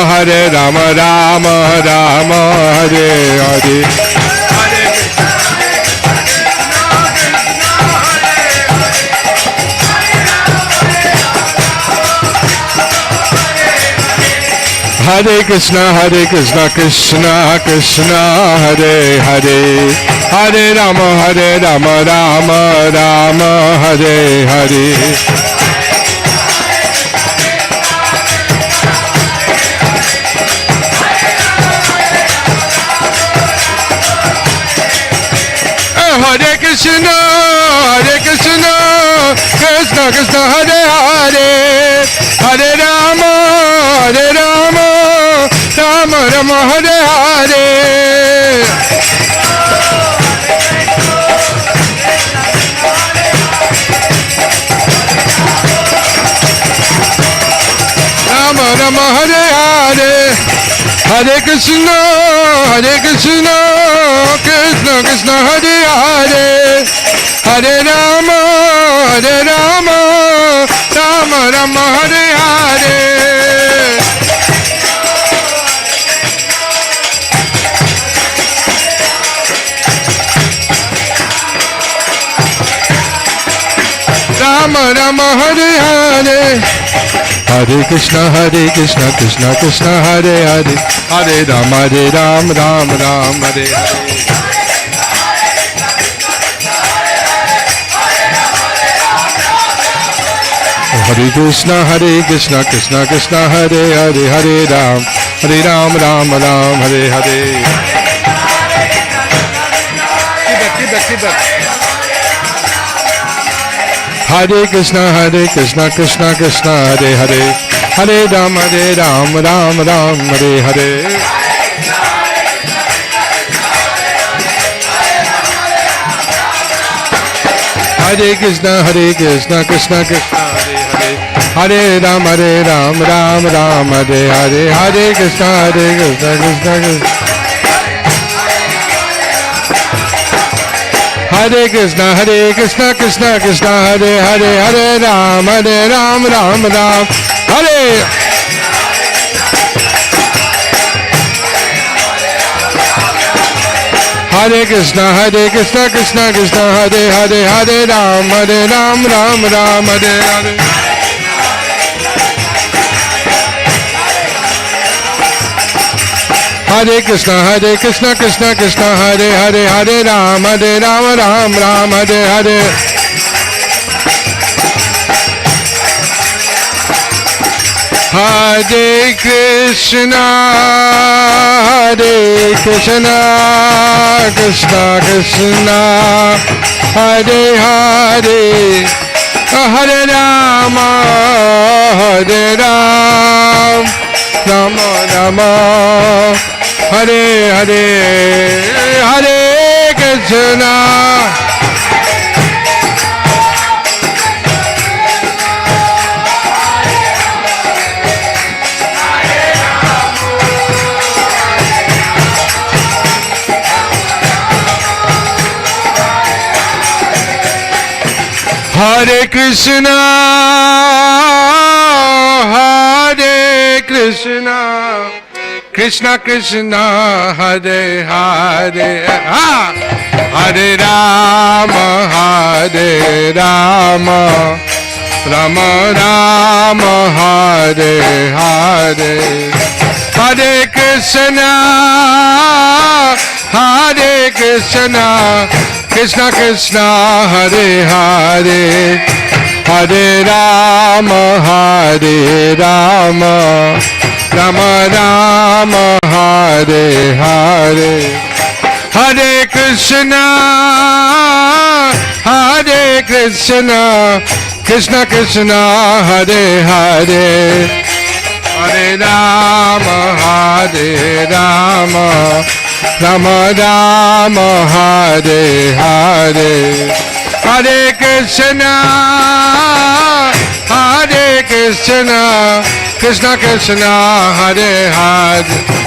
Rama Rama, Hare Hare. Hare Krishna, Krishna Krishna, Hare Hare, Hare Rama, Rama Rama, Hare Hare. Hare Krishna, Krishna Krishna, Hare Hare, Hare Rama, Rama Rama, Hare Hare. Rama Rama, Hare Hare, Hare Krishna, Krishna Krishna, Hare Hare, Hare Rama, Rama Rama, Hare Hare. Rama Rama, Hare Hare, Hare Krishna, Krishna Krishna, Hare Hare, Hare Rama, Ram Ram, Hare Hare. Hare Krishna, Krishna Krishna, Hare Hare, Hare Ram, Ram Ram, Hare Hare. Keep back. Hare Krishna, Krishna Krishna, Hare Hare, Hare Ram, Ram Ram, Hare Hare. Hare Krishna, Krishna Krishna, Hare Hare, Hare Ram, Ram Ram, Hare Hare. Hare Krishna, Krishna. Hare Krishna, Krishna Hare Hare, Hare Ram, Ram Ram, Hare. Hare Krishna, Krishna Hare Hare, Hare Ram, Ram Ram, Hare Hare. Hare Krishna, Krishna Hare Hare, Hare Ram, Ram Ram, Hare Hare. Hare Krishna, Krishna Krishna, Hare Hare, Hare Rama, Hare Ram, Rama Rama, Hare Hare, Hare Krishna. Hare Krishna, Hare Krishna, Krishna Krishna, Hare Hare, Hare Rama, Hare Rama, Rama Rama, Hare Hare, Hare Krishna, Hare Krishna, Krishna Krishna, Hare Hare, Hare Rama, Hare Rama, Rama Rama, Hare Hare, Hare Krishna, Hare Krishna, Krishna Krishna, Hare Hare, Hare Rama, Hare Rama, Rama Rama, Hare Hare, Hare Krishna, Hare Krishna, Krishna Krishna, Hare Hare.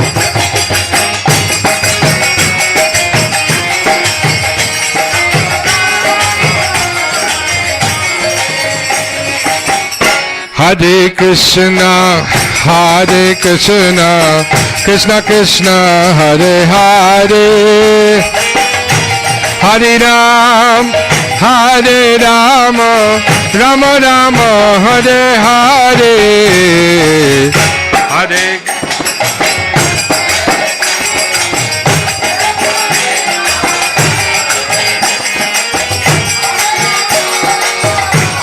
Hare Krishna, Hare Krishna, Krishna Krishna, Hare Hare, Hare Ram, Hare Rama, Rama Rama, Hare Hare, Hare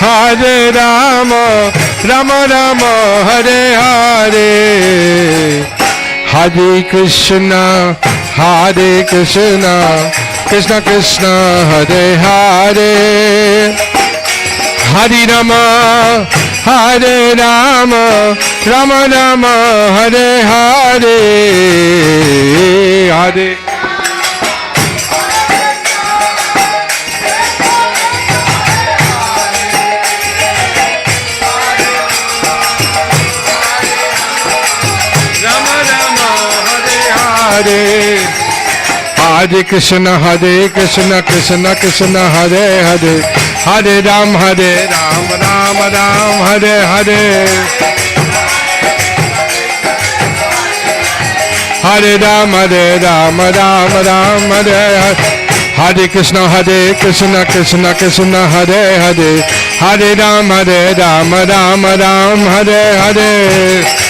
Hare Rama, Rama Rama, Hare Hare, Hare Krishna, Hare Krishna, Krishna Krishna, Hare Hare, Hare Rama, Hare Rama, Rama Rama, Hare Hare, Hare Hare, Hare Krishna, Hare Krishna, Krishna Krishna, Hare Hare, Hare Ram, Hare Ram, Ram Ram, Hare Hare, Hare Ram, Hare Ram, Ram Ram, Hare Hare, Hare Krishna, Hare Krishna, Krishna Krishna, Hare Hare, Hare Ram, Hare Ram, Ram Ram, Hare Hare.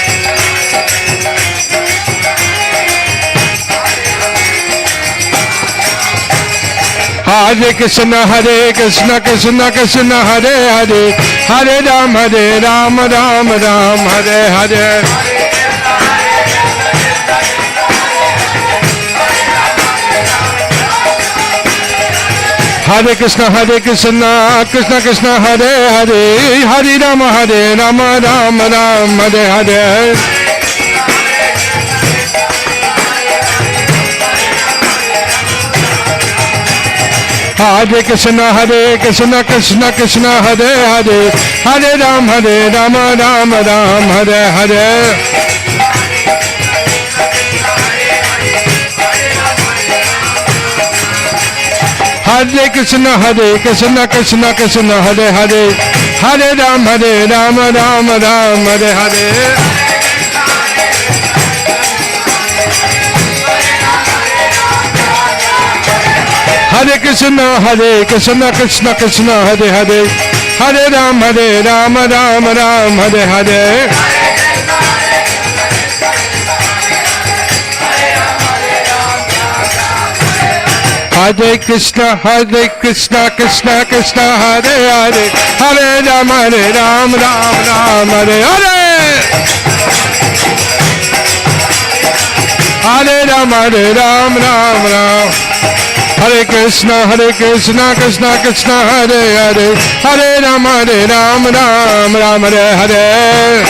Hare Krishna, Hare Krishna, Krishna Krishna, Hare Hare, Hare Ram, Ram Ram, Hare Hare. Hare Krishna, Krishna Krishna, Hare Hare, Hare Ram, Ram Ram, Hare Hare. Hare Krishna, Krishna Krishna, Hare Hare, Hare Ram, Ram Ram, Hare Hare. Hare Krishna, Krishna Krishna, Hare Hare, Hare Ram, Ram Ram, Hare Hare. Hare Krishna, Krishna Krishna, Hare Hare, Hare Ram, Ram Ram, Hare Hare. Hare Krishna, Krishna Krishna, Hare Hare, Hare Ram, Ram Ram, Hare Hare. Hare Ram, Ram Ram. Hare Krishna, Krishna Krishna, Hare Hare. Hare Ram, Ram Ram, Hare Hare.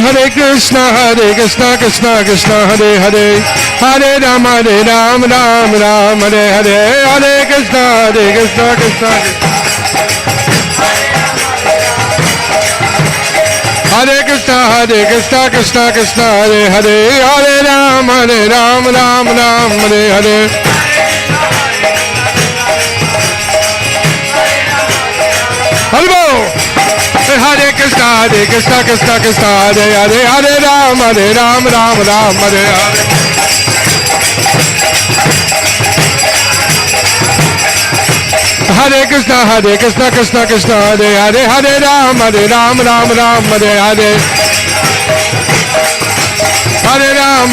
Hare Krishna, Krishna Krishna, Hare Hare. Hare Ram, Ram Ram, Hare Hare. Hare Krishna, Krishna Krishna. Hare Krishna, Krishna Krishna, Hare Hare. Hare Ram, Ram Ram, Hare Hare. Hare Hare Krishna, Krishna Krishna, Hare Hare. Hare Ram, Ram Ram, Hare Hare. Hare Krishna, Krishna Hare Hare. Hare Ram, Ram Ram, Hare Hare. Hare Ram,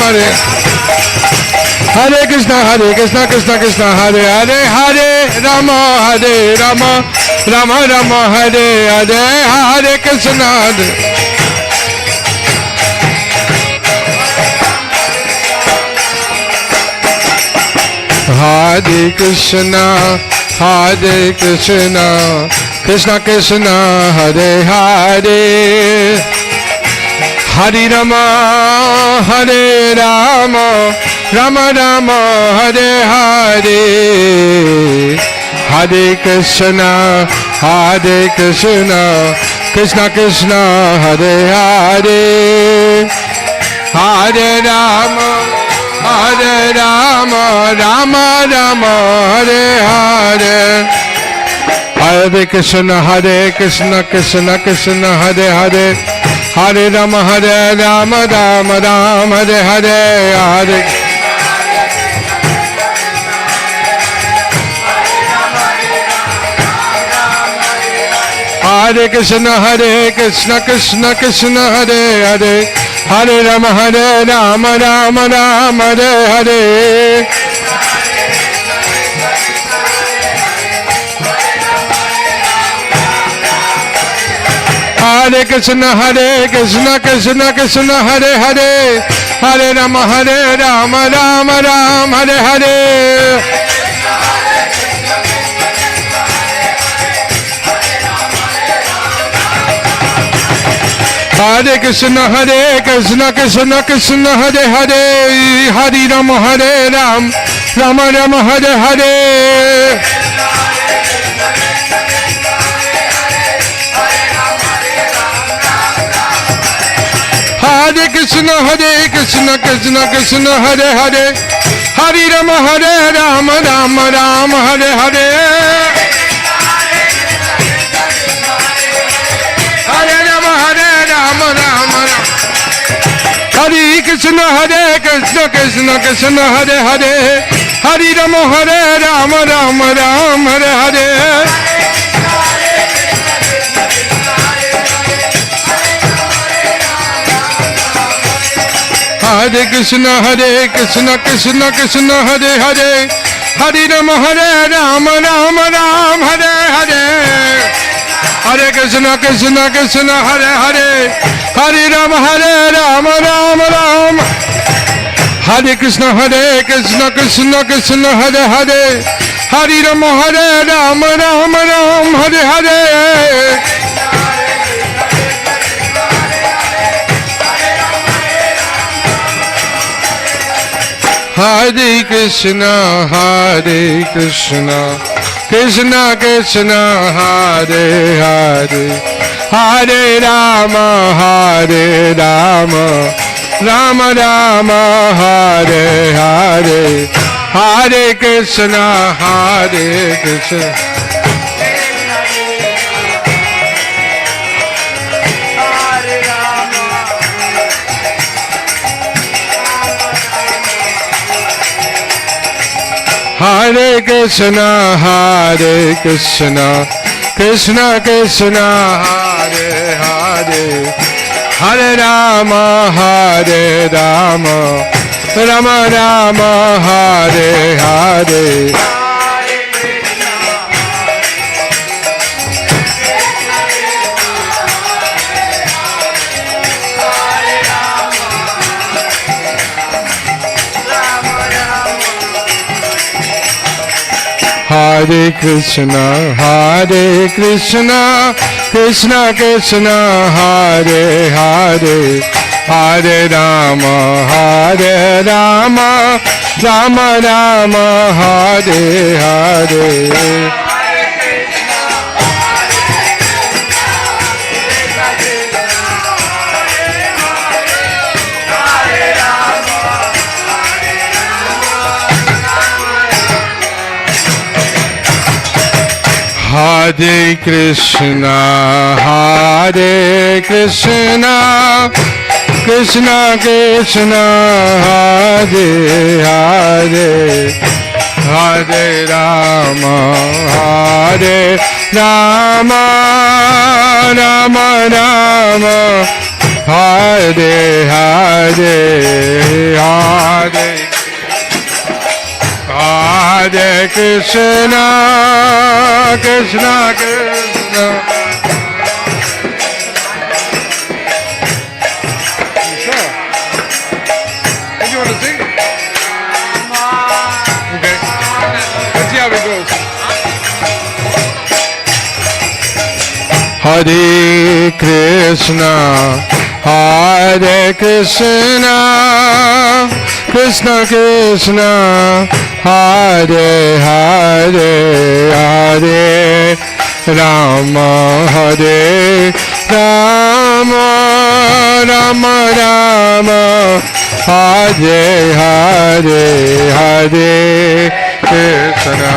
Hare Krishna, Krishna Hare Hare. Hare Rama, Rama Rama, Hare Hare. Hare Krishna, Hare Krishna, Hare Krishna, Krishna Krishna, Hare Hare. Hare Rama, Hare Rama, Rama Rama, Hare Hare. Hare Krishna, Krishna Krishna, Hare Hare. Hare Rama, Hare Rama, Rama Rama, Hare Hare. Hare Krishna, Krishna Krishna, Hare Hare. Hare Rama, Rama Rama, Hare Hare. Hare Hare Krishna, Krishna Krishna, Hare Hare. Hare Rama, Rama Rama, Hare Hare. Hare Krishna, Krishna Krishna, Hare Hare. Hare Rama, Rama Rama, Hare Hare. Hare Krishna, Krishna Krishna, Hare Hare. Hare Rama, Rama Rama, Hare Hare. Hare Krishna, Krishna Krishna, Hare Hare. Hare Rama, Rama Rama, Hare Hare. Hare Rama, Rama Rama. Hare Krishna, Krishna Krishna, Hare Hare. Hare Rama, Rama Rama, Hare Hare. Hare Krishna, Krishna Krishna, Hare Hare. Hare Rama, Rama Rama, Hare Hare. Hare Krishna, Krishna, Hare Hare. Hare Rama, Rama Rama. Hare Krishna, Krishna Krishna, Hare Hare. Hare Rama, Rama Rama, Hare Hare. Hare Krishna, Krishna Krishna, Hare Hare. Hare Rama, Rama Rama, Hare Hare. Hare Krishna, Krishna. Hare Krishna, Krishna Krishna, Hare Hare. Hare Rama, Rama Rama, Hare Hare. Hare Krishna, Krishna Krishna, Hare Hare, Hare Rama, Rama Rama, Hare Hare. Hare Krishna, Krishna Krishna, Hare Hare, Hare Rama, Rama Rama, Hare Hare, Hare Hare Krishna, Krishna Krishna. Sure. What do you want to sing? Okay. Let's see how it goes. Hare Krishna, Krishna Krishna, Hare Hare, Hare Rama, Rama Rama, Hare Hare, Hare Krishna,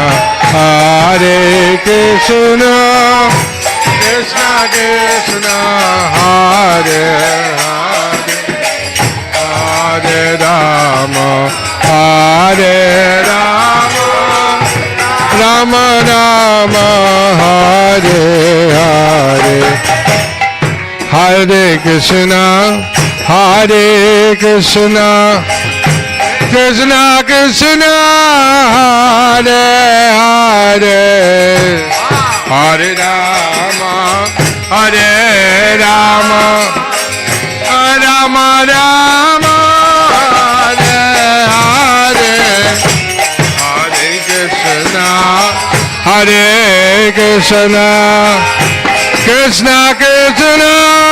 Krishna Krishna, Hare Hare, Hare Rama, Rama Rama, Hare Hare. Hare Krishna, Krishna Krishna, Hare Hare, Hare Rama, Rama Rama, Hare Hare, Hare Krishna, Krishna Krishna,